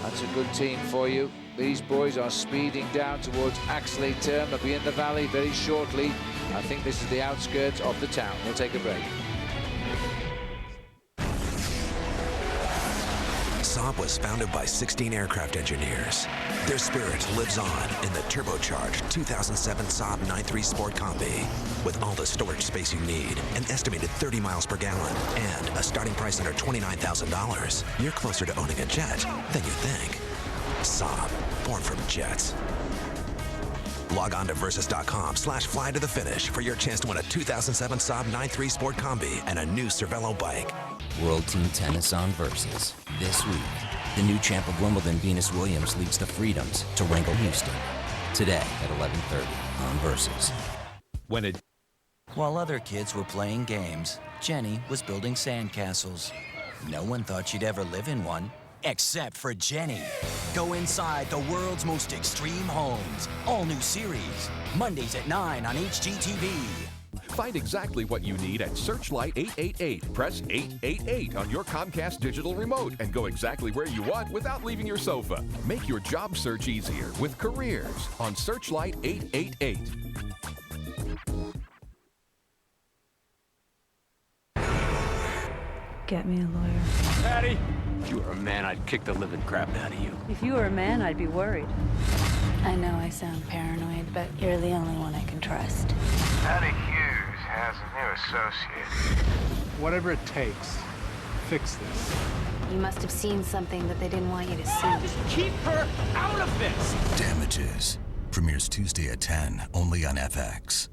That's a good team for you. These boys are speeding down towards Axley-Terme. They'll be in the valley very shortly. I think this is the outskirts of the town. We'll take a break. Saab was founded by 16 aircraft engineers. Their spirit lives on in the turbocharged 2007 Saab 9.3 Sport Combi. With all the storage space you need, an estimated 30 miles per gallon, and a starting price under $29,000, you're closer to owning a jet than you think. Saab, born from jets. Log on to Versus.com / fly to the finish for your chance to win a 2007 Saab 9.3 Sport Combi and a new Cervelo bike. World Team Tennis on Versus. This week, the new champ of Wimbledon, Venus Williams, leads the Freedoms to wrangle Houston. Today at 11:30 on Versus. While other kids were playing games, Jenny was building sandcastles. No one thought she'd ever live in one, except for Jenny. Go inside the world's most extreme homes. All new series. Mondays at 9 on HGTV. Find exactly what you need at Searchlight 888. Press 888 on your Comcast digital remote and go exactly where you want without leaving your sofa. Make your job search easier with Careers on Searchlight 888. Get me a lawyer. Patty! If you were a man, I'd kick the living crap out of you. If you were a man, I'd be worried. I know I sound paranoid, but you're the only one I can trust. Patty Hughes has a new associate. Whatever it takes, fix this. You must have seen something that they didn't want you to see. Just keep her out of this! Damages. Premieres Tuesday at 10, only on FX.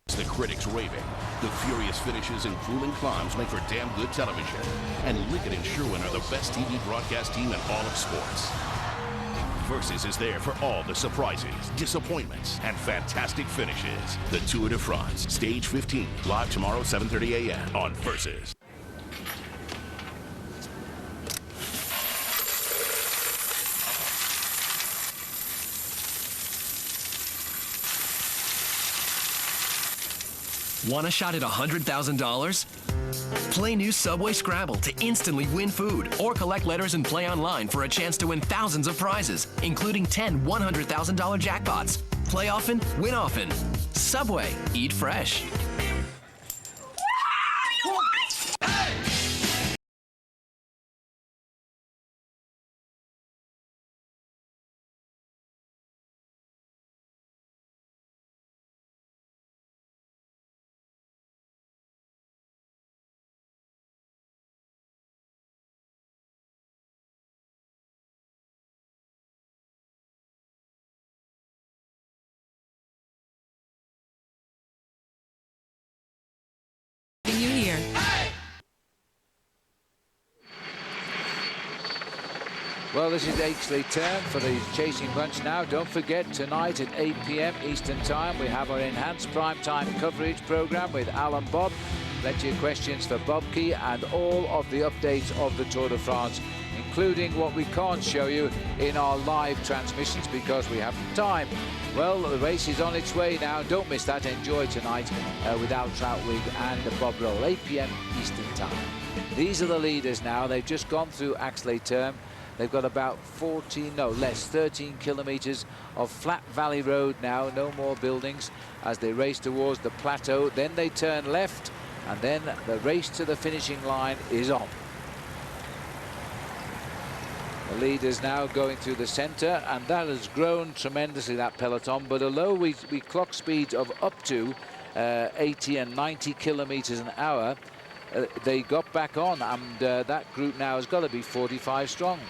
The critics raving. The furious finishes and grueling climbs make for damn good television. And Liggett and Sherwen are the best TV broadcast team in all of sports. Versus is there for all the surprises, disappointments, and fantastic finishes. The Tour de France, Stage 15, live tomorrow, 7:30 a.m. on Versus. Want a shot at $100,000? Play new Subway Scrabble to instantly win food, or collect letters and play online for a chance to win thousands of prizes, including 10 $100,000 jackpots. Play often, win often. Subway, eat fresh. you here. Well, this is Aixley turn for the chasing bunch now. Don't forget, tonight at 8 p.m. Eastern Time, we have our enhanced primetime coverage program with Al and Bob. Plenty of questions for Bobke and all of the updates of the Tour de France, including what we can't show you in our live transmissions because we haven't time. Well, the race is on its way now. Don't miss that. Enjoy tonight with Al Trautwig and Bob Roll, 8 p.m. Eastern Time. These are the leaders now. They've just gone through Aixley turn. They've got about 13 kilometers of flat valley road now, no more buildings as they race towards the plateau. Then they turn left, and then the race to the finishing line is on. The leaders now going through the center, and that has grown tremendously, that peloton. But although we clock speeds of up to 80 and 90 kilometers an hour, they got back on, and that group now has got to be 45 strong.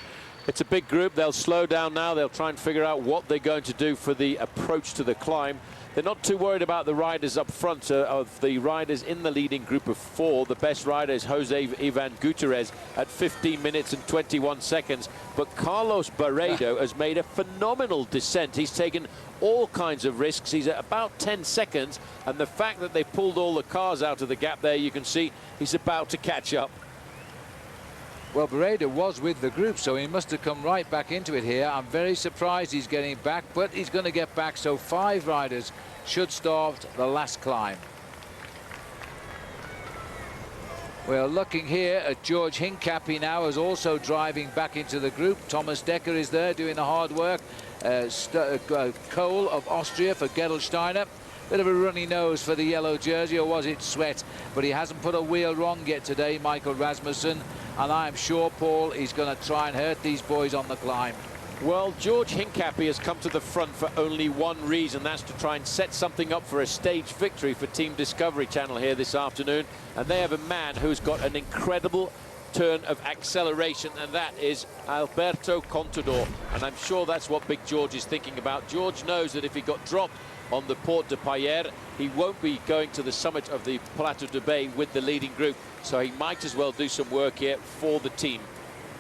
It's a big group. They'll slow down now. They'll try and figure out what they're going to do for the approach to the climb. They're not too worried about the riders up front. Of the riders in the leading group of 4, the best rider is Jose Ivan Gutierrez at 15 minutes and 21 seconds. But Carlos Barredo has made a phenomenal descent. He's taken all kinds of risks. He's at about 10 seconds. And the fact that they pulled all the cars out of the gap there, you can see he's about to catch up. Well, Barredo was with the group, so he must have come right back into it here. I'm very surprised he's getting back, but he's going to get back, so 5 riders should start the last climb. We're looking here at George Hincapie now, is also driving back into the group. Thomas Decker is there doing the hard work. Cole of Austria for Gerolsteiner. Bit of a runny nose for the yellow jersey, or was it sweat? But he hasn't put a wheel wrong yet today, Michael Rasmussen. And I'm sure, Paul, he's going to try and hurt these boys on the climb. Well, George Hincapie has come to the front for only one reason. That's to try and set something up for a stage victory for Team Discovery Channel here this afternoon. And they have a man who's got an incredible turn of acceleration, and that is Alberto Contador. And I'm sure that's what Big George is thinking about. George knows that if he got dropped on the Port de Pailheres, he won't be going to the summit of the Plateau-de-Beille with the leading group, so he might as well do some work here for the team.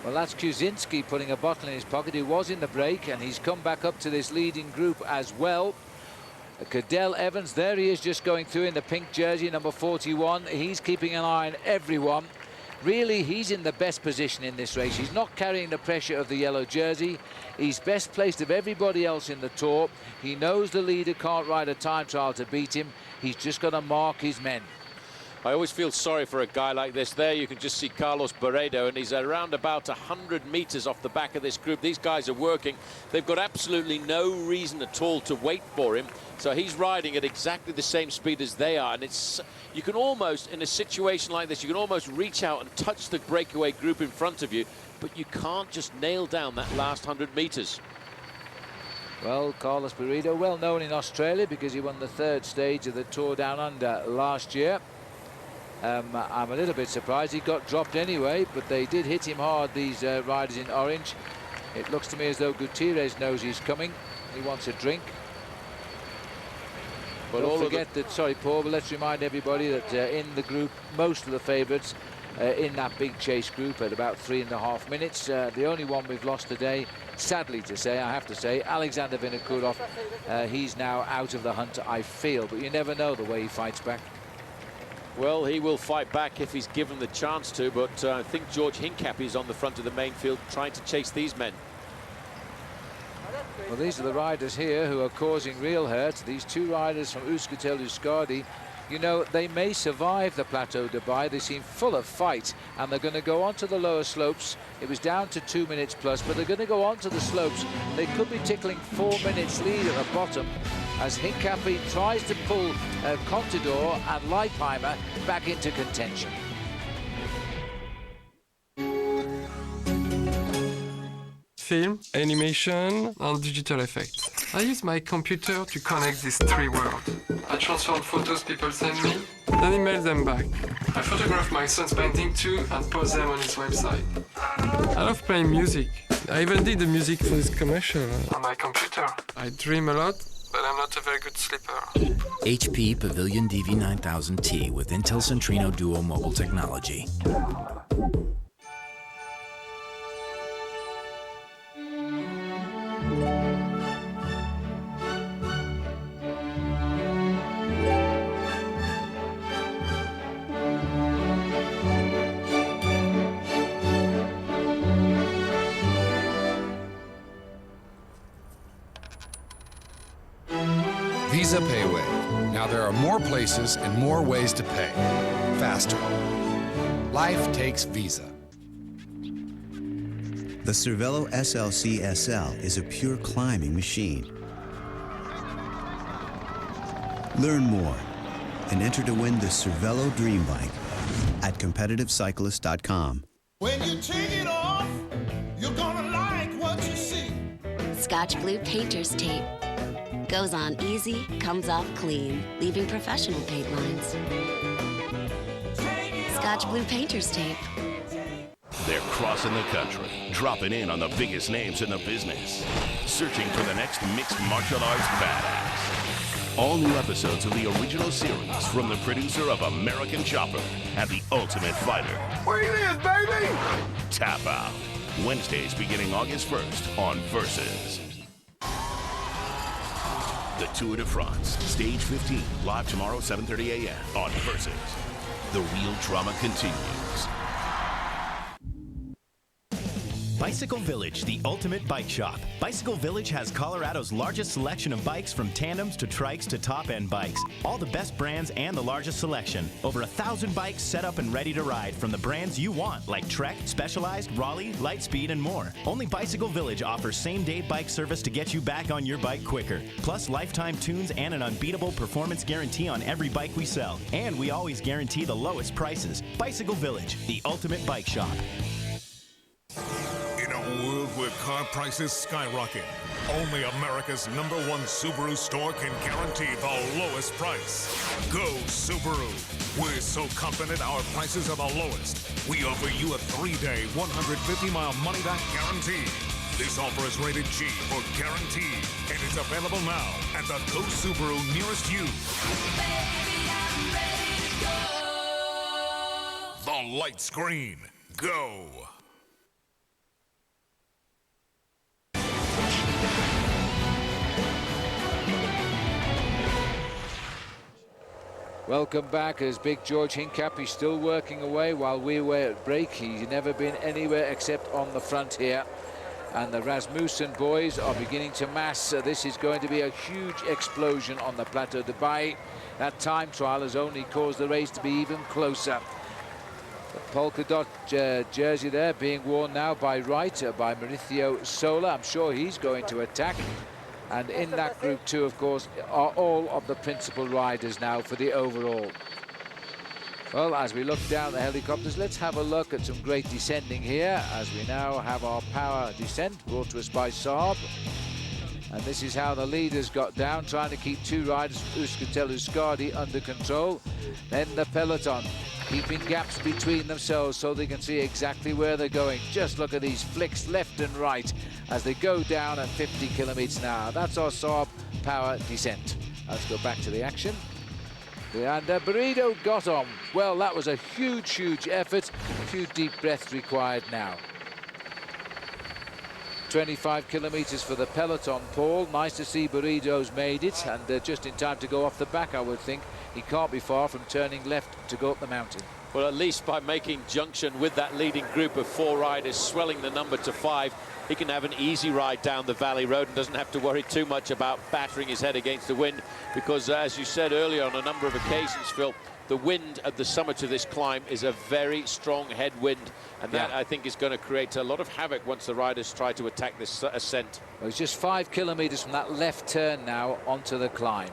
Well, that's Kuzinski putting a bottle in his pocket. He was in the break, and he's come back up to this leading group as well. Cadell Evans, there he is, just going through in the pink jersey, number 41. He's keeping an eye on everyone. Really, he's in the best position in this race. He's not carrying the pressure of the yellow jersey. He's best placed of everybody else in the Tour. He knows the leader can't ride a time trial to beat him. He's just got to mark his men. I always feel sorry for a guy like this. There you can just see Carlos Barredo, and he's around about 100 meters off the back of this group. These guys are working. They've got absolutely no reason at all to wait for him. So he's riding at exactly the same speed as they are. And it's, you can almost, in a situation like this, you can almost reach out and touch the breakaway group in front of you, but you can't just nail down that last 100 meters. Well, Carlos Barredo, well known in Australia because he won the 3rd stage of the Tour Down Under last year. I'm a little bit surprised he got dropped anyway, but they did hit him hard, these riders in orange. It looks to me as though Gutierrez knows he's coming. He wants a drink. But don't forget that, sorry Paul, but let's remind everybody that in the group, most of the favourites in that big chase group at about 3.5 minutes. The only one we've lost today, sadly to say, I have to say, Alexander Vinokurov. He's now out of the hunt, I feel, but you never know the way he fights back. Well, he will fight back if he's given the chance to, but I think George Hincapie is on the front of the main field trying to chase these men. Well, these are the riders here who are causing real hurt. These 2 riders from Euskaltel Euskadi. You know, they may survive the Plateau-de-Beille. They seem full of fight, and they're going to go on to the lower slopes. It was down to 2 minutes plus, but they're going to go on to the slopes. They could be tickling 4 minutes lead at the bottom as Hincapie tries to pull Contador and Leipheimer back into contention. Film, animation, and digital effects. I use my computer to connect these 3 worlds. I transfer photos people send me, then email them back. I photograph my son's painting too and post them on his website. I love playing music. I even did the music for this commercial on my computer. I dream a lot, but I'm not a very good sleeper. HP Pavilion DV9000T with Intel Centrino Duo mobile technology. Visa Payway. Now there are more places and more ways to pay. Faster. Life takes Visa. The Cervelo SLC SL is a pure climbing machine. Learn more and enter to win the Cervelo Dream Bike at competitivecyclist.com. When you take it off, you're gonna like what you see. Scotch Blue Painter's Tape. Goes on easy, comes off clean, leaving professional paint lines. Scotch Blue Painter's Tape. They're crossing the country, dropping in on the biggest names in the business, searching for the next mixed martial arts badass. All new episodes of the original series from the producer of American Chopper and The Ultimate Fighter. Where you live, baby? Tap Out. Wednesdays beginning August 1st on Versus. The Tour de France, Stage 15, live tomorrow, 7:30 a.m. on Versus. The real drama continues. Bicycle Village, the ultimate bike shop. Bicycle Village has Colorado's largest selection of bikes, from tandems to trikes to top-end bikes. All the best brands and the largest selection. Over 1,000 bikes set up and ready to ride from the brands you want, like Trek, Specialized, Raleigh, Lightspeed, and more. Only Bicycle Village offers same-day bike service to get you back on your bike quicker. Plus lifetime tunes and an unbeatable performance guarantee on every bike we sell. And we always guarantee the lowest prices. Bicycle Village, the ultimate bike shop. In a world where car prices skyrocket, only America's #1 Subaru store can guarantee the lowest price. Go Subaru. We're so confident our prices are the lowest. We offer you a 3-day, 150-mile money-back guarantee. This offer is rated G for guaranteed, and it's available now at the Go Subaru nearest you. The light screen. Go. Welcome back as Big George Hincap. He's still working away while we were at break. He's never been anywhere except on the front here. And the Rasmussen boys are beginning to mass. This is going to be a huge explosion on the Plateau-de-Beille. That time trial has only caused the race to be even closer. The polka dot jersey there being worn now by Wright, by Mauricio Sola. I'm sure he's going to attack. And in that group too, of course, are all of the principal riders now for the overall. Well, as we look down the helicopters, let's have a look at some great descending here, as we now have our power descent brought to us by Saab. And this is how the leaders got down, trying to keep two riders, Euskaltel-Euskadi, under control. Then the peloton, keeping gaps between themselves so they can see exactly where they're going. Just look at these flicks left and right as they go down at 50 kilometers an hour. That's our Saab power descent. Let's go back to the action. And Burrito got on. Well, that was a huge, huge effort. A few deep breaths required now. 25 kilometers for the peloton, Paul. Nice to see Burritos made it, and just in time to go off the back, I would think. He can't be far from turning left to go up the mountain. Well, at least by making junction with that leading group of 4 riders, swelling the number to 5, he can have an easy ride down the valley road and doesn't have to worry too much about battering his head against the wind, because as you said earlier on a number of occasions, Phil, the wind at the summit of this climb is a very strong headwind, and that I think is going to create a lot of havoc once the riders try to attack this ascent. Well, it's just 5 kilometers from that left turn now onto the climb.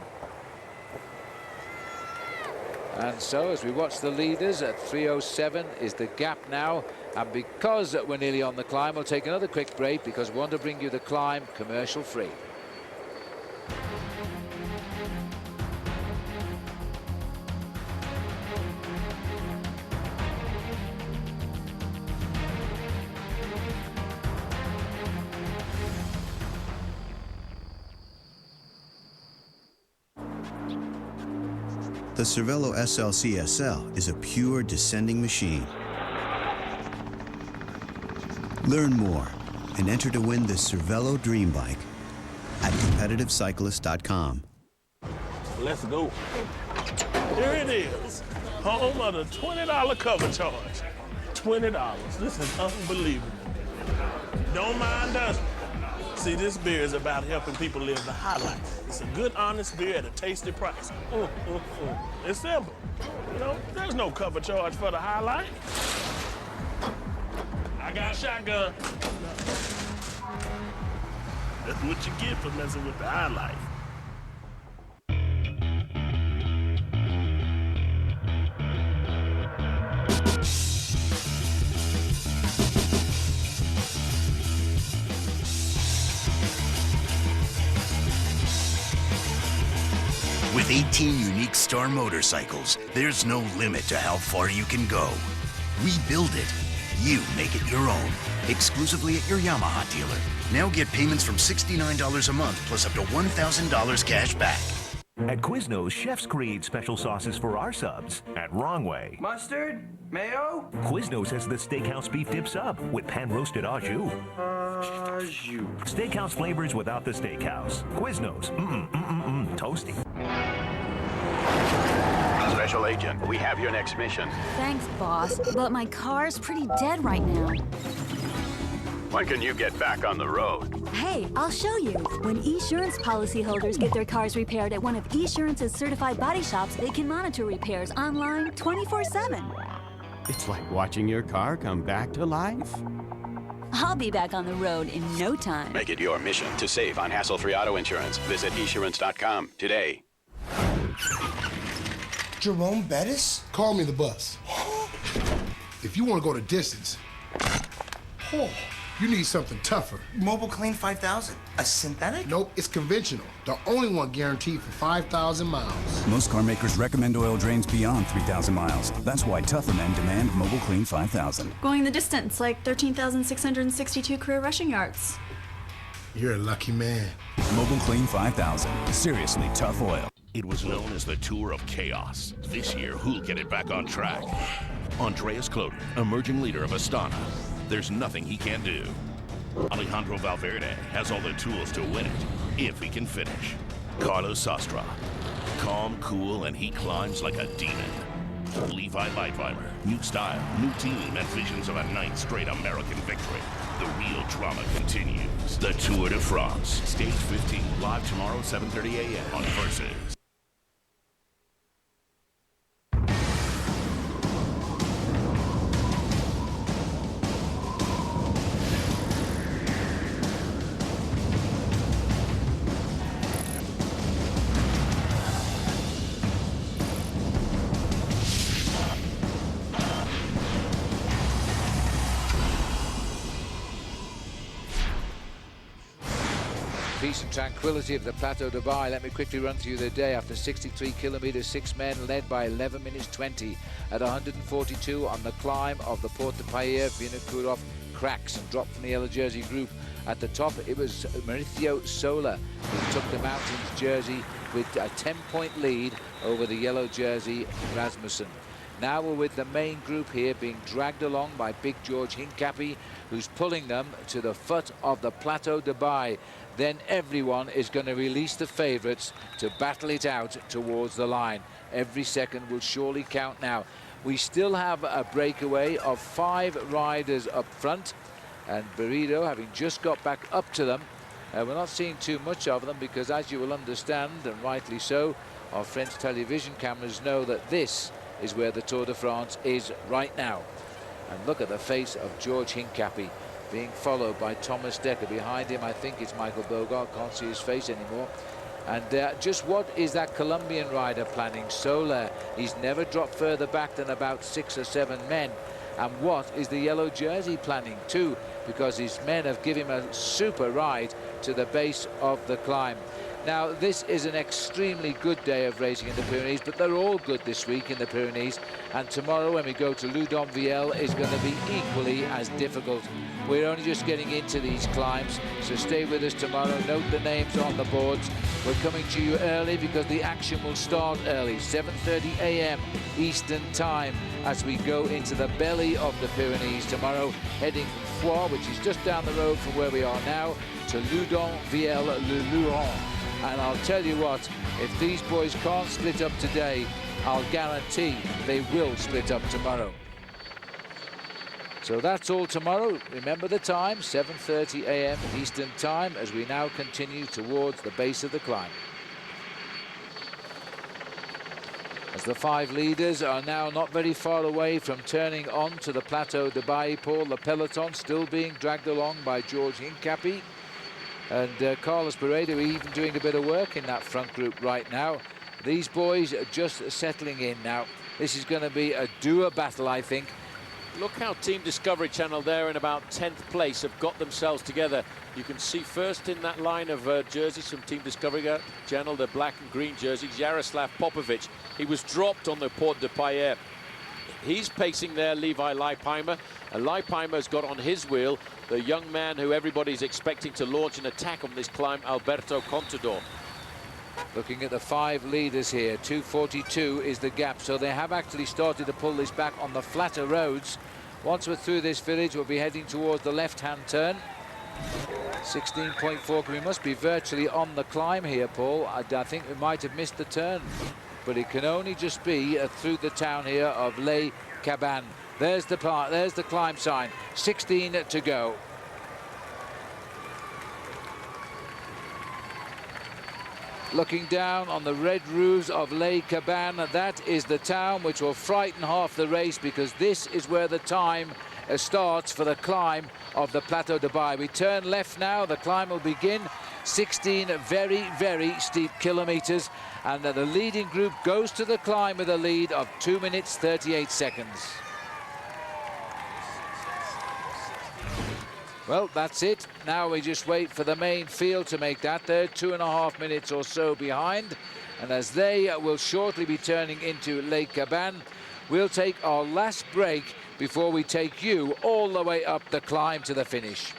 And so as we watch the leaders at 3:07 is the gap now, and because we're nearly on the climb, we'll take another quick break because we want to bring you the climb commercial free. the Cervelo SL-CSL is a pure descending machine. Learn more and enter to win the Cervelo Dream Bike at CompetitiveCyclist.com. Let's go. Here it is, home of the $20 cover charge. $20. This is unbelievable. Don't mind us. See, this beer is about helping people live the high life. It's a good, honest beer at a tasty price. It's simple. You know, there's no cover charge for the high life. I got a shotgun. That's what you get for messing with the high life. With 18 unique Star motorcycles, there's no limit to how far you can go. We build it. You make it your own. Exclusively at your Yamaha dealer. Now get payments from $69 a month plus up to $1,000 cash back. At Quiznos, chefs create special sauces for our subs. At Wrong Way, mustard, mayo. Quiznos has the Steakhouse Beef Dip Sub with pan-roasted au jus. Steakhouse flavors without the steakhouse. Quiznos, toasty. Special Agent, we have your next mission. Thanks, boss, but my car's pretty dead right now. When can you get back on the road? Hey, I'll show you. When Esurance policyholders get their cars repaired at one of Esurance's certified body shops, they can monitor repairs online 24/7. It's like watching your car come back to life. I'll be back on the road in no time. Make it your mission to save on hassle-free auto insurance. Visit esurance.com today. Jerome Bettis? Call me the bus. If you want to go the distance, you need something tougher. Mobile Clean 5000? A synthetic? Nope, it's conventional. The only one guaranteed for 5,000 miles. Most car makers recommend oil drains beyond 3,000 miles. That's why tougher men demand Mobile Clean 5000. Going the distance, like 13,662 career rushing yards. You're a lucky man. Mobile Clean 5000. Seriously tough oil. It was known as the Tour of Chaos. This year, who'll get it back on track? Andreas Klöden, emerging leader of Astana. There's nothing he can't do. Alejandro Valverde has all the tools to win it, if he can finish. Carlos Sastre, calm, cool, and he climbs like a demon. Levi Leipheimer, new style, new team, and visions of a ninth straight American victory. The real drama continues. The Tour de France, Stage 15, live tomorrow, 7:30 a.m. on Versus. Peace and tranquility of the Plateau-de-Beille. Let me quickly run through the day. After 63 kilometers, 6 men led by 11 minutes 20. At 142 on the climb of the Porte de Pailheres, Vinokurov cracks and dropped from the yellow jersey group. At the top, it was Mauricio Sola who took the mountains jersey with a 10-point lead over the yellow jersey Rasmussen. Now we're with the main group here, being dragged along by Big George Hincapie, who's pulling them to the foot of the Plateau-de-Beille. Then everyone is going to release the favourites to battle it out towards the line. Every second will surely count now. We still have a breakaway of 5 riders up front, and Burrido, having just got back up to them, we're not seeing too much of them because, as you will understand, and rightly so, our French television cameras know that this is where the Tour de France is right now. And look at the face of George Hincapie, being followed by Thomas Dekker. Behind him, I think it's Michael Bogart. Can't see his face anymore. And just what is that Colombian rider planning? Soler, he's never dropped further back than about 6 or 7 men. And what is the yellow jersey planning too? Because his men have given him a super ride to the base of the climb. Now, this is an extremely good day of racing in the Pyrenees, but they're all good this week in the Pyrenees. And tomorrow, when we go to Loudon-Viel, is going to be equally as difficult. We're only just getting into these climbs, so stay with us tomorrow. Note the names on the boards. We're coming to you early because the action will start early, 7:30 a.m. Eastern Time, as we go into the belly of the Pyrenees tomorrow, heading from Foix, which is just down the road from where we are now, to Loudon-Viel-le-Luron. And I'll tell you what, if these boys can't split up today, I'll guarantee they will split up tomorrow. So that's all tomorrow. Remember the time, 7:30 a.m. Eastern Time, as we now continue towards the base of the climb. As the 5 leaders are now not very far away from turning on to the Plateau-de-Beille, Paul, the peloton still being dragged along by George Hincapie. And Carlos Paredo even doing a bit of work in that front group right now. These boys are just settling in now. This is going to be a doer battle, I think. Look how Team Discovery Channel there in about 10th place have got themselves together. You can see first in that line of jerseys from Team Discovery Channel, the black and green jerseys, Jaroslav Popovic. He was dropped on the Porte de Pailheres. He's pacing there, Levi Leipheimer. And Leipheimer's got on his wheel the young man who everybody's expecting to launch an attack on this climb, Alberto Contador. Looking at the 5 leaders here, 2:42 is the gap, so they have actually started to pull this back on the flatter roads. Once we're through this village, we'll be heading towards the left-hand turn. 16.4, we must be virtually on the climb here, Paul. I think we might have missed the turn, but it can only just be through the town here of Les Cabanes. There's the climb sign, 16 to go. Looking down on the red roofs of Les Cabanes, that is the town which will frighten half the race, because this is where the time starts for the climb of the Plateau-de-Beille. We turn left now, the climb will begin. 16 very, very steep kilometers, and the leading group goes to the climb with a lead of 2 minutes 38 seconds. Well, that's it. Now we just wait for the main field to make that. They're 2.5 minutes or so behind. And as they will shortly be turning into Les Cabanes, we'll take our last break before we take you all the way up the climb to the finish.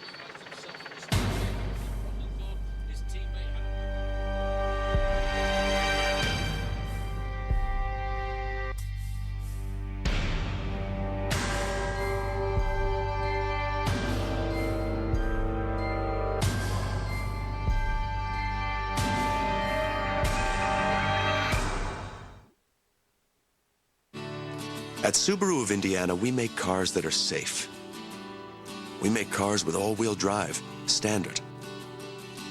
At Subaru of Indiana, we make cars that are safe. We make cars with all-wheel drive, standard.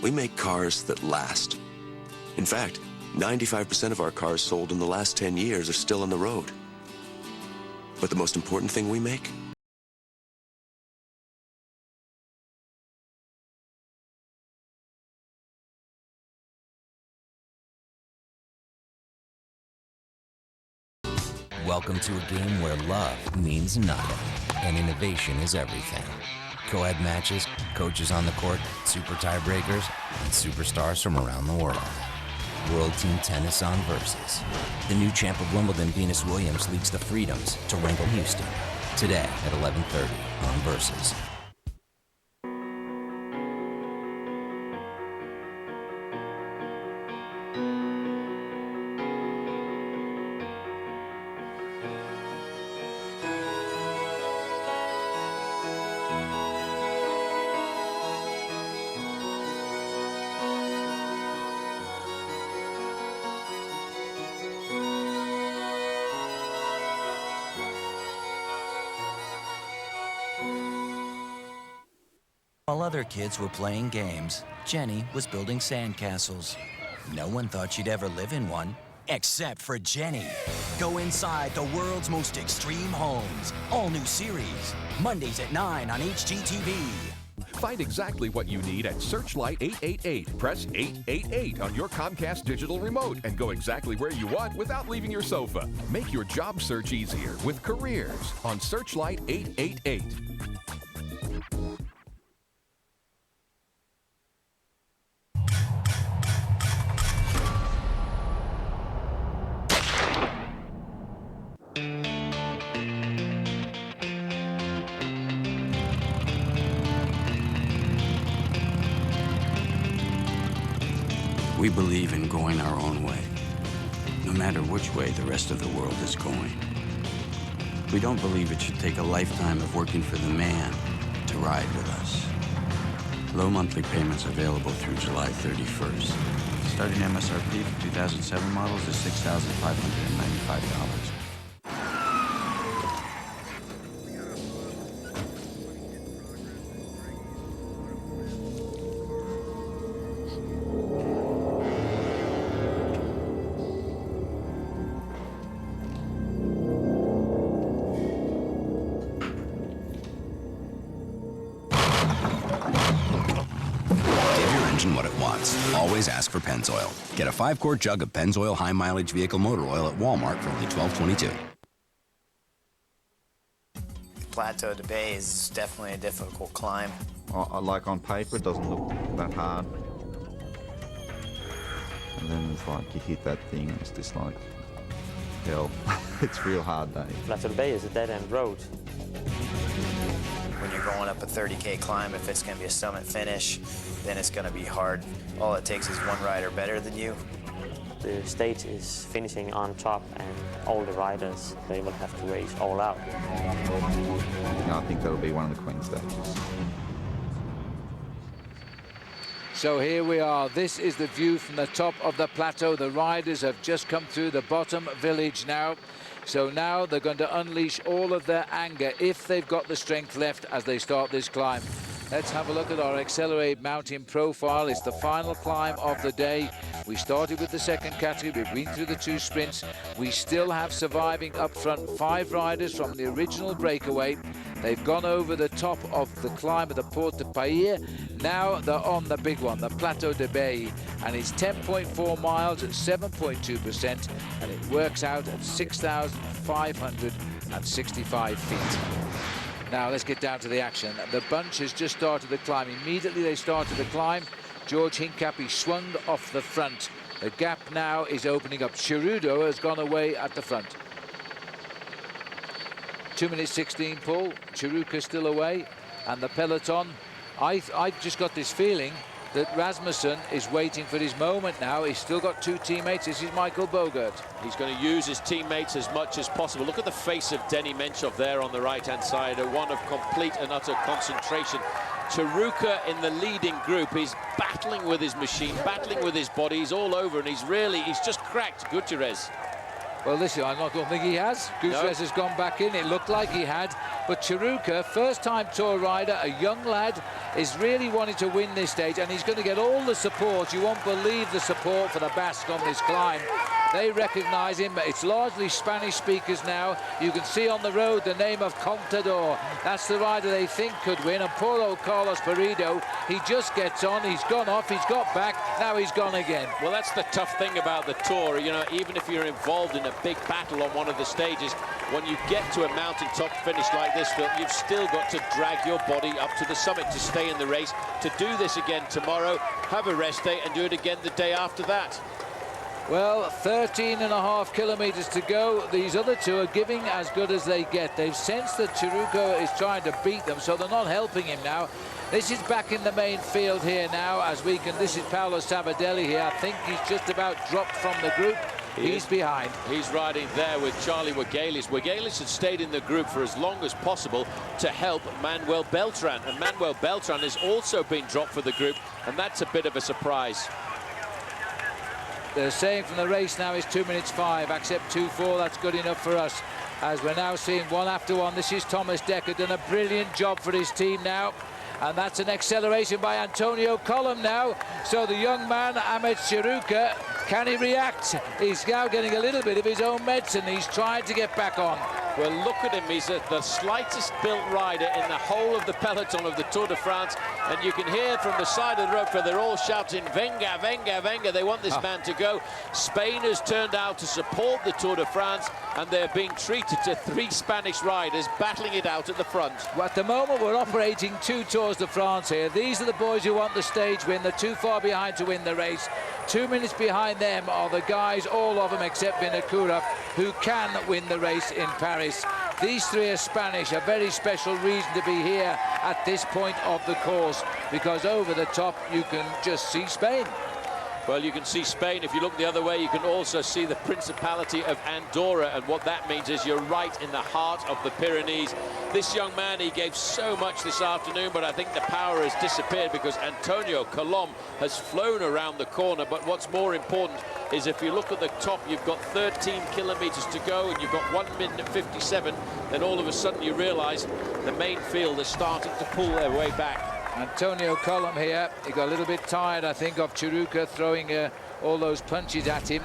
We make cars that last. In fact, 95% of our cars sold in the last 10 years are still on the road. But the most important thing we make? Welcome to a game where love means nothing and innovation is everything. Co-ed matches, coaches on the court, super tiebreakers, and superstars from around the world. World Team Tennis on Versus. The new champ of Wimbledon, Venus Williams, leads the Freedoms to Wrinkle Houston. Today at 11:30 on Versus. While other kids were playing games, Jenny was building sandcastles. No one thought she'd ever live in one, except for Jenny. Go inside the world's most extreme homes. All new series. Mondays at 9 on HGTV. Find exactly what you need at Searchlight 888. Press 888 on your Comcast digital remote and go exactly where you want without leaving your sofa. Make your job search easier with Careers on Searchlight 888. We believe in going our own way, no matter which way the rest of the world is going. We don't believe it should take a lifetime of working for the man to ride with us. Low monthly payments available through July 31st. Starting MSRP for 2007 models is $6,595. What it wants. Always ask for Pennzoil. Get a 5-quart jug of Pennzoil high mileage vehicle motor oil at Walmart for only $12.22. Plateau-de-Beille is definitely a difficult climb. Like on paper, it doesn't look that hard. And then it's like you hit that thing, it's just like hell. It's real hard, Dave. Plateau-de-Beille is a dead-end road. When you're going up a 30K climb, if it's going to be a summit finish, then it's going to be hard. All it takes is one rider better than you. The stage is finishing on top, and all the riders, they will have to race all out. Yeah, I think that'll be one of the Queen stages. So here we are. This is the view from the top of the plateau. The riders have just come through the bottom village now. So now they're going to unleash all of their anger, if they've got the strength left, as they start this climb. Let's have a look at our Accelerate mountain profile. It's the final climb of the day. We started with the second category. We've been through the 2 sprints. We still have surviving up front 5 riders from the original Breakaway. They've gone over the top of the climb of the Trautwig. Now they're on the big one, the Plateau-de-Beille, and it's 10.4 miles at 7.2%, and it works out at 6,565 feet. Now let's get down to the action. The bunch has just started the climb. Immediately they started the climb, George Hincapie swung off the front. The gap now is opening up. Cerudo has gone away at the front. 2 minutes 16, Paul. Cerudo still away, and the peloton. I just got this feeling that Rasmussen is waiting for his moment now. He's still got 2 teammates. This is Michael Bogert. He's going to use his teammates as much as possible. Look at the face of Denny Menchov there on the right-hand side, one of complete and utter concentration. Cerudo in the leading group is battling with his machine, battling with his body. He's all over, and he's just cracked Gutierrez. Well, listen, I don't think he has. Gutierrez has gone back in. It looked like he had. But Cerudo, first-time Tour rider, a young lad, is really wanting to win this stage, and he's going to get all the support. You won't believe the support for the Basque on this climb. They recognize him, but it's largely Spanish speakers now. You can see on the road the name of Contador. That's the rider they think could win. And poor old Carlos Perrido, he just gets on. He's gone off, he's got back, now he's gone again. Well, that's the tough thing about the Tour. You know, even if you're involved in a big battle on one of the stages, when you get to a mountaintop finish like this, Phil, you've still got to drag your body up to the summit to stay in the race. To do this again tomorrow, have a rest day, and do it again the day after that. Well, 13.5 kilometers to go. These other 2 are giving as good as they get. They've sensed that Cerudo is trying to beat them, so they're not helping him now. This is back in the main field here now, as we can. This is Paolo Sabadelli here. I think he's just about dropped from the group. He's behind. He's riding there with Charlie Wagailis. Wagailis had stayed in the group for as long as possible to help Manuel Beltran. And Manuel Beltran has also been dropped for the group, and that's a bit of a surprise. They're saying from the race now is 2 minutes 5. Accept 2.4. That's good enough for us. As we're now seeing one after one. This is Thomas Dekker, done a brilliant job for his team now. And that's an acceleration by Antonio Colum now. So the young man, Ahmed Cerudo, can he react? He's now getting a little bit of his own medicine. He's trying to get back on. Well, look at him. He's the slightest built rider in the whole of the peloton of the Tour de France. And you can hear from the side of the road where they're all shouting, venga, venga, venga. They want this man to go. Spain has turned out to support the Tour de France, and they're being treated to 3 Spanish riders battling it out at the front. Well, at the moment, we're operating 2 Tours de France here. These are the boys who want the stage win. They're too far behind to win the race. 2 minutes behind them are the guys, all of them except Vinokurov, who can win the race in Paris. These 3 are Spanish, a very special reason to be here at this point of the course, because over the top you can just see Spain. Well, you can see Spain. If you look the other way, you can also see the Principality of Andorra, and what that means is you're right in the heart of the Pyrenees. This young man, he gave so much this afternoon, but I think the power has disappeared because Antonio Colom has flown around the corner. But what's more important is if you look at the top, you've got 13 kilometers to go and you've got 1 minute 57, then all of a sudden you realize the main field is starting to pull their way back. Antonio Colom here, he got a little bit tired, I think, of Chiruca throwing all those punches at him.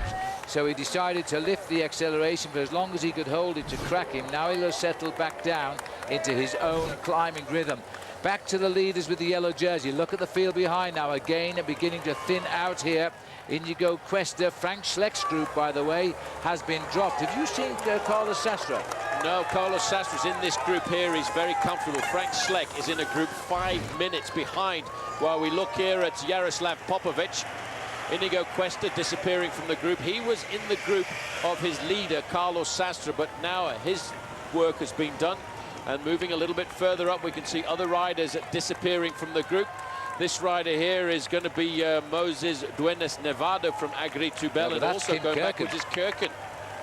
So he decided to lift the acceleration for as long as he could hold it to crack him. Now he'll settle back down into his own climbing rhythm. Back to the leaders with the yellow jersey. Look at the field behind now. Again, beginning to thin out here. Inigo Cuesta, Frank Schleck's group, by the way, has been dropped. Have you seen Carlos Sastre? No, Carlos Sastra's in this group here. He's very comfortable. Frank Schleck is in a group 5 minutes behind. While we look here at Jaroslav Popovic, Inigo Cuesta disappearing from the group. He was in the group of his leader, Carlos Sastre, but now his work has been done. And moving a little bit further up, we can see other riders disappearing from the group. This rider here is going to be Moses Duenas Nevada from Agri-Tubel, and also Kim going Kirken. backwards is Kirken.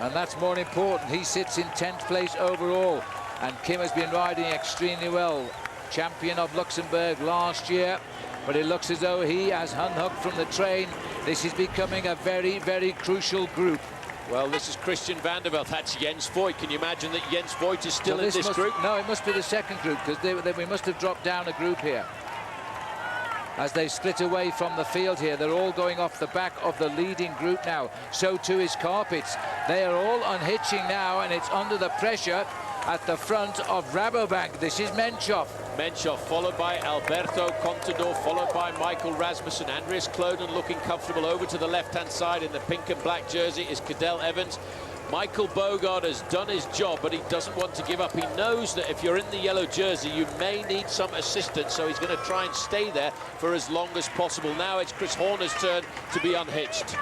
And that's more important. He sits in 10th place overall. And Kim has been riding extremely well. Champion of Luxembourg last year. But it looks as though he has unhooked from the train. This is becoming a very, very crucial group. Well, this is Christian van der Velde. That's Jens Voigt. Can you imagine that Jens Voigt is still in this group? No, it must be the second group, because we must have dropped down a group here. As they split away from the field here, they're all going off the back of the leading group now. So too is Carpets. They are all unhitching now, and it's under the pressure at the front of Rabobank. This is Menchov. Menchov followed by Alberto Contador, followed by Michael Rasmussen. Andreas Kloden looking comfortable over to the left-hand side. In the pink and black jersey is Cadel Evans. Michael Bogard has done his job, but he doesn't want to give up. He knows that if you're in the yellow jersey, you may need some assistance, so he's going to try and stay there for as long as possible. Now it's Chris Horner's turn to be unhitched.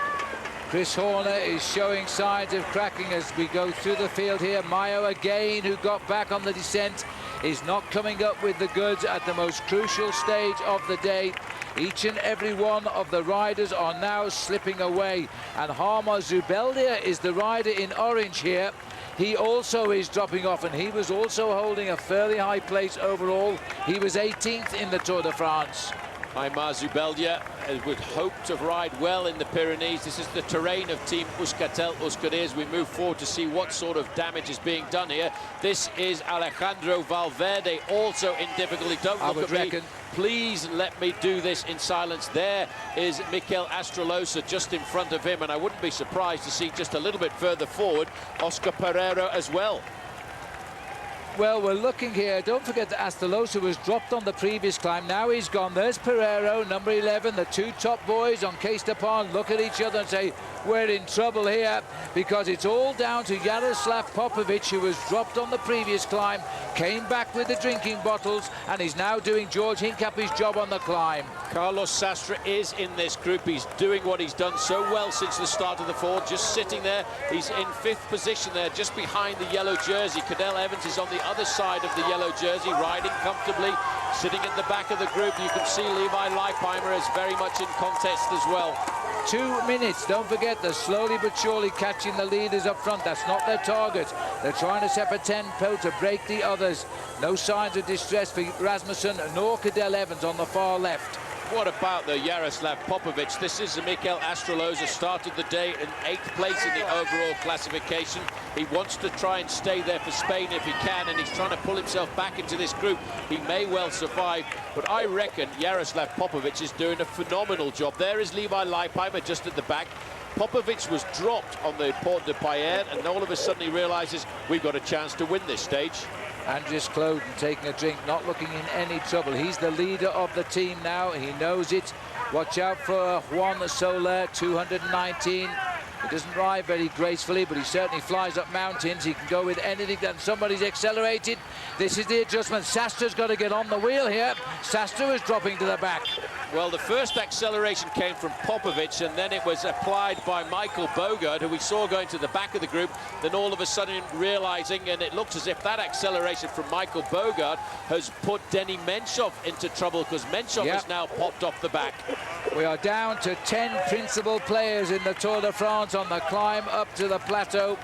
Chris Horner is showing signs of cracking as we go through the field here. Mayo again, who got back on the descent, is not coming up with the goods at the most crucial stage of the day. Each and every one of the riders are now slipping away, and Harma Zubeldia is the rider in orange here. He also is dropping off, and he was also holding a fairly high place overall. He was 18th in the Tour de France. Aymar Zubeldia would hope to ride well in the Pyrenees. This is the terrain of Team Euskaltel-Euskadi as we move forward to see what sort of damage is being done here. This is Alejandro Valverde, also in difficulty. Don't look at me. Please let me do this in silence. There is Mikel Astrolosa just in front of him, and I wouldn't be surprised to see just a little bit further forward Oscar Pereiro as well. Well, we're looking here. Don't forget that Astrolosa was dropped on the previous climb. Now he's gone. There's Pereiro, number 11. The two top boys on Case de Pont look at each other and say, we're in trouble here, because it's all down to Jaroslav Popovic, who was dropped on the previous climb, came back with the drinking bottles, and is now doing George Hincapie's job on the climb. Carlos Sastre is in this group. He's doing what he's done so well since the start of the Ford, just sitting there. He's in 5th position there, just behind the yellow jersey. Cadel Evans is on the other side of the yellow jersey, riding comfortably, sitting at the back of the group. You can see Levi Leipheimer is very much in contest as well. 2 minutes. Don't forget, they're slowly but surely catching the leaders up front. That's not their target. They're trying to set a tempo to break the others. No signs of distress for Rasmussen nor Cadel Evans on the far left. What about the Jaroslav Popovic? This is Mikel Astrolosa, started the day in 8th place in the overall classification. He wants to try and stay there for Spain if he can, and he's trying to pull himself back into this group. He may well survive, but I reckon Jaroslav Popovic is doing a phenomenal job. There is Levi Leipheimer just at the back. Popovic was dropped on the Port-de-Pailheres, and all of a sudden he realizes we've got a chance to win this stage. Andreas Kloden taking a drink, not looking in any trouble. He's the leader of the team now. He knows it. Watch out for Juan Soler, 219. He doesn't ride very gracefully, but he certainly flies up mountains. He can go with anything. Then somebody's accelerated. This is the adjustment. Sastra's got to get on the wheel here. Sastra is dropping to the back. Well, the first acceleration came from Popovic, and then it was applied by Michael Bogert, who we saw going to the back of the group, then all of a sudden realizing, and it looks as if that acceleration from Michael Bogert has put Denny Menchov into trouble, because Menchov has now popped off the back. We are down to 10 principal players in the Tour de France on the climb up to the plateau.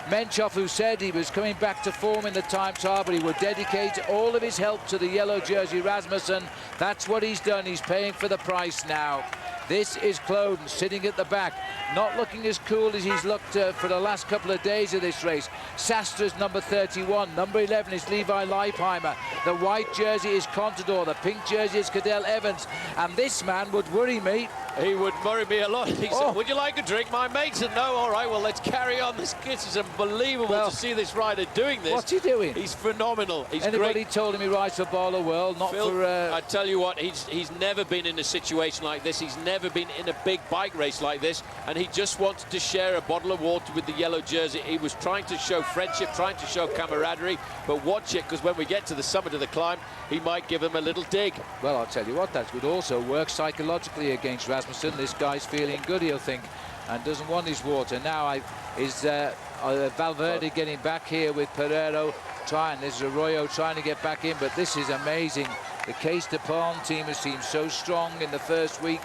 Menchov, who said he was coming back to form in the time trial, but he would dedicate all of his help to the yellow jersey Rasmussen. That's what he's done. He's paying for the price now. This is Cloden sitting at the back, not looking as cool as he's looked for the last couple of days of this race. Sastra's number 31, number 11 is Levi Leipheimer, the white jersey is Contador, the pink jersey is Cadel Evans, and this man would worry me. He would worry me a lot. He said, would you like a drink? My mate said, no, all right, well, let's carry on. This is unbelievable to see this rider doing this. What's he doing? He's phenomenal. He's Anybody great. told him he rides for Ball World, not Phil, for... I tell you what, he's never been in a situation like this. He's never been in a big bike race like this, and he just wanted to share a bottle of water with the yellow jersey. He was trying to show friendship, trying to show camaraderie, but watch it, because when we get to the summit of the climb, he might give him a little dig. Well, I'll tell you what, that would also work psychologically against Rasmussen. This guy's feeling good, he'll think, and doesn't want his water. Now is Valverde getting back here with Pereiro trying. This is Arroyo trying to get back in, but this is amazing. The Case de Palm team has seemed so strong in the first week,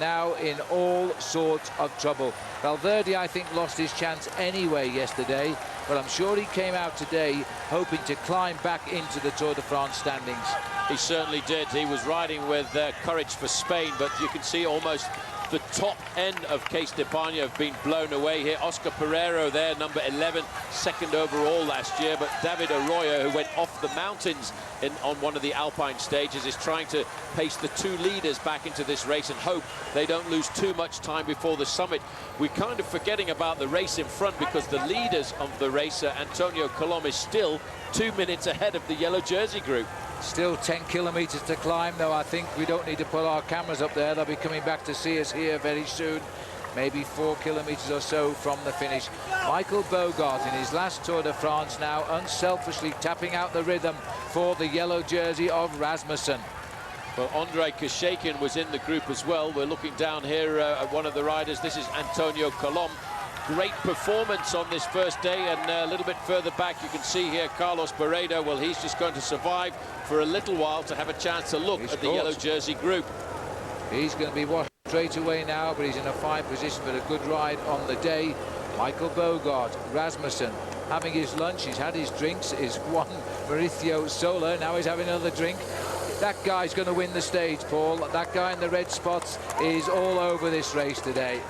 now in all sorts of trouble. Valverde, I think, lost his chance anyway yesterday, but I'm sure he came out today hoping to climb back into the Tour de France standings. He certainly did. He was riding with courage for Spain, but you can see almost the top end of Case de Palma have been blown away here. Oscar Pereiro there, number 11, second overall last year, but David Arroyo, who went off the mountains on one of the Alpine stages, is trying to pace the two leaders back into this race and hope they don't lose too much time before the summit. We're kind of forgetting about the race in front, because the leaders of the race, Antonio Colom, is still 2 minutes ahead of the yellow jersey group. Still 10 kilometers to climb, though. I think we don't need to put our cameras up there. They'll be coming back to see us here very soon. Maybe 4 kilometers or so from the finish. Michael Bogert in his last Tour de France now, unselfishly tapping out the rhythm for the yellow jersey of Rasmussen. Well, Andrei Kashekin was in the group as well. We're looking down here at one of the riders. This is Antonio Colom. Great performance on this first day, and a little bit further back you can see here Carlos Barredo. Well, he's just going to survive for a little while to have a chance to look at the yellow jersey group. He's going to be watched straight away now, but he's in a fine position for a good ride on the day. Michael Bogert, Rasmussen, having his lunch. He's had his drinks. He's won Mauricio Sola. Now he's having another drink. That guy's going to win the stage, Paul. That guy in the red spots is all over this race today.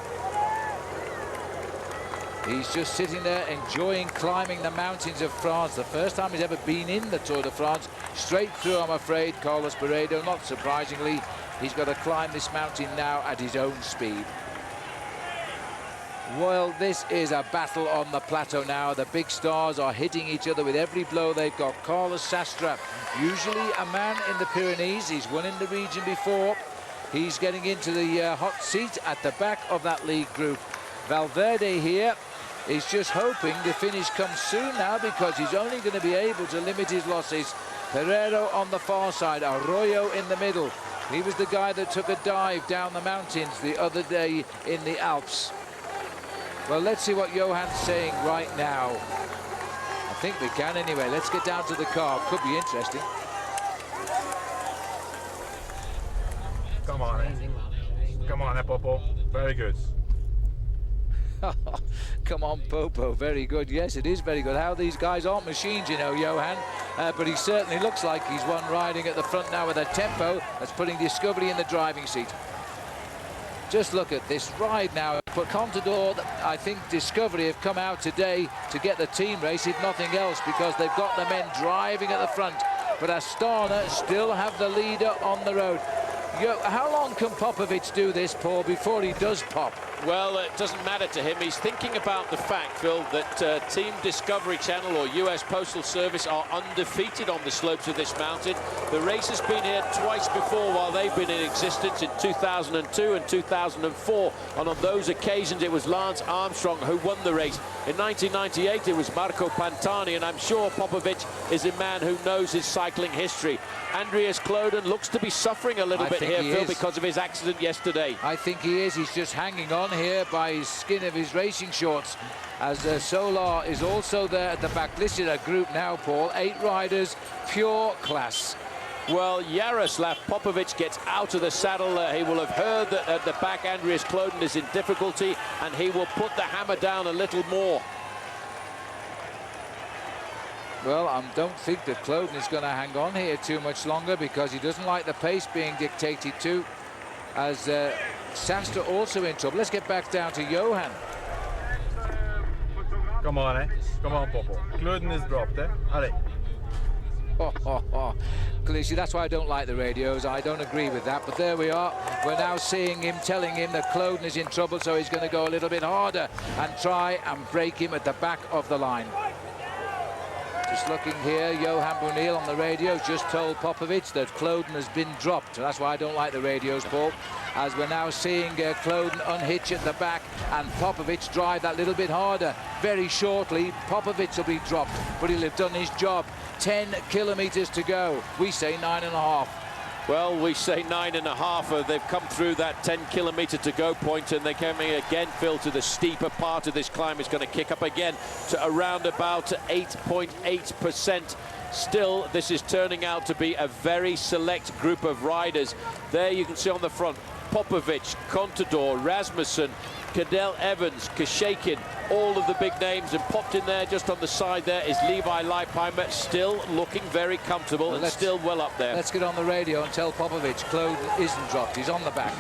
He's just sitting there enjoying climbing the mountains of France. The first time he's ever been in the Tour de France. Straight through, I'm afraid, Carlos Barredo. Not surprisingly, he's got to climb this mountain now at his own speed. Well, this is a battle on the plateau now. The big stars are hitting each other with every blow they've got. Carlos Sastre, usually a man in the Pyrenees. He's won in the region before. He's getting into the hot seat at the back of that lead group. Valverde here is just hoping the finish comes soon now, because he's only going to be able to limit his losses. Pereiro on the far side, Arroyo in the middle. He was the guy that took a dive down the mountains the other day in the Alps. Well, let's see what Johan's saying right now. I think we can anyway. Let's get down to the car. Could be interesting. Come on, Popo. Very good. Come on, Popo. Very good. Yes, it is very good. How these guys aren't machines, you know, Johan. But he certainly looks like he's one riding at the front now with a tempo that's putting Discovery in the driving seat. Just look at this ride now. For Contador, I think Discovery have come out today to get the team race, if nothing else, because they've got the men driving at the front. But Astana still have the leader on the road. How long can Popovic do this, Paul, before he does pop? Well, it doesn't matter to him. He's thinking about the fact, Phil, that Team Discovery Channel or US Postal Service are undefeated on the slopes of this mountain. The race has been here twice before while they've been in existence, in 2002 and 2004. And on those occasions, it was Lance Armstrong who won the race. In 1998, it was Marco Pantani, and I'm sure Popovic is a man who knows his cycling history. Andreas Kloden looks to be suffering a little bit here, Phil, because of his accident yesterday. I think he is. He's just hanging on here by his skin of his racing shorts, as Solar is also there at the back. This is a group now, Paul. 8 riders, pure class. Well, Jaroslav Popovic gets out of the saddle. He will have heard that at the back Andreas Kloden is in difficulty, and he will put the hammer down a little more. Well, I don't think that Kloden is going to hang on here too much longer, because he doesn't like the pace being dictated to, as Sastre also in trouble. Let's get back down to Johan. Come on, eh? Come on, Popo. Kloden is dropped, eh? Allez. Clearly, that's why I don't like the radios. I don't agree with that, but there we are. We're now seeing him, telling him that Kloden is in trouble, so he's going to go a little bit harder and try and break him at the back of the line. Just looking here, Johan Bunil on the radio just told Popovic that Kloden has been dropped. That's why I don't like the radios, Paul, as we're now seeing Kloden unhitch at the back and Popovic drive that little bit harder. Very shortly, Popovic will be dropped, but he'll have done his job. 10 kilometers to go. We say 9.5. Well, we say 9.5. They've come through that 10-kilometer to go point, and they're coming again, Phil, to the steeper part of this climb. It's going to kick up again to around about 8.8%. Still, this is turning out to be a very select group of riders. There you can see on the front, Popovic, Contador, Rasmussen, Cadel Evans, Kashakin, all of the big names, and popped in there just on the side there is Levi Leipheimer, still looking very comfortable, well, and still well up there. Let's get on the radio and tell Popovic Kloden isn't dropped, he's on the back.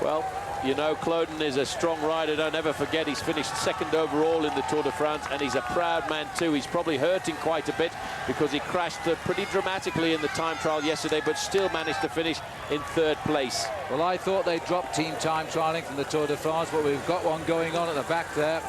Well, you know, Kloden is a strong rider. Don't ever forget he's finished second overall in the Tour de France, and he's a proud man too. He's probably hurting quite a bit because he crashed pretty dramatically in the time trial yesterday, but still managed to finish in 3rd place. Well, I thought they dropped team time trialing from the Tour de France, but we've got one going on at the back there.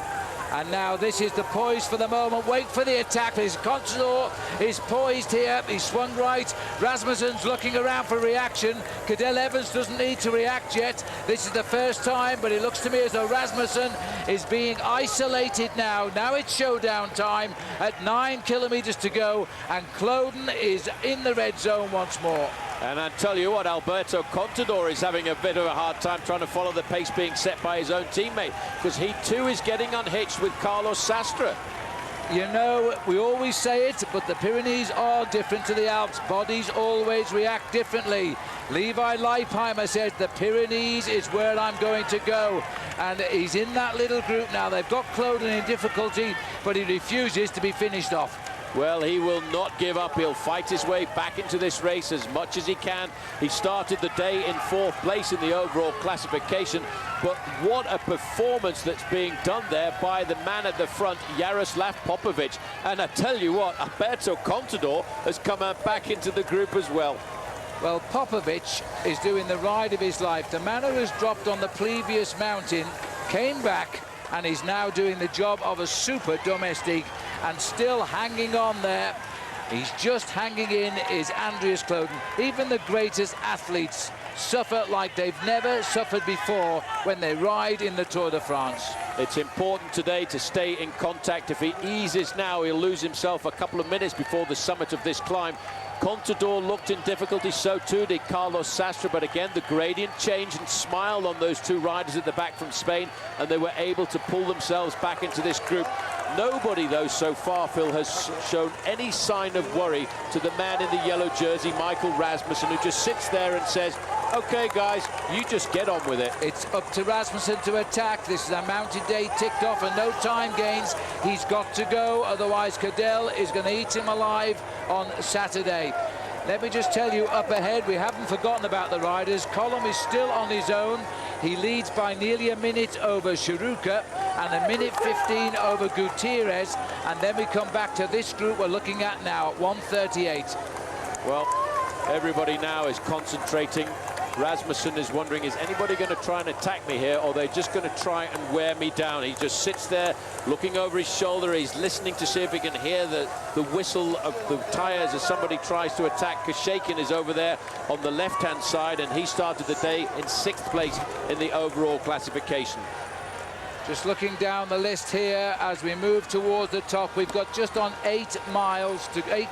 And now this is the poise for the moment. Wait for the attack. His Contador is poised here. He's swung right. Rasmussen's looking around for reaction. Cadel Evans doesn't need to react yet. This is the first time, but it looks to me as though Rasmussen is being isolated now. Now it's showdown time at 9 kilometers to go, and Kloden is in the red zone once more. And I tell you what, Alberto Contador is having a bit of a hard time trying to follow the pace being set by his own teammate, because he too is getting unhitched with Carlos Sastre. You know, we always say it, but the Pyrenees are different to the Alps. Bodies always react differently. Levi Leipheimer said the Pyrenees is where I'm going to go, and he's in that little group now. They've got Kloden in difficulty, but he refuses to be finished off. Well, he will not give up. He'll fight his way back into this race as much as he can. He started the day in 4th place in the overall classification, but what a performance that's being done there by the man at the front, Jaroslav Popovic. And I tell you what, Alberto Contador has come back into the group as well. Well, Popovic is doing the ride of his life. The man who was dropped on the previous mountain came back and is now doing the job of a super domestique and still hanging on there. He's just hanging in is Andreas Kloden. Even the greatest athletes suffer like they've never suffered before when they ride in the Tour de France. It's important today to stay in contact. If he eases now, he'll lose himself a couple of minutes before the summit of this climb. Contador looked in difficulty, so too did Carlos Sastre, but again the gradient changed and smiled on those 2 riders at the back from Spain, and they were able to pull themselves back into this group. Nobody, though, so far, Phil, has shown any sign of worry to the man in the yellow jersey, Michael Rasmussen, who just sits there and says, OK, guys, you just get on with it. It's up to Rasmussen to attack. This is a mountain day ticked off and no time gains. He's got to go, otherwise Cadel is going to eat him alive on Saturday. Let me just tell you, up ahead, we haven't forgotten about the riders. Column is still on his own. He leads by nearly a minute over Shiruka and a minute 15 over Gutierrez. And then we come back to this group we're looking at now at 1:38. Well, everybody now is concentrating Rasmussen is wondering, is anybody going to try and attack me here, or are they just going to try and wear me down? He just sits there looking over his shoulder. He's listening to see if he can hear the whistle of the tires as somebody tries to attack. Kashakin is over there on the left-hand side, and he started the day in 6th place in the overall classification. Just looking down the list here as we move towards the top, we've got just on 8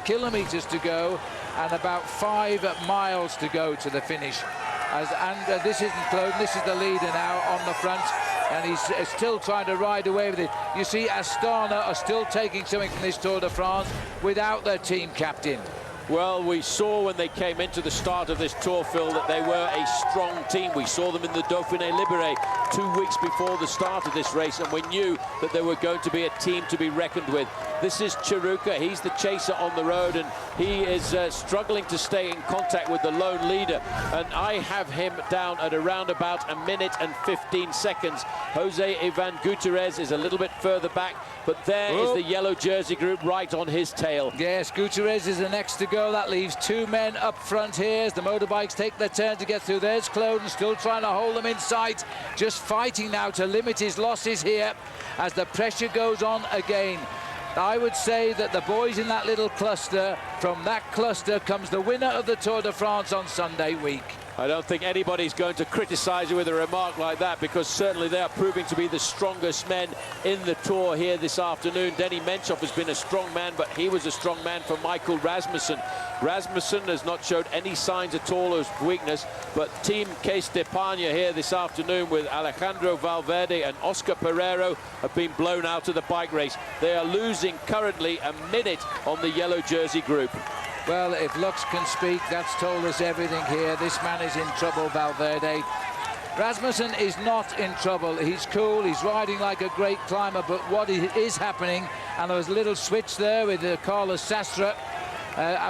kilometers to go and about 5 miles to go to the finish. This isn't Cloden, this is the leader now on the front, and he's still trying to ride away with it. You see Astana are still taking something from this Tour de France without their team captain. Well, we saw when they came into the start of this Tour, Phil, that they were a strong team. We saw them in the Dauphiné Libéré 2 weeks before the start of this race, and we knew that they were going to be a team to be reckoned with. This is Chiruka. He's the chaser on the road, and he is struggling to stay in contact with the lone leader. And I have him down at around about 1 minute and 15 seconds. Jose Ivan Gutierrez is a little bit further back, but there is the yellow jersey group right on his tail. Yes, Gutierrez is the next to go. That leaves 2 men up front here as the motorbikes take their turn to get through. There's Cloden still trying to hold them in sight, just fighting now to limit his losses here as the pressure goes on again. I would say that the boys in that little cluster, from that cluster comes the winner of the Tour de France on Sunday week. I don't think anybody's going to criticize you with a remark like that, because certainly they are proving to be the strongest men in the Tour here this afternoon. Denny Menchov has been a strong man, but he was a strong man for Michael Rasmussen. Rasmussen has not showed any signs at all of weakness, but Team Case d'Epargne here this afternoon with Alejandro Valverde and Oscar Pereiro have been blown out of the bike race. They are losing currently 1 minute on the yellow jersey group. Well, if looks can speak, that's told us everything here. This man is in trouble, Valverde. Rasmussen is not in trouble. He's cool, he's riding like a great climber, but what is happening, and there was a little switch there with Carlos Sastre.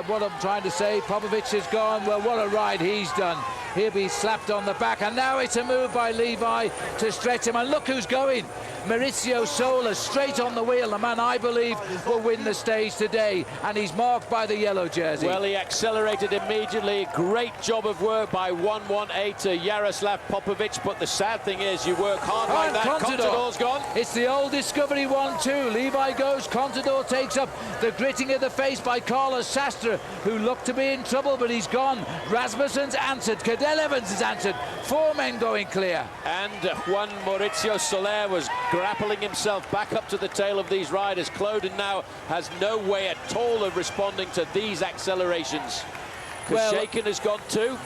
What I'm trying to say, Popovic has gone. Well, what a ride he's done. He'll be slapped on the back, and now it's a move by Levi to stretch him, and look who's going. Maurizio Sola straight on the wheel, the man I believe will win the stage today, and he's marked by the yellow jersey. Well, he accelerated immediately. Great job of work by 118 Jaroslav Popovic, but the sad thing is you work hard like that. Contador's gone. It's the old Discovery 1-2. Levi goes, Contador takes up the gritting of the face by Carlos Sastre, who looked to be in trouble, but he's gone. Rasmussen's answered, Cadel Evans has answered. 4 men going clear. And Juan Maurizio Soler was grappling himself back up to the tail of these riders. Cloden now has no way at all of responding to these accelerations. Kashakin has gone too.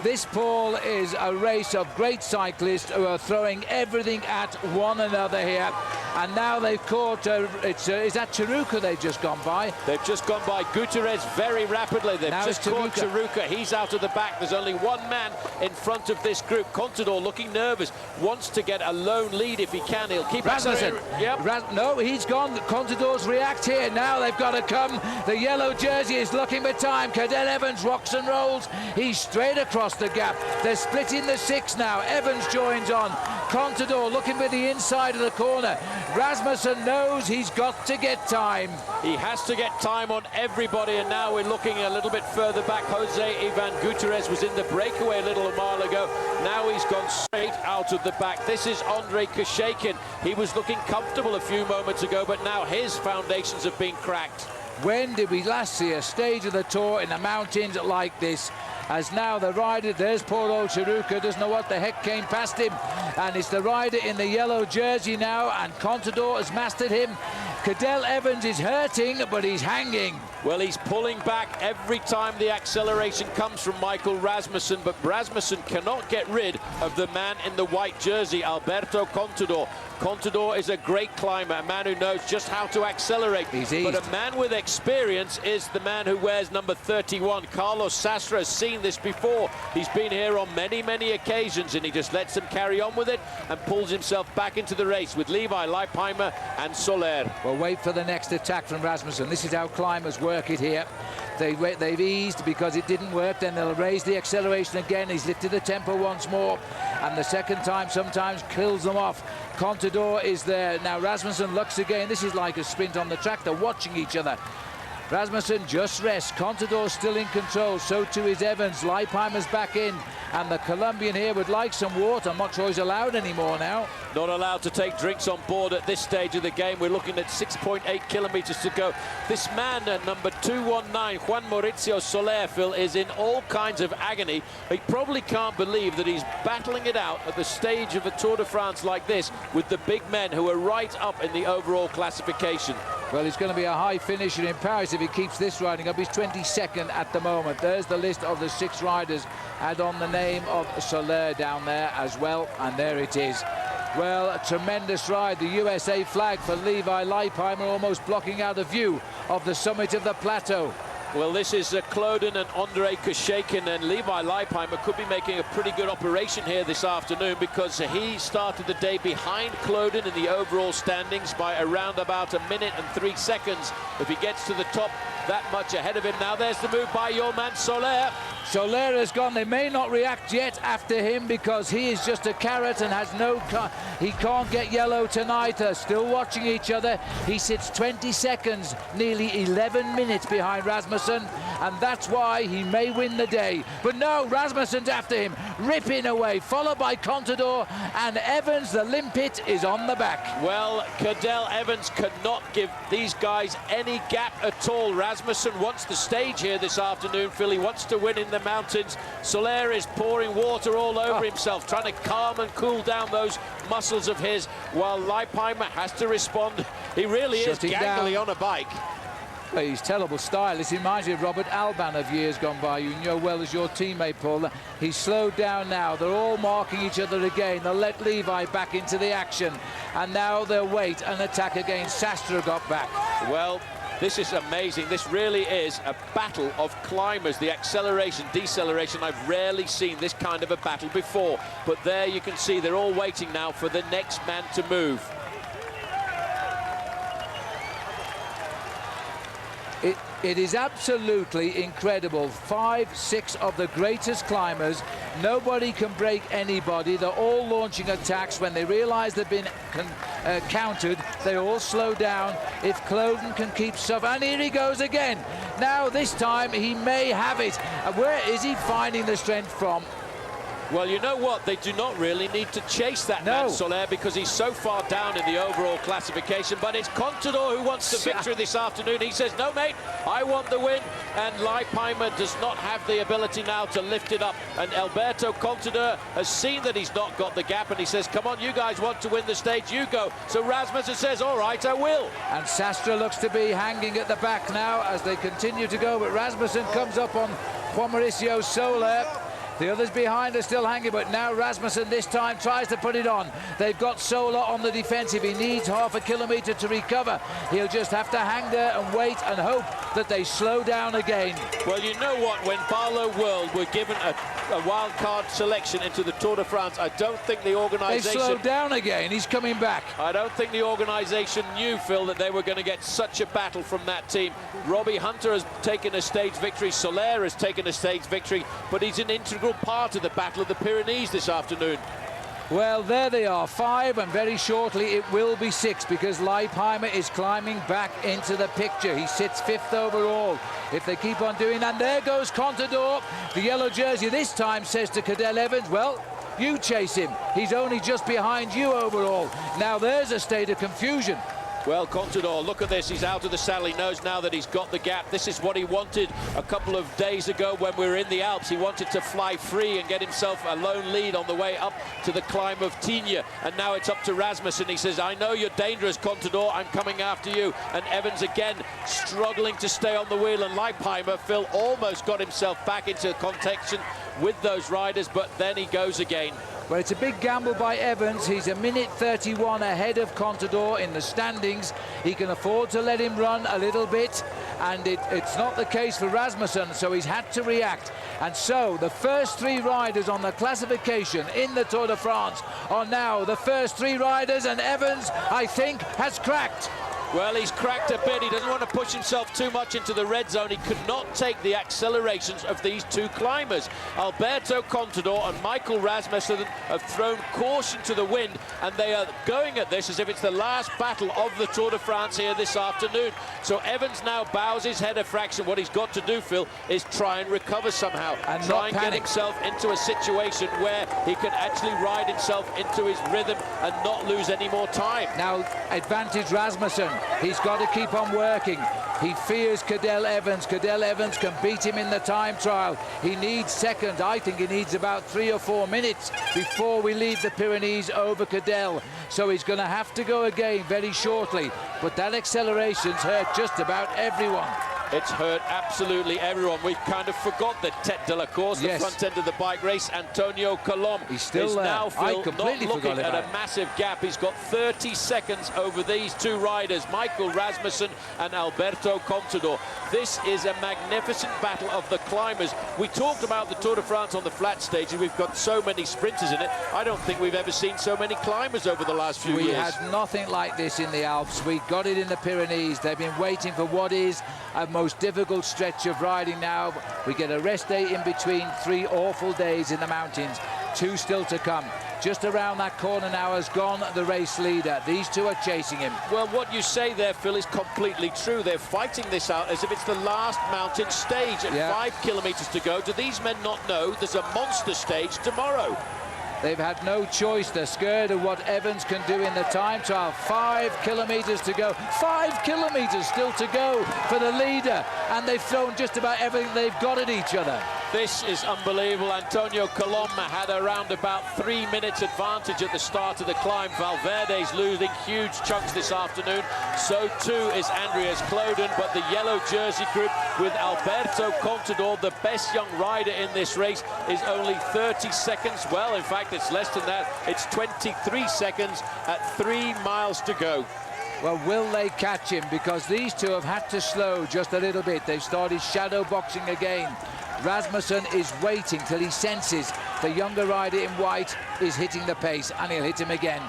This, Paul, is a race of great cyclists who are throwing everything at one another here. And now they've caught, is that Chiruka they've just gone by? They've just gone by Gutierrez very rapidly. They've just caught Chiruka. He's out of the back. There's only 1 man in front of this group. Contador looking nervous, wants to get a lone lead if he can. He'll keep Rasmussen. Yep. No, he's gone. Contador's react here. Now they've got to come. The yellow jersey is looking for time. Cadel Evans rocks and rolls. He's straight across the gap. They're splitting the 6 now. Evans joins on. Contador looking for the inside of the corner. Rasmussen knows he's got to get time. He has to get time on everybody, and now we're looking a little bit further back. Jose Ivan Gutierrez was in the breakaway a little while ago. Now he's gone straight out of the back. This is Andrei Kashakin. He was looking comfortable a few moments ago, but now his foundations have been cracked. When did we last see a stage of the Tour in the mountains like this? As now the rider, there's poor old Chiruka, doesn't know what the heck came past him, and it's the rider in the yellow jersey now, and Contador has mastered him. Cadel Evans is hurting, but he's hanging. Well, he's pulling back every time the acceleration comes from Michael Rasmussen, but Rasmussen cannot get rid of the man in the white jersey, Alberto Contador. Contador is a great climber, a man who knows just how to accelerate. But a man with experience is the man who wears number 31. Carlos Sastre has seen this before. He's been here on many, many occasions, and he just lets them carry on with it and pulls himself back into the race with Levi Leipheimer and Soler. Well, wait for the next attack from Rasmussen. This is how climbers work it here. They've eased because it didn't work, then they'll raise the acceleration again. He's lifted the tempo once more, and the second time sometimes kills them off. Contador is there. Now Rasmussen looks again. This is like a sprint on the track. They're watching each other. Rasmussen just rests. Contador still in control. So too is Evans. Leipheimer's back in. And the Colombian here would like some water. I'm not sure he's allowed anymore now. Not allowed to take drinks on board at this stage of the game. We're looking at 6.8 kilometers to go. This man, number 219, Juan Mauricio Soler, Phil, is in all kinds of agony. He probably can't believe that he's battling it out at the stage of a Tour de France like this with the big men who are right up in the overall classification. Well, he's going to be a high finisher in Paris if he keeps this riding up. He's 22nd at the moment. There's the list of the 6 riders. Add on the name of Soler down there as well, and there it is. Well, a tremendous ride. The USA flag for Levi Leipheimer almost blocking out a view of the summit of the plateau. Well, this is Kloden and Andrei Kushakin, and Levi Leipheimer could be making a pretty good operation here this afternoon because he started the day behind Kloden in the overall standings by around about 1 minute and 3 seconds. If he gets to the top, that much ahead of him. Now there's the move by your man Soler. Soler has gone. They may not react yet after him because he is just a carrot and has no he can't get yellow tonight. They're still watching each other. He sits 20 seconds, nearly 11 minutes behind Rasmussen, and that's why he may win the day. But no, Rasmussen's after him, ripping away, followed by Contador, and Evans, the limpet, is on the back. Well, Cadel Evans cannot give these guys any gap at all. Rasmussen wants the stage here this afternoon, Phil. He wants to win in the mountains. Soler is pouring water all over himself, trying to calm and cool down those muscles of his, while Leipheimer has to respond. He really is gangly on a bike. Well, he's terrible style. This reminds me of Robert Alban of years gone by. You know well as your teammate, Paul. He's slowed down now. They're all marking each other again. They'll let Levi back into the action. And now they'll wait and attack again. Sastre got back. Well, this is amazing. This really is a battle of climbers. The acceleration, deceleration, I've rarely seen this kind of a battle before. But there you can see they're all waiting now for the next man to move. It is absolutely incredible. 5, 6 of the greatest climbers. Nobody can break anybody. They're all launching attacks. When they realize they've been countered, they all slow down. If Kloden can keep stuff, and here he goes again. Now this time he may have it. Where is he finding the strength from? Well, you know what? They do not really need to chase that man Soler because he's so far down in the overall classification. But it's Contador who wants the victory this afternoon. He says, no, mate, I want the win. And Leipheimer does not have the ability now to lift it up. And Alberto Contador has seen that he's not got the gap. And he says, come on, you guys want to win the stage, you go. So Rasmussen says, all right, I will. And Sastre looks to be hanging at the back now as they continue to go. But Rasmussen comes up on Juan Mauricio Soler. The others behind are still hanging, but now Rasmussen this time tries to put it on. They've got Soler on the defensive. He needs half a kilometre to recover. He'll just have to hang there and wait and hope that they slow down again. Well, you know what? When Barlow World were given a wild card selection into the Tour de France, I don't think the organisation... They slowed down again. He's coming back. I don't think the organisation knew, Phil, that they were going to get such a battle from that team. Robbie Hunter has taken a stage victory. Soler has taken a stage victory, but he's an integral part of the Battle of the Pyrenees this afternoon. Well, there they are, 5, and very shortly it will be 6 because Leipheimer is climbing back into the picture. He sits 5th overall if they keep on doing. And there goes Contador. The yellow jersey this time says to Cadel Evans, well, you chase him. He's only just behind you overall. Now there's a state of confusion. Well, Contador, look at this. He's out of the saddle. He knows now that he's got the gap. This is what he wanted a couple of days ago when we were in the Alps. He wanted to fly free and get himself a lone lead on the way up to the climb of Tignes. And now it's up to Rasmussen. He says, I know you're dangerous, Contador. I'm coming after you. And Evans again struggling to stay on the wheel. And Leipheimer, Phil, almost got himself back into contention with those riders, but then he goes again. Well, it's a big gamble by Evans. He's 1:31 ahead of Contador in the standings. He can afford to let him run a little bit, and it's not the case for Rasmussen, so he's had to react. And so the first 3 riders on the classification in the Tour de France are now the first 3 riders, and Evans, I think, has cracked. Well, he's cracked a bit. He doesn't want to push himself too much into the red zone. He could not take the accelerations of these two climbers. Alberto Contador and Michael Rasmussen have thrown caution to the wind, and they are going at this as if it's the last battle of the Tour de France here this afternoon. So Evans now bows his head a fraction. What he's got to do, Phil, is try and recover somehow. And try and get himself into a situation where he can actually ride himself into his rhythm and not lose any more time. Now, advantage Rasmussen. He's got to keep on working. He fears Cadel Evans. Cadel Evans can beat him in the time trial. He needs second. I think he needs about 3 or 4 minutes before we leave the Pyrenees over Cadel. So he's going to have to go again very shortly. But that acceleration's hurt just about everyone. It's hurt absolutely everyone. We've kind of forgot the Tête de la Course, the front end of the bike race. Antonio Colom He's still now, Phil, not looking at it. a massive gap. He's got 30 seconds over these two riders, Michael Rasmussen and Alberto Contador. This is a magnificent battle of the climbers. We talked about the Tour de France on the flat stage, and we've got so many sprinters in it. I don't think we've ever seen so many climbers over the last few years. We had nothing like this in the Alps. We got it in the Pyrenees. They've been waiting for what is a most difficult stretch of riding now. We get a rest day in between 3 awful days in the mountains. 2 still to come. Just around that corner now has gone the race leader. These 2 are chasing him. Well, what you say there, Phil, is completely true. They're fighting this out as if it's the last mountain stage at 5 kilometers to go. Do these men not know there's a monster stage tomorrow? They've had no choice. They're scared of what Evans can do in the time trial. 5 kilometers to go. 5 kilometers still to go for the leader. And they've thrown just about everything they've got at each other. This is unbelievable. Antonio Colom had around about 3 minutes advantage at the start of the climb. Valverde's losing huge chunks this afternoon. So too is Andreas Kloden, but the yellow jersey group with Alberto Contador, the best young rider in this race, is only 30 seconds. Well, in fact, it's less than that. It's 23 seconds at 3 miles to go. Well, will they catch him? Because these 2 have had to slow just a little bit. They've started shadow boxing again. Rasmussen is waiting till he senses the younger rider in white is hitting the pace, and he'll hit him again.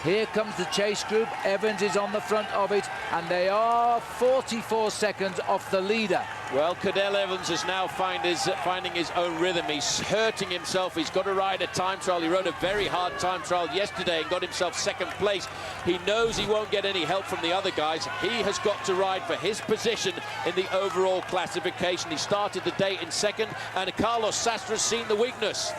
Here comes the chase group. Evans is on the front of it, and they are 44 seconds off the leader. Well, Cadel Evans is now finding his own rhythm. He's hurting himself. He's got to ride a time trial. He rode a very hard time trial yesterday and got himself second place. He knows he won't get any help from the other guys. He has got to ride for his position in the overall classification. He started the day in second, and Carlos Sastra's seen the weakness.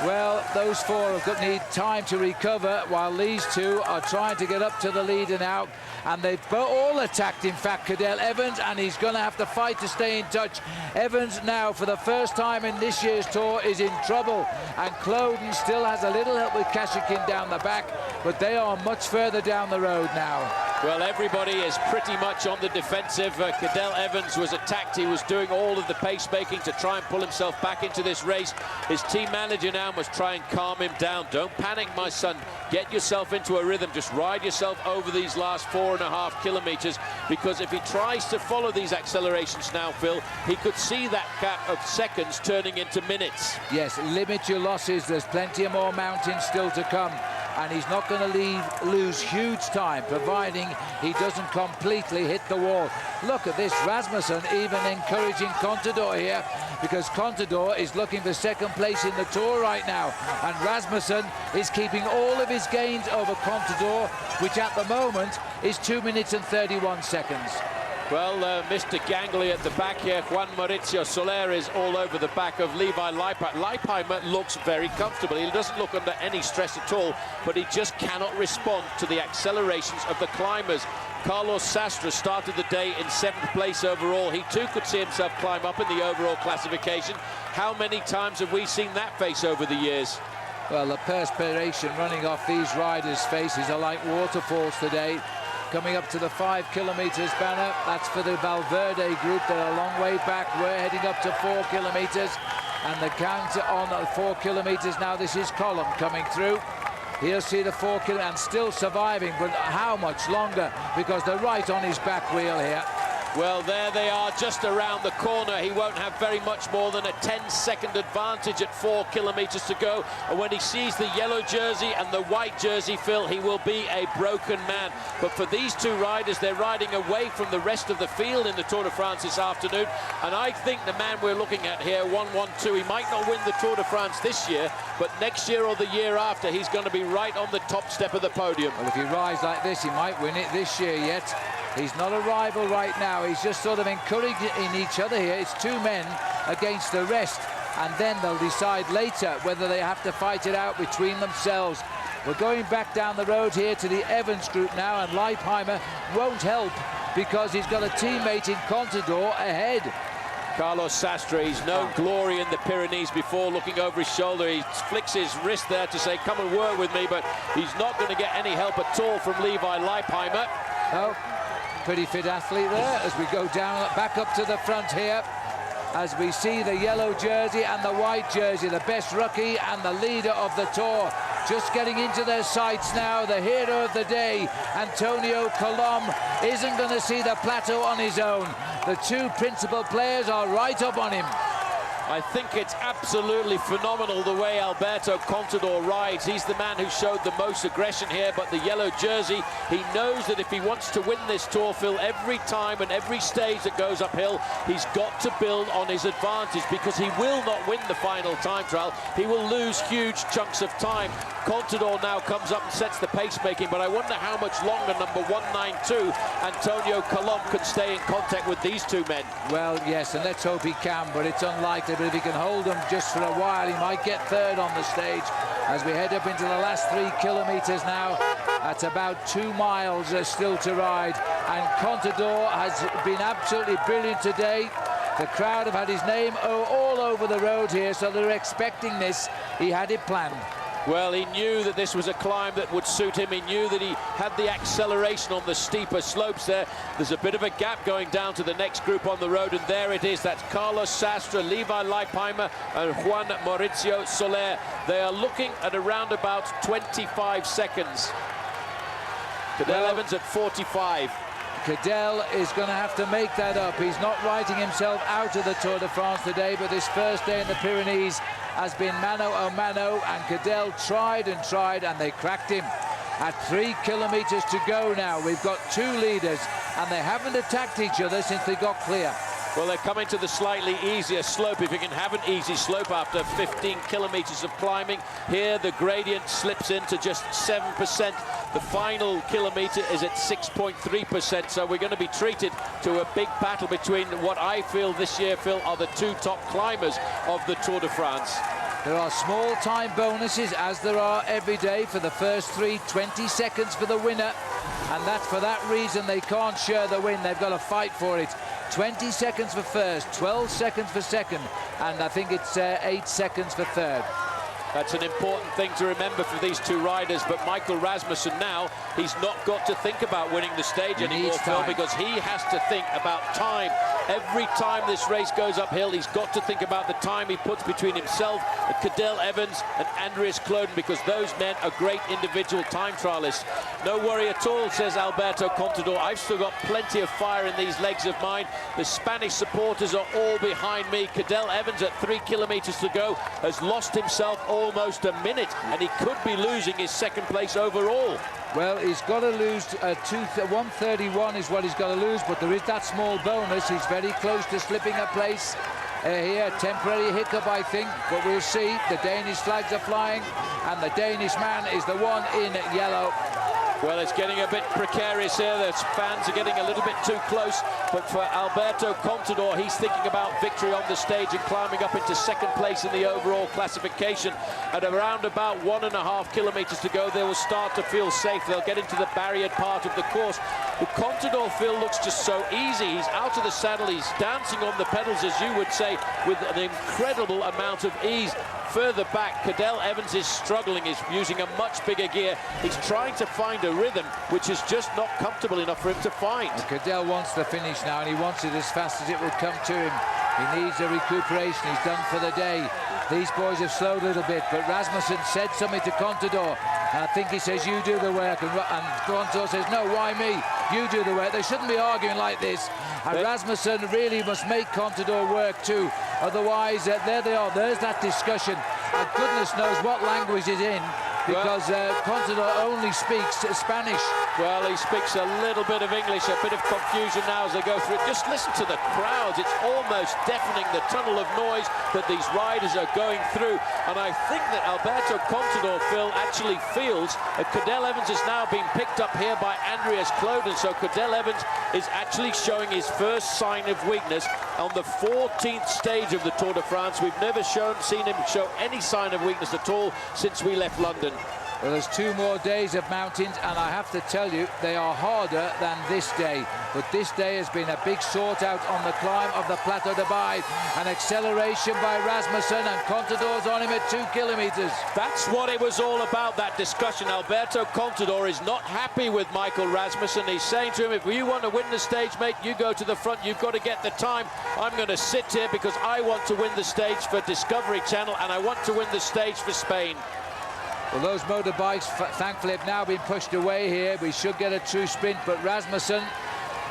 Well, those 4 have need time to recover, while these 2 are trying to get up to the leader now. And they've all attacked, in fact, Cadel Evans, and he's going to have to fight to stay in touch. Evans now, for the first time in this year's Tour, is in trouble. And Kloden still has a little help with Kashikin down the back, but they are much further down the road now. Well, everybody is pretty much on the defensive. Cadel Evans was attacked. He was doing all of the pace-making to try and pull himself back into this race. His team manager now must try and calm him down. Don't panic, my son. Get yourself into a rhythm. Just ride yourself over these last 4.5 kilometers, because if he tries to follow these accelerations now, Phil, he could see that gap of seconds turning into minutes. Yes, limit your losses. There's plenty of more mountains still to come. And he's not going to lose huge time, providing he doesn't completely hit the wall. Look at this, Rasmussen even encouraging Contador here, because Contador is looking for second place in the Tour right now. And Rasmussen is keeping all of his gains over Contador, which at the moment is 2 minutes and 31 seconds. Well, Mr. Gangly at the back here, Juan Mauricio Soler is all over the back of Levi Leipheimer. Leipheimer looks very comfortable. He doesn't look under any stress at all, but he just cannot respond to the accelerations of the climbers. Carlos Sastre started the day in 7th place overall. He too could see himself climb up in the overall classification. How many times have we seen that face over the years? Well, the perspiration running off these riders' faces are like waterfalls today. Coming up to the 5 kilometers banner, that's for the Valverde group. They're a long way back. We're heading up to 4 kilometers, and the count on 4 kilometers now. This is Colom coming through. He'll see the 4 kilometers and still surviving, but how much longer? Because they're right on his back wheel here. Well, there they are, just around the corner. He won't have very much more than a 10-second advantage at 4 kilometers to go. And when he sees the yellow jersey and the white jersey, Phil, he will be a broken man. But for these two riders, they're riding away from the rest of the field in the Tour de France this afternoon. And I think the man we're looking at here, 1-1-2, he might not win the Tour de France this year, but next year or the year after, he's going to be right on the top step of the podium. Well, if he rides like this, he might win it this year yet. He's not a rival right now. He's just sort of encouraging each other here. It's two men against the rest, and then they'll decide later whether they have to fight it out between themselves. We're going back down the road here to the Evans group now, and Leipheimer won't help because he's got a teammate in Contador ahead. Carlos Sastre, he's known glory in the Pyrenees before. Looking over his shoulder, he flicks his wrist there to say, come and work with me, but he's not going to get any help at all from Levi Leipheimer. No. Pretty fit athlete there as we go down, back up to the front here, as we see the yellow jersey and the white jersey, the best rookie and the leader of the Tour, just getting into their sights now. The hero of the day, Antonio Colom, isn't going to see the plateau on his own. The two principal players are right up on him. I think it's absolutely phenomenal the way Alberto Contador rides. He's the man who showed the most aggression here, but the yellow jersey, he knows that if he wants to win this Tour, Phil, every time and every stage that goes uphill, he's got to build on his advantage, because he will not win the final time trial. He will lose huge chunks of time. Contador now comes up and sets the pace-making, but I wonder how much longer number 192, Antonio Colom, can stay in contact with these two men. Well, yes, and let's hope he can, but it's unlikely. But if he can hold them just for a while, he might get third on the stage as we head up into the last 3 kilometers now. That's about 2 miles still to ride, and Contador has been absolutely brilliant today. The crowd have had his name all over the road here, so they're expecting this. He had it planned. Well, he knew that this was a climb that would suit him. He knew that he had the acceleration on the steeper slopes there. There's a bit of a gap going down to the next group on the road, and there it is. That's Carlos Sastre, Levi Leipheimer, and Juan Mauricio Soler. They are looking at around about 25 seconds. Cadel Evans at 45. Cadel is going to have to make that up. He's not writing himself out of the Tour de France today, but this first day in the Pyrenees has been mano a mano, and Cadel tried and tried, and they cracked him. At 3 kilometers to go now, we've got 2 leaders, and they haven't attacked each other since they got clear. Well, they're coming to the slightly easier slope, if you can have an easy slope after 15 kilometers of climbing. Here, the gradient slips into just 7%. The final kilometer is at 6.3%, so we're going to be treated to a big battle between what I feel this year, Phil, are the 2 top climbers of the Tour de France. There are small time bonuses, as there are every day, for the first 3, 20 seconds for the winner, and that's for that reason they can't share the win. They've got to fight for it. 20 seconds for first, 12 seconds for second, and I think it's 8 seconds for third. That's an important thing to remember for these two riders, but Michael Rasmussen now, he's not got to think about winning the stage anymore, Phil, because he has to think about time. Every time this race goes uphill, he's got to think about the time he puts between himself and Cadel Evans and Andreas Kloden, because those men are great individual time trialists. No worry at all, says Alberto Contador. I've still got plenty of fire in these legs of mine. The Spanish supporters are all behind me. Cadel Evans at 3 kilometers to go has lost himself almost a minute, and he could be losing his second place overall. Well, he's got to lose 131 is what he's got to lose, but there is that small bonus. He's very close to slipping a place here. Temporary hiccup, I think, but we'll see. The Danish flags are flying, and the Danish man is the one in yellow. Well, it's getting a bit precarious here. The fans are getting a little bit too close. But for Alberto Contador, he's thinking about victory on the stage and climbing up into second place in the overall classification. At around about 1.5 kilometers to go, they will start to feel safe. They'll get into the barriered part of the course. The Contador, Phil, looks just so easy. He's out of the saddle. He's dancing on the pedals, as you would say, with an incredible amount of ease. Further back, Cadel Evans is struggling. He's using a much bigger gear. He's trying to find a rhythm, which is just not comfortable enough for him to find. And Cadel wants the finish now, and he wants it as fast as it will come to him. He needs a recuperation. He's done for the day. These boys have slowed a little bit, but Rasmussen said something to Contador, and I think he says, you do the work, and Contador says, no, why me? You do the work. They shouldn't be arguing like this. And Rasmussen really must make Contador work too. Otherwise, there they are. There's that discussion. And goodness knows what language is in, because Contador only speaks Spanish. Well, he speaks a little bit of English, a bit of confusion now as they go through it. Just listen to the crowds. It's almost deafening, the tunnel of noise that these riders are going through. And I think that Alberto Contador, Phil, actually feels that Cadel Evans is now being picked up here by Andreas Kloden. So Cadel Evans is actually showing his first sign of weakness on the 14th stage of the Tour de France. We've never seen him show any sign of weakness at all since we left London. Well, there's 2 more days of mountains, and I have to tell you, they are harder than this day. But this day has been a big sort out on the climb of the Plateau-de-Beille. An acceleration by Rasmussen, and Contador's on him at 2 kilometers. That's what it was all about, that discussion. Alberto Contador is not happy with Michael Rasmussen. He's saying to him, if you want to win the stage, mate, you go to the front. You've got to get the time. I'm going to sit here because I want to win the stage for Discovery Channel, and I want to win the stage for Spain. Well, those motorbikes, thankfully, have now been pushed away here. We should get a true sprint, but Rasmussen,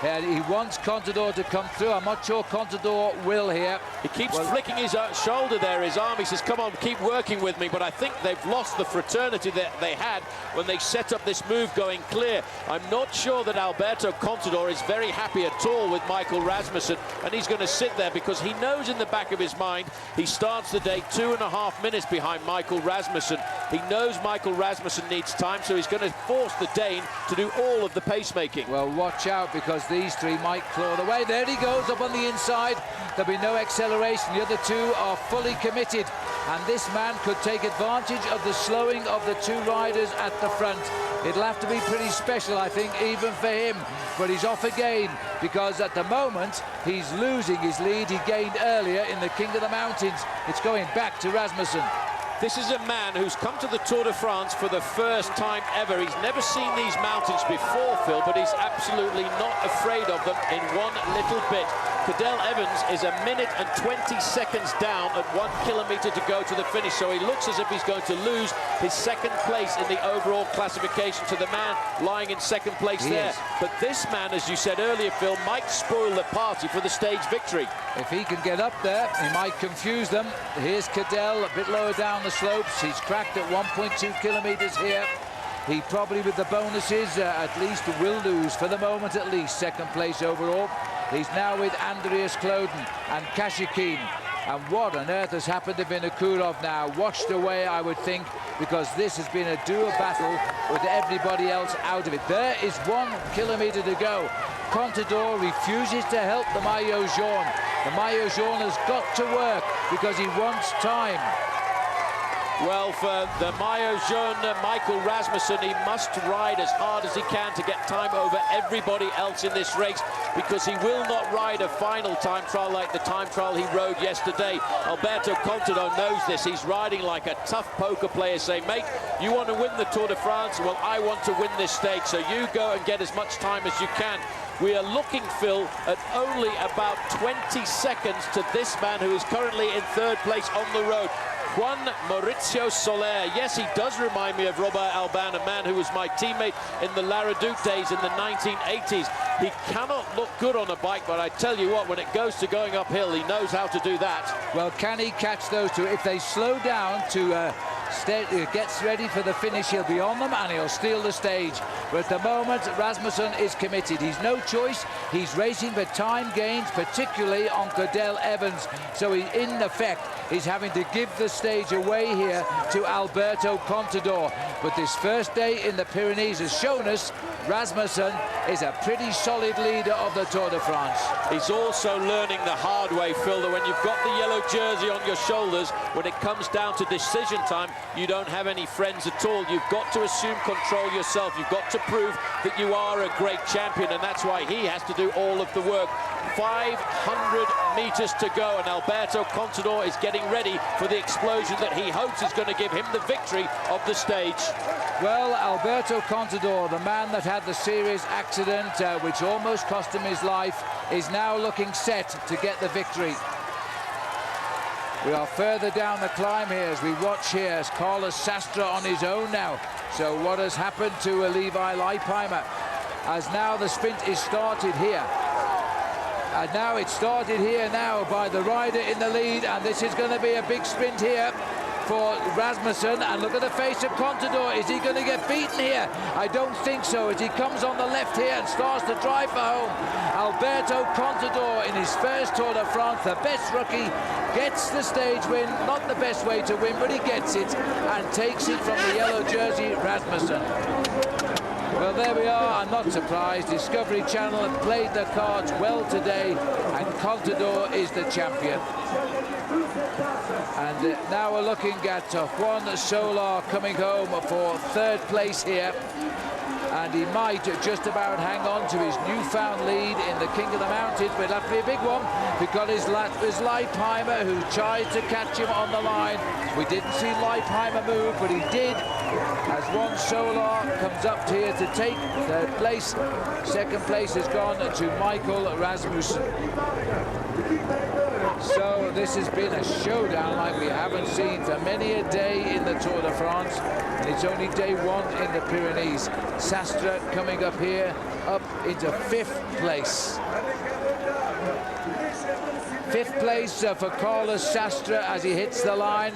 he wants Contador to come through. I'm not sure Contador will here. He keeps flicking his shoulder there, his arm. He says, come on, keep working with me. But I think they've lost the fraternity that they had when they set up this move going clear. I'm not sure that Alberto Contador is very happy at all with Michael Rasmussen, and he's going to sit there because he knows in the back of his mind he starts the day 2.5 minutes behind Michael Rasmussen. He knows Michael Rasmussen needs time, so he's going to force the Dane to do all of the pacemaking. Well, watch out, because these 3 might claw away. There he goes up on the inside. There'll be no acceleration. The other 2 are fully committed, and this man could take advantage of the slowing of the 2 riders at the front. It'll have to be pretty special, I think, even for him. But he's off again, because at the moment he's losing his lead he gained earlier in the King of the Mountains. It's going back to Rasmussen. This is a man who's come to the Tour de France for the first time ever. He's never seen these mountains before, Phil, but he's absolutely not afraid of them in one little bit. Cadel Evans is 1 minute and 20 seconds down at 1 kilometer to go to the finish, so he looks as if he's going to lose his 2nd place in the overall classification to the man lying in 2nd place there. But this man, as you said earlier, Phil, might spoil the party for the stage victory. If he can get up there, he might confuse them. Here's Cadel, a bit lower down the slopes. He's cracked at 1.2 kilometers here. He probably, with the bonuses, at least will lose, for the moment at least, 2nd place overall. He's now with Andreas Kloden and Kashikin. And what on earth has happened to Vinokurov now? Washed away, I would think, because this has been a dual battle with everybody else out of it. There is 1 kilometer to go. Contador refuses to help the Maillot Jaune. The Maillot Jaune has got to work because he wants time. Well, for the Maillot Jaune, Michael Rasmussen, he must ride as hard as he can to get time over everybody else in this race, because he will not ride a final time trial like the time trial he rode yesterday. Alberto Contador knows this. He's riding like a tough poker player, saying, mate, you want to win the Tour de France? Well, I want to win this stage, so you go and get as much time as you can. We are looking, Phil, at only about 20 seconds to this man who is currently in 3rd place on the road. Juan Maurizio Soler. Yes, he does remind me of Robert Alban, a man who was my teammate in the La Redoute days in the 1980s. He cannot look good on a bike, but I tell you what, when it goes to going uphill, he knows how to do that. Well, can he catch those 2? If they slow down to gets ready for the finish, he'll be on them and he'll steal the stage. But at the moment, Rasmussen is committed. He's no choice. He's racing for time gains, particularly on Cadel Evans. So he, in effect, is having to give the stage away here to Alberto Contador. But this first day in the Pyrenees has shown us Rasmussen is a pretty solid leader of the Tour de France. He's also learning the hard way, Phil, that when you've got the yellow jersey on your shoulders, when it comes down to decision time, you don't have any friends at all. You've got to assume control yourself. You've got to prove that you are a great champion, and that's why he has to do all of the work. 500 meters to go, and Alberto Contador is getting ready for the explosion that he hopes is going to give him the victory of the stage. Well, Alberto Contador, the man that had the serious accident which almost cost him his life, is now looking set to get the victory. We are further down the climb here as we watch here as Carlos Sastre on his own now. So what has happened to Levi Leipheimer as now the sprint is started here? And now it started here now by the rider in the lead, and this is going to be a big sprint here for Rasmussen. And look at the face of Contador. Is he going to get beaten here? I don't think so, as he comes on the left here and starts to drive for home. Alberto Contador in his first Tour de France, the best rookie, gets the stage win. Not the best way to win, but he gets it and takes it from the yellow jersey, Rasmussen. Well, there we are. I'm not surprised. Discovery Channel have played their cards well today, and Contador is the champion. And now we're looking at Juan Solar coming home for third place here. And he might just about hang on to his newfound lead in the King of the Mountains, but it'll have to be a big one, because it's Leipheimer who tried to catch him on the line. We didn't see Leipheimer move, but he did, as Juan Solar comes up here to take third place. Second place has gone to Michael Rasmussen. So this has been a showdown like we haven't seen for many a day in the Tour de France, and it's only day one in the Pyrenees. Sastre coming up here, up into fifth place. Fifth place for Carlos Sastre as he hits the line.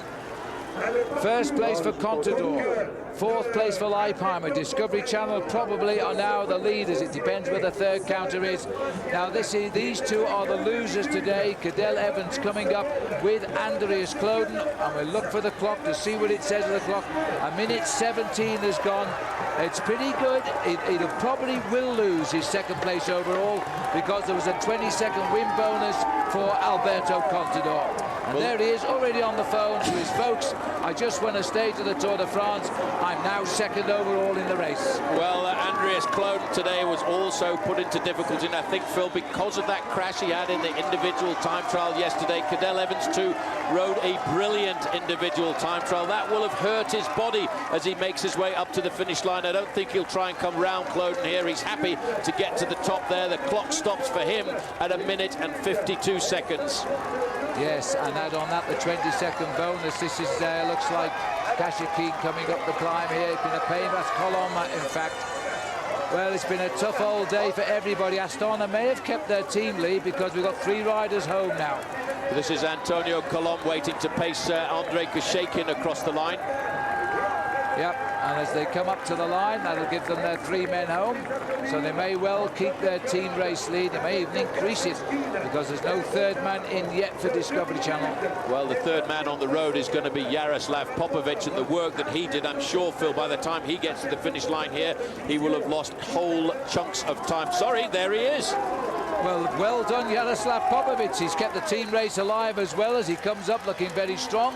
First place for Contador. Fourth place for Leipheimer. Discovery Channel probably are now the leaders. It depends where the third counter is. Now these two are the losers today. Cadel Evans coming up with Andreas Kloden. And we'll look for the clock to see what it says on the clock. A minute 17 has gone. It's pretty good. He probably will lose his second place overall, because there was a 20-second win bonus for Alberto Contador. And there he is, already on the phone to his folks. I just won a stage of the Tour de France. I'm now second overall in the race. Well, Andreas Kloden today was also put into difficulty, and I think, Phil, because of that crash he had in the individual time trial yesterday. Cadel Evans, too, rode a brilliant individual time trial. That will have hurt his body as he makes his way up to the finish line. I don't think he'll try and come round Kloden here. He's happy to get to the top there. The clock stops for him at 1 minute and 52 seconds. Yes, and add on that the 20-second bonus. This is looks like Kashakin coming up the climb here. It's been a pain. That's Colomba, in fact. Well, it's been a tough old day for everybody. Astana may have kept their team lead, because we've got 3 riders home now. This is Antonio Colom waiting to pace Andrei Kashakin across the line. Yep, and as they come up to the line, that'll give them their 3 men home. So they may well keep their team race lead. They may even increase it, because there's no third man in yet for Discovery Channel. Well, the third man on the road is going to be Jaroslav Popovic, and the work that he did, I'm sure, Phil, by the time he gets to the finish line here, he will have lost whole chunks of time. Sorry, there he is. Well done, Jaroslav Popovic. He's kept the team race alive as well, as he comes up looking very strong.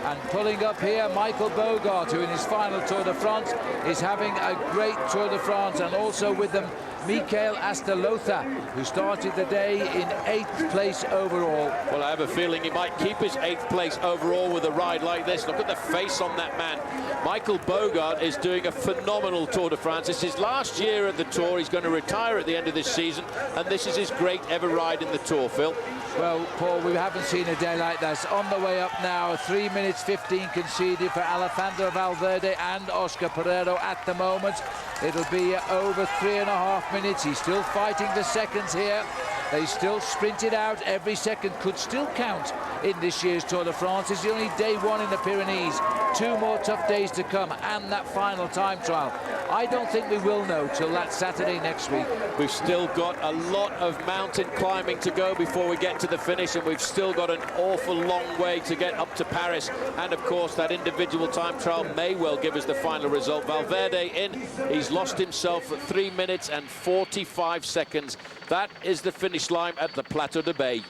And pulling up here, Michael Bogart, who in his final Tour de France is having a great Tour de France, and also with them Mikael Astelotha, who started the day in 8th place overall. Well, I have a feeling he might keep his 8th place overall with a ride like this. Look at the face on that man. Michael Bogart is doing a phenomenal Tour de France. It's his last year at the Tour. He's going to retire at the end of this season, and this is his great ever ride in the Tour, Phil. Well, Paul, we haven't seen a day like this. On the way up now, 3 minutes 15 conceded for Alejandro Valverde and Oscar Pereiro at the moment. It'll be over 3.5 minutes. He's still fighting the seconds here. They still sprint it out. Every second could still count in this year's Tour de France. It's only day one in the Pyrenees. 2 more tough days to come, and that final time trial. I don't think we will know till that Saturday next week. We've still got a lot of mountain climbing to go before we get to the finish, and we've still got an awful long way to get up to Paris. And of course, that individual time trial may well give us the final result. Valverde in. He's lost himself at 3 minutes and 45 seconds. That is the finish line at the Plateau-de-Beille.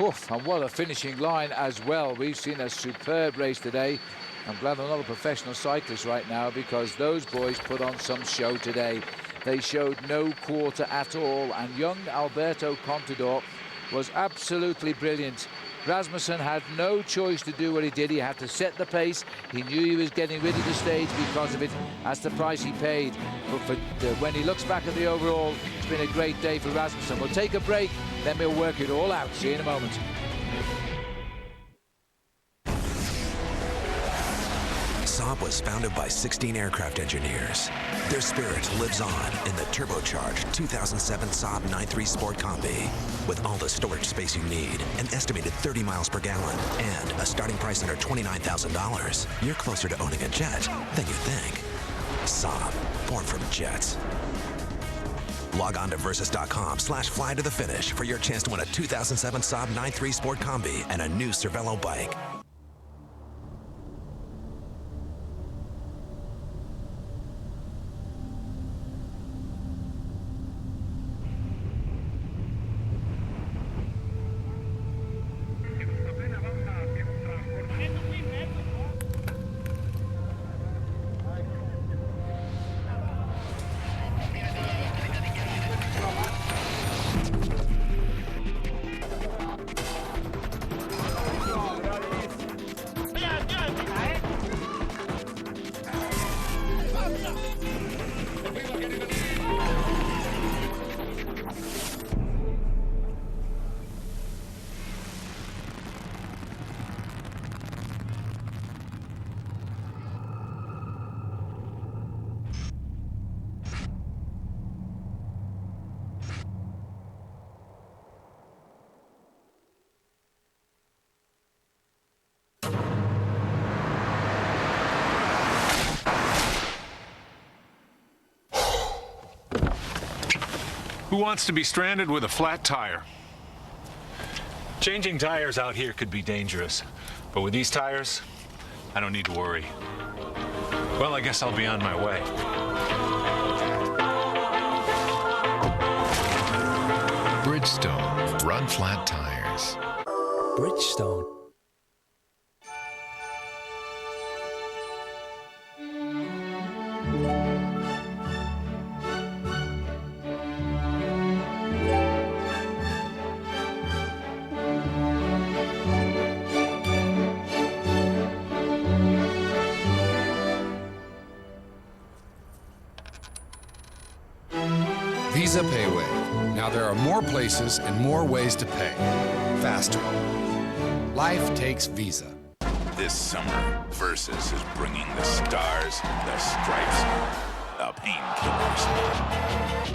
Oof, and what a finishing line as well. We've seen a superb race today. I'm glad I'm not a professional cyclist right now, because those boys put on some show today. They showed no quarter at all, and young Alberto Contador was absolutely brilliant. Rasmussen had no choice to do what he did. He had to set the pace. He knew he was getting rid of the stage because of it. That's the price he paid. But when he looks back at the overall, it's been a great day for Rasmussen. We'll take a break, then we'll work it all out. See you in a moment. Saab was founded by 16 aircraft engineers. Their spirit lives on in the turbocharged 2007 Saab 9.3 Sport Combi. With all the storage space you need, an estimated 30 miles per gallon, and a starting price under $29,000, you're closer to owning a jet than you think. Saab, born from jets. Log on to Versus.com/fly to the finish for your chance to win a 2007 Saab 9.3 Sport Combi and a new Cervelo bike. Who wants to be stranded with a flat tire? Changing tires out here could be dangerous, but with these tires, I don't need to worry. Well, I guess I'll be on my way. Bridgestone. Run flat tires. Bridgestone. Visa Payway. Now there are more places and more ways to pay. Faster. Life takes Visa. This summer, Versus is bringing the stars, the stripes, the painkillers.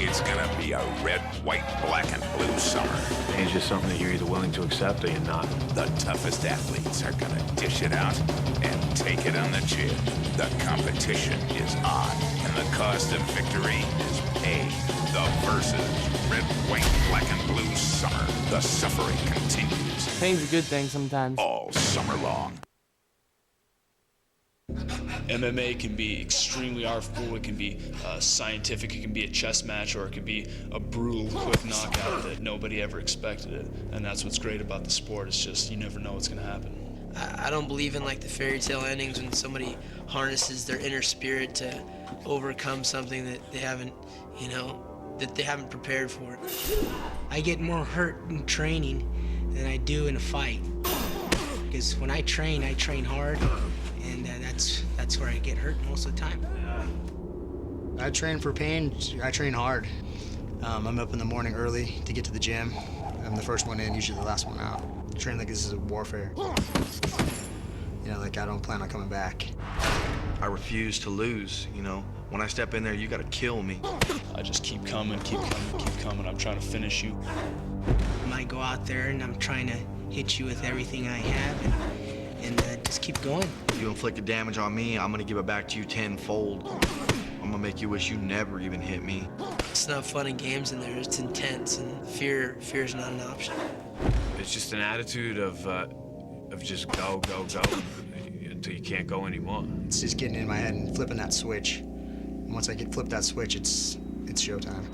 It's gonna be a red, white, black, and blue summer. It's just something that you're either willing to accept or you're not. The toughest athletes are gonna dish it out and take it on the chin. The competition is on, and the cost of victory is paid. The Versus red, white, black, and blue summer. The suffering continues. Pain's a good thing sometimes. All summer long. MMA can be extremely artful, it can be scientific, it can be a chess match, or it can be a brutal, quick knockout that nobody ever expected it. And that's what's great about the sport, it's just you never know what's going to happen. I don't believe in like the fairy tale endings when somebody harnesses their inner spirit to overcome something that they haven't, that they haven't prepared for. I get more hurt in training than I do in a fight. Because when I train hard, and that's where I get hurt most of the time. I train for pain, I train hard. I'm up in the morning early to get to the gym. I'm the first one in, usually the last one out. I train like this is a warfare. Like I don't plan on coming back. I refuse to lose, When I step in there, you gotta kill me. I just keep coming, keep coming, keep coming. I'm trying to finish you. I might go out there and I'm trying to hit you with everything I have and just keep going. If you inflicted damage on me, I'm gonna give it back to you tenfold. I'm gonna make you wish you never even hit me. It's not fun and games in there, it's intense, and fear is not an option. It's just an attitude of just go, go, go, until you can't go anymore. It's just getting in my head and flipping that switch. And once I flip that switch, it's showtime.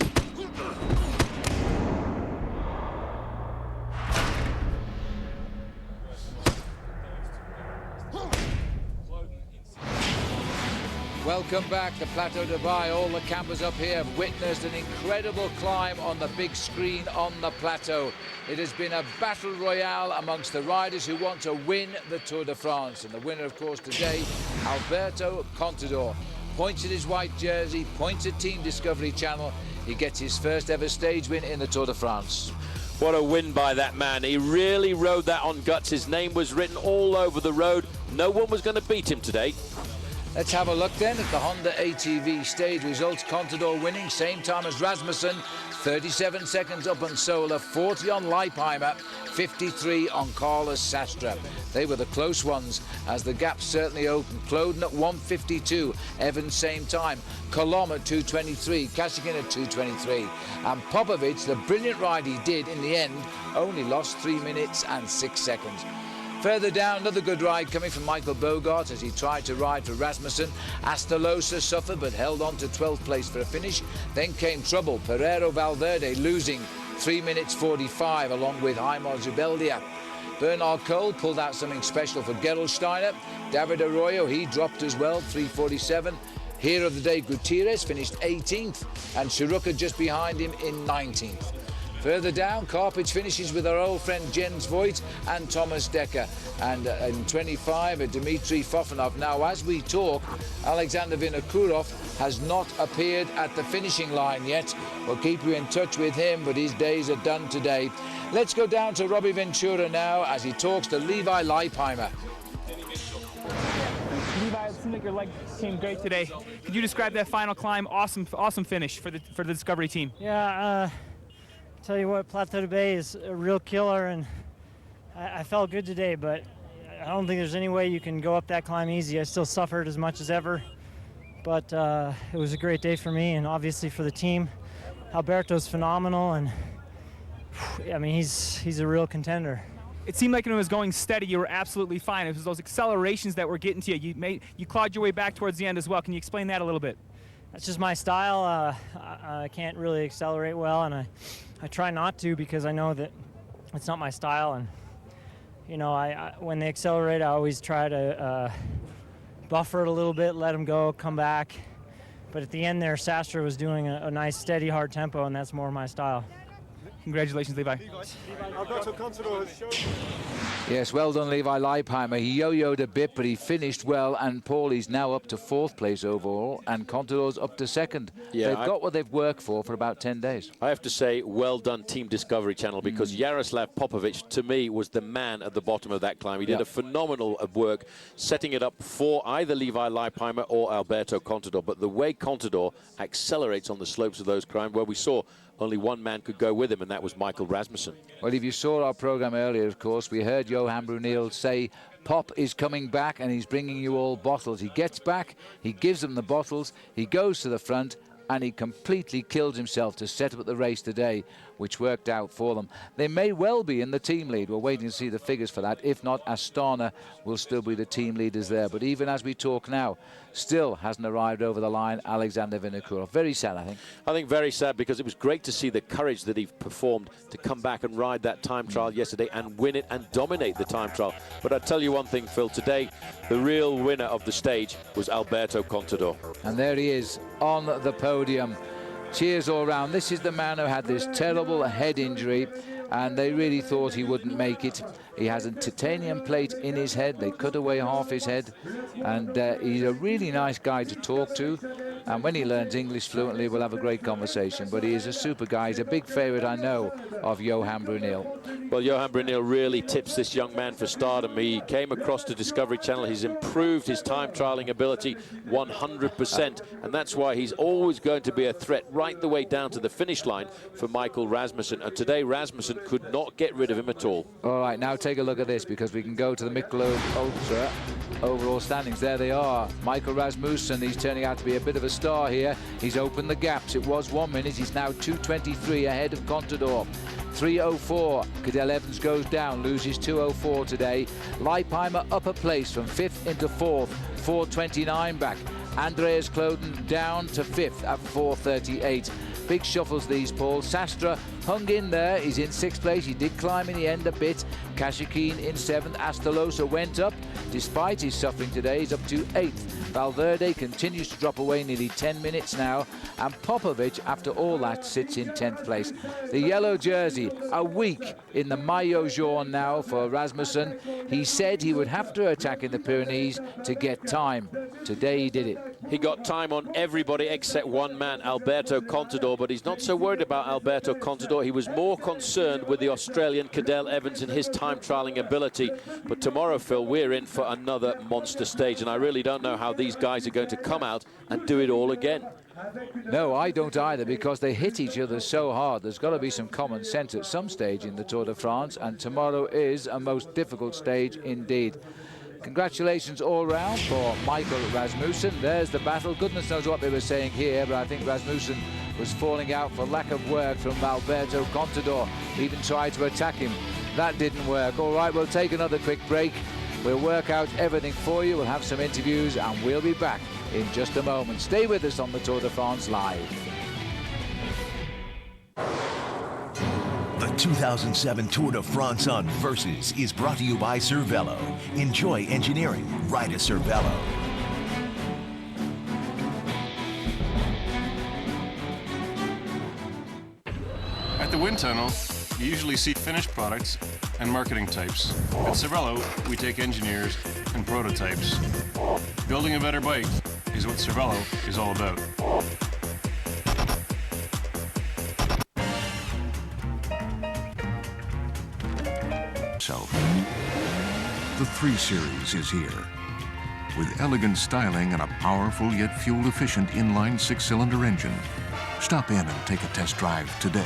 Welcome back to Plateau-de-Beille. All the campers up here have witnessed an incredible climb on the big screen on the plateau. It has been a battle royale amongst the riders who want to win the Tour de France. And the winner, of course, today, Alberto Contador. Points at his white jersey, points at Team Discovery Channel. He gets his first ever stage win in the Tour de France. What a win by that man. He really rode that on guts. His name was written all over the road. No one was going to beat him today. Let's have a look then at the Honda ATV stage results. Contador winning, same time as Rasmussen. 37 seconds up on Sola, 40 on Leipheimer, 53 on Carlos Sastre. They were the close ones as the gap certainly opened. Cloden at 1:52, Evans same time. Colom at 2:23, Kashikin at 2:23. And Popovic, the brilliant ride he did in the end, only lost 3 minutes and 6 seconds. Further down, another good ride coming from Michael Bogart as he tried to ride for Rasmussen. Astolosa suffered but held on to 12th place for a finish. Then came trouble. Pereiro Valverde losing 3 minutes 45 along with Jaime Zubeldia. Bernard Cole pulled out something special for Gerolsteiner. David Arroyo, he dropped as well, 3:47. Hero of the day, Gutierrez finished 18th and Shiruka just behind him in 19th. Further down, Karpich finishes with our old friend Jens Voigt and Thomas Dekker. And in 25, Dmitry Fofanov. Now, as we talk, Alexander Vinokurov has not appeared at the finishing line yet. We'll keep you in touch with him, but his days are done today. Let's go down to Robbie Ventura now as he talks to Levi Leipheimer. Levi, it seemed like your leg came great today. Could you describe that final climb? Awesome finish for the Discovery team. Yeah, tell you what, Plateau-de-Beille is a real killer, and I felt good today, but I don't think there's any way you can go up that climb easy. I still suffered as much as ever, but it was a great day for me and obviously for the team. Alberto's phenomenal, and I mean, he's a real contender. It seemed like when it was going steady, you were absolutely fine. It was those accelerations that were getting to you. You clawed your way back towards the end as well. Can you explain that a little bit? That's just my style. I can't really accelerate well, and I try not to because I know that it's not my style. And you know, when they accelerate, I always try to buffer it a little bit, let them go, come back. But at the end there, Sastre was doing a nice, steady, hard tempo, and that's more my style. Congratulations, Levi. Alberto Contador has shown. Yes, well done, Levi Leipheimer. He yo-yoed a bit, but he finished well, and Paulie's now up to 4th place overall, and Contador's up to 2nd. Yeah, they've got what they've worked for about 10 days. I have to say, well done, Team Discovery Channel, because Jaroslav Popovic, to me, was the man at the bottom of that climb. He did a phenomenal work setting it up for either Levi Leipheimer or Alberto Contador. But the way Contador accelerates on the slopes of those climbs, where we saw only one man could go with him, and that was Michael Rasmussen. Well, if you saw our program earlier, of course, we heard Johan Brunel say Pop is coming back and he's bringing you all bottles. He gets back, he gives them the bottles, he goes to the front, and he completely killed himself to set up the race today, which worked out for them. They may well be in the team lead. We're waiting to see the figures for that. If not, Astana will still be the team leaders there. But even as we talk now, still hasn't arrived over the line, Alexander Vinokurov. Very sad, I think. I think very sad, because it was great to see the courage that he performed to come back and ride that time trial yesterday and win it and dominate the time trial. But I'll tell you one thing, Phil, today the real winner of the stage was Alberto Contador. And there he is on the podium. Cheers all round. This is the man who had this terrible head injury, and they really thought he wouldn't make it. He has a titanium plate in his head. They cut away half his head, and he's a really nice guy to talk to. And when he learns English fluently, we'll have a great conversation. But he is a super guy. He's a big favourite, I know, of Johan Brunel. Well, Johan Brunel really tips this young man for stardom. He came across to Discovery Channel. He's improved his time trialing ability 100%, and that's why he's always going to be a threat right the way down to the finish line for Michael Rasmussen. And today, Rasmussen could not get rid of him at all. All right, now take a look at this, because we can go to the Michelob Ultra overall standings. There they are. Michael Rasmussen, he's turning out to be a bit of a star here. He's opened the gaps. It was 1 minute. He's now 2:23 ahead of Contador. 3:04. Cadel Evans goes down, loses 2:04 today. Leipheimer up a place from 5th into 4th, 4:29 back. Andreas Cloden down to 5th at 4:38. Big shuffles these, Paul. Sastre hung in there. He's in 6th place. He did climb in the end a bit. Kashikin in 7th. Astolosa went up. Despite his suffering today, he's up to 8th. Valverde continues to drop away, nearly 10 minutes now. And Popovic, after all that, sits in 10th place. The yellow jersey, a week in the Mayo jaune now for Rasmussen. He said he would have to attack in the Pyrenees to get time. Today he did it. He got time on everybody except one man, Alberto Contador, but he's not so worried about Alberto Contador. He was more concerned with the Australian Cadel Evans and his time trialing ability. But tomorrow, Phil, we're in for another monster stage, and I really don't know how these guys are going to come out and do it all again. No, I don't either, because they hit each other so hard. There's got to be some common sense at some stage in the Tour de France, and tomorrow is a most difficult stage indeed. Congratulations all round for Michael Rasmussen. There's the battle. Goodness knows what they were saying here, but I think Rasmussen was falling out for lack of work from Alberto Contador. Even tried to attack him. That didn't work. All right, we'll take another quick break. We'll work out everything for you. We'll have some interviews, and we'll be back in just a moment. Stay with us on the Tour de France Live. The 2007 Tour de France on Versus is brought to you by Cervelo. Enjoy engineering. Ride a Cervelo. At the wind tunnel, you usually see finished products and marketing types. At Cervelo, we take engineers and prototypes. Building a better bike is what Cervelo is all about. The 3 Series is here. With elegant styling and a powerful yet fuel-efficient inline 6-cylinder engine. Stop in and take a test drive today.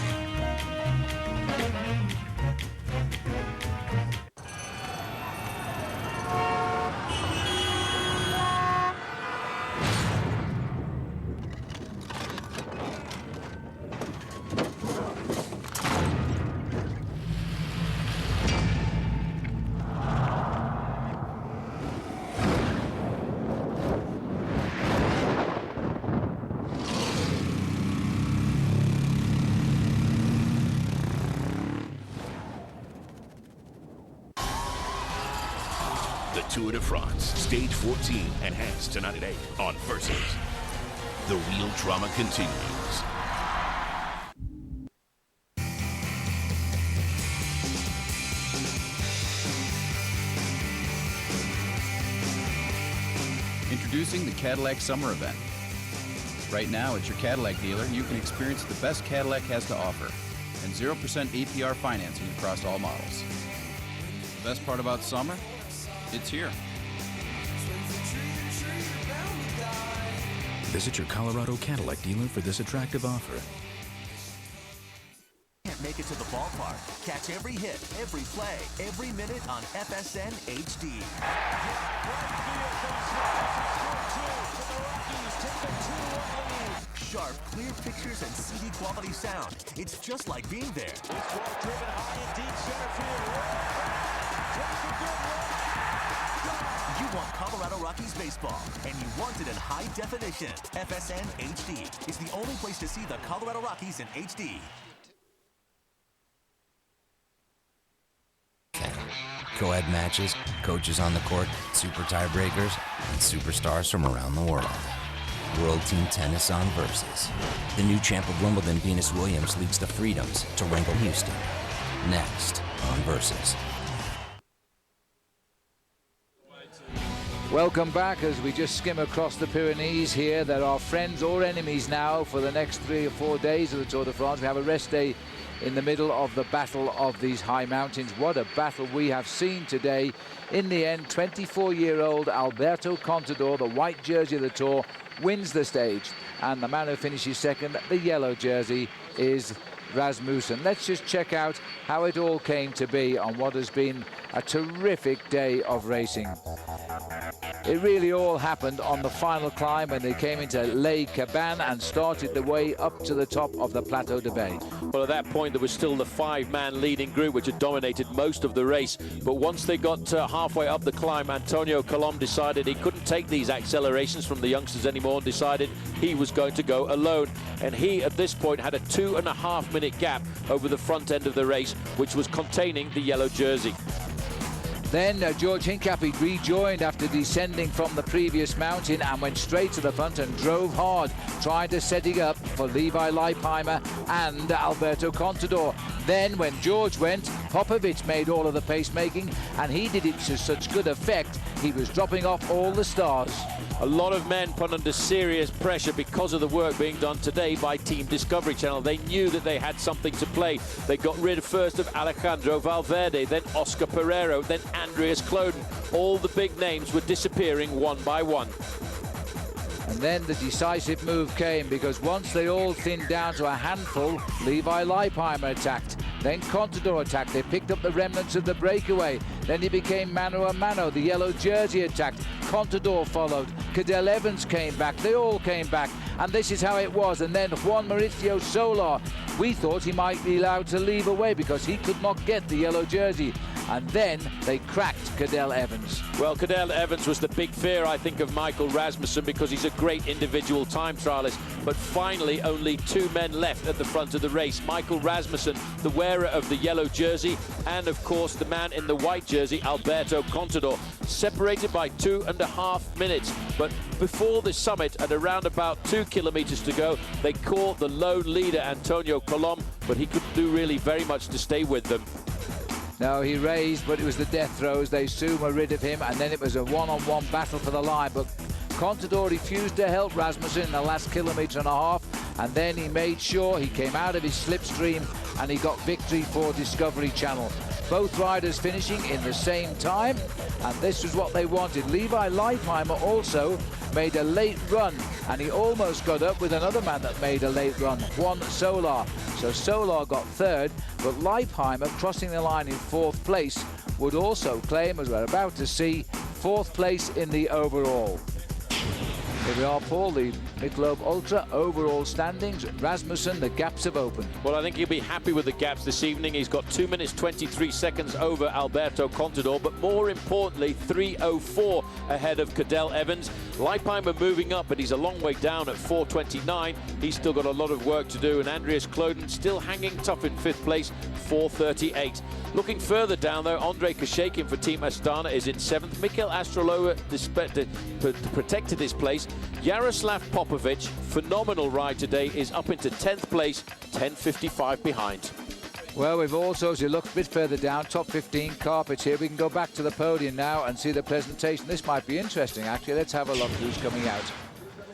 Tour de France, Stage 14, enhanced tonight at 8 on Versus. The real drama continues. Introducing the Cadillac Summer Event. Right now, at your Cadillac dealer, you can experience the best Cadillac has to offer and 0% APR financing across all models. The best part about summer? It's here. Visit your Colorado Cadillac dealer for this attractive offer. Can't make it to the ballpark. Catch every hit, every play, every minute on FSN HD. Sharp, clear pictures and CD quality sound. It's just like being there. This ball driven high in deep center field. You want Colorado Rockies baseball, and you want it in high definition. FSN HD is the only place to see the Colorado Rockies in HD. Co-ed matches, coaches on the court, super tiebreakers, and superstars from around the world. World Team Tennis on Versus. The new champ of Wimbledon, Venus Williams, leads the Freedoms to wrangle Houston. Next on Versus. Welcome back as we just skim across the Pyrenees here. There are friends or enemies now for the next 3 or 4 days of the Tour de France. We have a rest day in the middle of the battle of these high mountains. What a battle we have seen today. In the end, 24-year-old Alberto Contador, the white jersey of the Tour, wins the stage. And the man who finishes second, the yellow jersey, is Rasmussen. Let's just check out how it all came to be on what has been a terrific day of racing. It really all happened on the final climb when they came into Les Cabanes and started the way up to the top of the Plateau-de-Beille. Well, at that point, there was still the 5-man leading group, which had dominated most of the race. But once they got halfway up the climb, Antonio Colom decided he couldn't take these accelerations from the youngsters anymore and decided he was going to go alone. And he, at this point, had a 2.5-minute gap over the front end of the race, which was containing the yellow jersey. Then George Hincapie rejoined after descending from the previous mountain and went straight to the front and drove hard, trying to set it up for Levi Leipheimer and Alberto Contador. Then when George went, Popovic made all of the pacemaking, and he did it to such good effect, he was dropping off all the stars. A lot of men put under serious pressure because of the work being done today by Team Discovery Channel. They knew that they had something to play. They got rid first of Alejandro Valverde, then Oscar Pereiro, then Andreas Kloden. All the big names were disappearing one by one. And then the decisive move came, because once they all thinned down to a handful, Levi Leipheimer attacked. Then Contador attacked. They picked up the remnants of the breakaway. Then he became mano a mano. The yellow jersey attacked. Contador followed. Cadel Evans came back. They all came back. And this is how it was. And then Juan Mauricio Solar. We thought he might be allowed to leave away because he could not get the yellow jersey. And then they cracked Cadel Evans. Well, Cadel Evans was the big fear, I think, of Michael Rasmussen, because he's a great individual time trialist. But finally, only two men left at the front of the race. Michael Rasmussen, the wearer of the yellow jersey, and, of course, the man in the white jersey, Alberto Contador, separated by 2.5 minutes. But before the summit, at around about 2 kilometers to go, they caught the lone leader, Antonio Colom, but he couldn't do really very much to stay with them. No, he raised, but it was the death throes. They soon were rid of him, and then it was a one-on-one battle for the line. But Contador refused to help Rasmussen in the last kilometre and a half, and then he made sure he came out of his slipstream and he got victory for Discovery Channel. Both riders finishing in the same time, and this was what they wanted. Levi Leipheimer also made a late run, and he almost got up with another man that made a late run, Juan Solar. So Solar got third, but Leipheimer, crossing the line in fourth place, would also claim, as we're about to see, fourth place in the overall. Here we are, Paul, the Michelob Ultra overall standings. Rasmussen, the gaps have opened. Well, I think he'll be happy with the gaps this evening. He's got 2 minutes 23 seconds over Alberto Contador, but more importantly, 3:04 ahead of Cadel Evans. Leipheimer moving up, but he's a long way down at 4:29. He's still got a lot of work to do, and Andreas Kloden still hanging tough in fifth place, 4:38. Looking further down, though, Andrei Kashekin for Team Astana is in seventh. Mikel Astrolova protected his place. Jaroslav Popovic, phenomenal ride today, is up into 10th place, 10:55 behind. Well, we've also, as you look a bit further down, top 15 carpets here. We can go back to the podium now and see the presentation. This might be interesting, actually. Let's have a look who's coming out.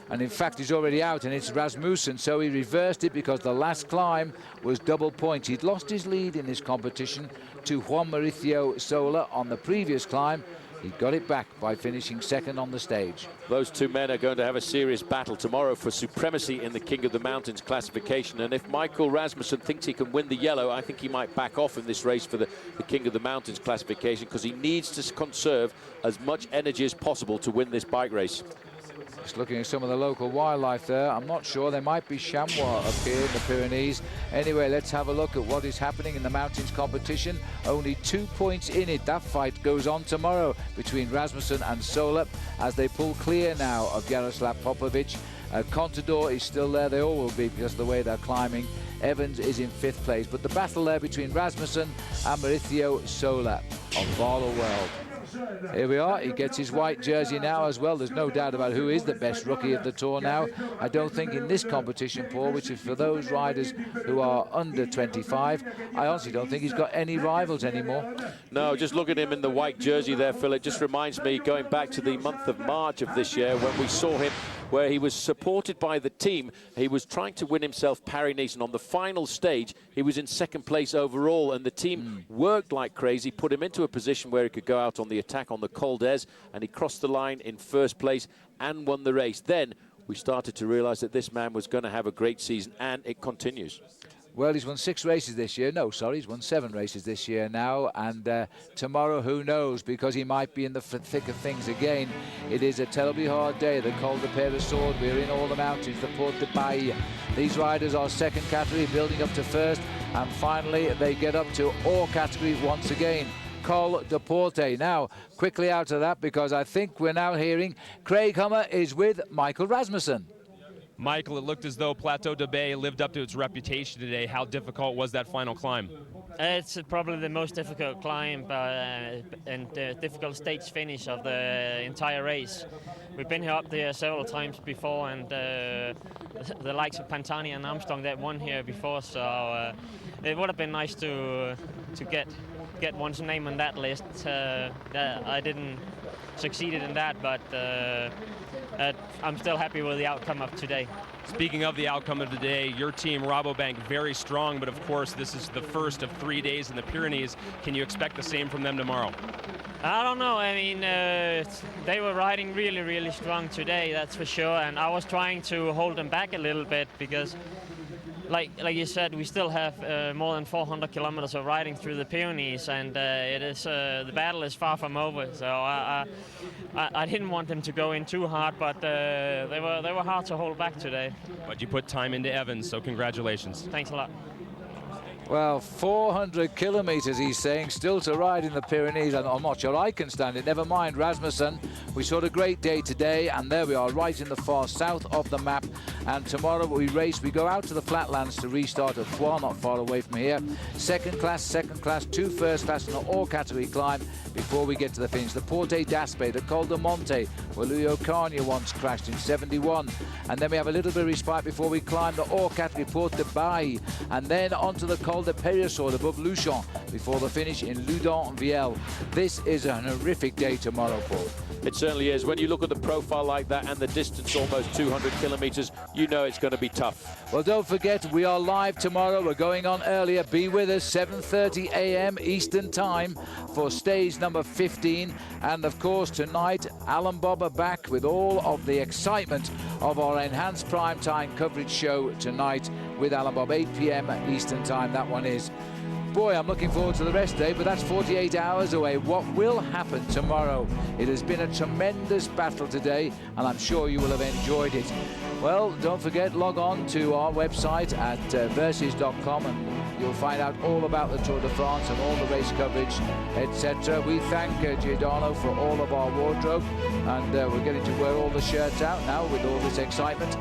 And in fact, he's already out, and it's Rasmussen, so he reversed it because the last climb was double points. He'd lost his lead in this competition to Juan Mauricio Solar on the previous climb. He got it back by finishing second on the stage. Those two men are going to have a serious battle tomorrow for supremacy in the King of the Mountains classification. And if Michael Rasmussen thinks he can win the yellow, I think he might back off in this race for the King of the Mountains classification, because he needs to conserve as much energy as possible to win this bike race. Just looking at some of the local wildlife there. I'm not sure. There might be chamois up here in the Pyrenees. Anyway, let's have a look at what is happening in the mountains competition. Only 2 points in it. That fight goes on tomorrow between Rasmussen and Solar as they pull clear now of Jaroslav Popovic. Contador is still there. They all will be because of the way they're climbing. Evans is in fifth place. But the battle there between Rasmussen and Mauricio Solar of Barlow. Here we are. He gets his white jersey now as well. There's no doubt about who is the best rookie of the Tour now. I don't think in this competition, Paul, which is for those riders who are under 25, I honestly don't think he's got any rivals anymore. No, just look at him in the white jersey there, Phil. It just reminds me, going back to the month of March of this year, when we saw him where he was supported by the team. He was trying to win himself Paris-Nice, and on the final stage, he was in second place overall, and the team worked like crazy, put him into a position where he could go out on the attack on the Col d'Ez, and he crossed the line in first place and won the race. Then we started to realize that this man was going to have a great season, and it continues. Well, he's won 6 races this year. No, sorry, he's won 7 races this year now. And tomorrow, who knows, because he might be in the thick of things again. It is a terribly hard day. The Col de Peilheres. We're in all the mountains, the Plateau-de-Beille. These riders are second category, building up to first. And finally, they get up to all category once again. Col de Porte. Now, quickly out of that, because I think we're now hearing Craig Hummer is with Michael Rasmussen. Michael, it looked as though Plateau-de-Beille lived up to its reputation today. How difficult was that final climb? It's probably the most difficult climb and difficult stage finish of the entire race. We've been here up there several times before, and the likes of Pantani and Armstrong that won here before, so it would have been nice to get one's name on that list. I didn't succeed in that, but I'm still happy with the outcome of today. Speaking of the outcome of the day, your team, Rabobank, very strong, but of course this is the first of 3 days in the Pyrenees. Can you expect the same from them tomorrow? I don't know. I mean, they were riding really, really strong today, that's for sure, and I was trying to hold them back a little bit because, like you said, we still have more than 400 kilometers of riding through the Pyrenees, and the battle is far from over. So I didn't want them to go in too hard, but they were hard to hold back today. But you put time into Evans, so congratulations. Thanks a lot. Well, 400 kilometers, he's saying, still to ride in the Pyrenees, and I'm not sure I can stand it. Never mind Rasmussen. We saw a great day today, and there we are, right in the far south of the map. And tomorrow we go out to the flatlands to restart at Foix, not far away from here. Second class, two first class, and an all-category climb before we get to the finish. The Porte d'Aspet, the Col de Monte, where Louis Ocaña once crashed in 71. And then we have a little bit of respite before we climb the all-category Plateau-de-Beille, and then onto the Col de Pailheres above Luchon before the finish in Loudon-Viel. This is a horrific day tomorrow, Paul. It certainly is. When you look at the profile like that and the distance, almost 200 kilometers, you know it's going to be tough. Well, don't forget, we are live tomorrow. We're going on earlier. Be with us, 7:30 a.m. Eastern Time for stage number 15. And, of course, tonight, Alan Bob are back with all of the excitement of our enhanced primetime coverage show tonight with Alan Bob, 8 p.m. Eastern Time. That one is. Boy, I'm looking forward to the rest of the day, but that's 48 hours away. What will happen tomorrow? It has been a tremendous battle today, and I'm sure you will have enjoyed it. Well, don't forget, log on to our website at versus.com, and you'll find out all about the Tour de France and all the race coverage, etc. We thank Giordano for all of our wardrobe, and we're getting to wear all the shirts out now with all this excitement.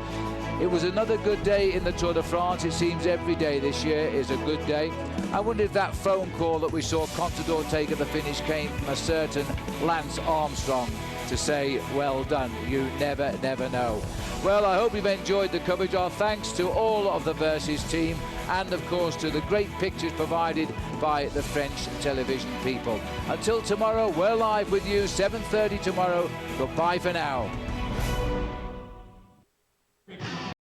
It was another good day in the Tour de France. It seems every day this year is a good day. I wonder if that phone call that we saw Contador take at the finish came from a certain Lance Armstrong to say, well done. You never know. Well, I hope you've enjoyed the coverage. Our thanks to all of the Versus team and, of course, to the great pictures provided by the French television people. Until tomorrow, we're live with you, 7:30 tomorrow. Goodbye for now.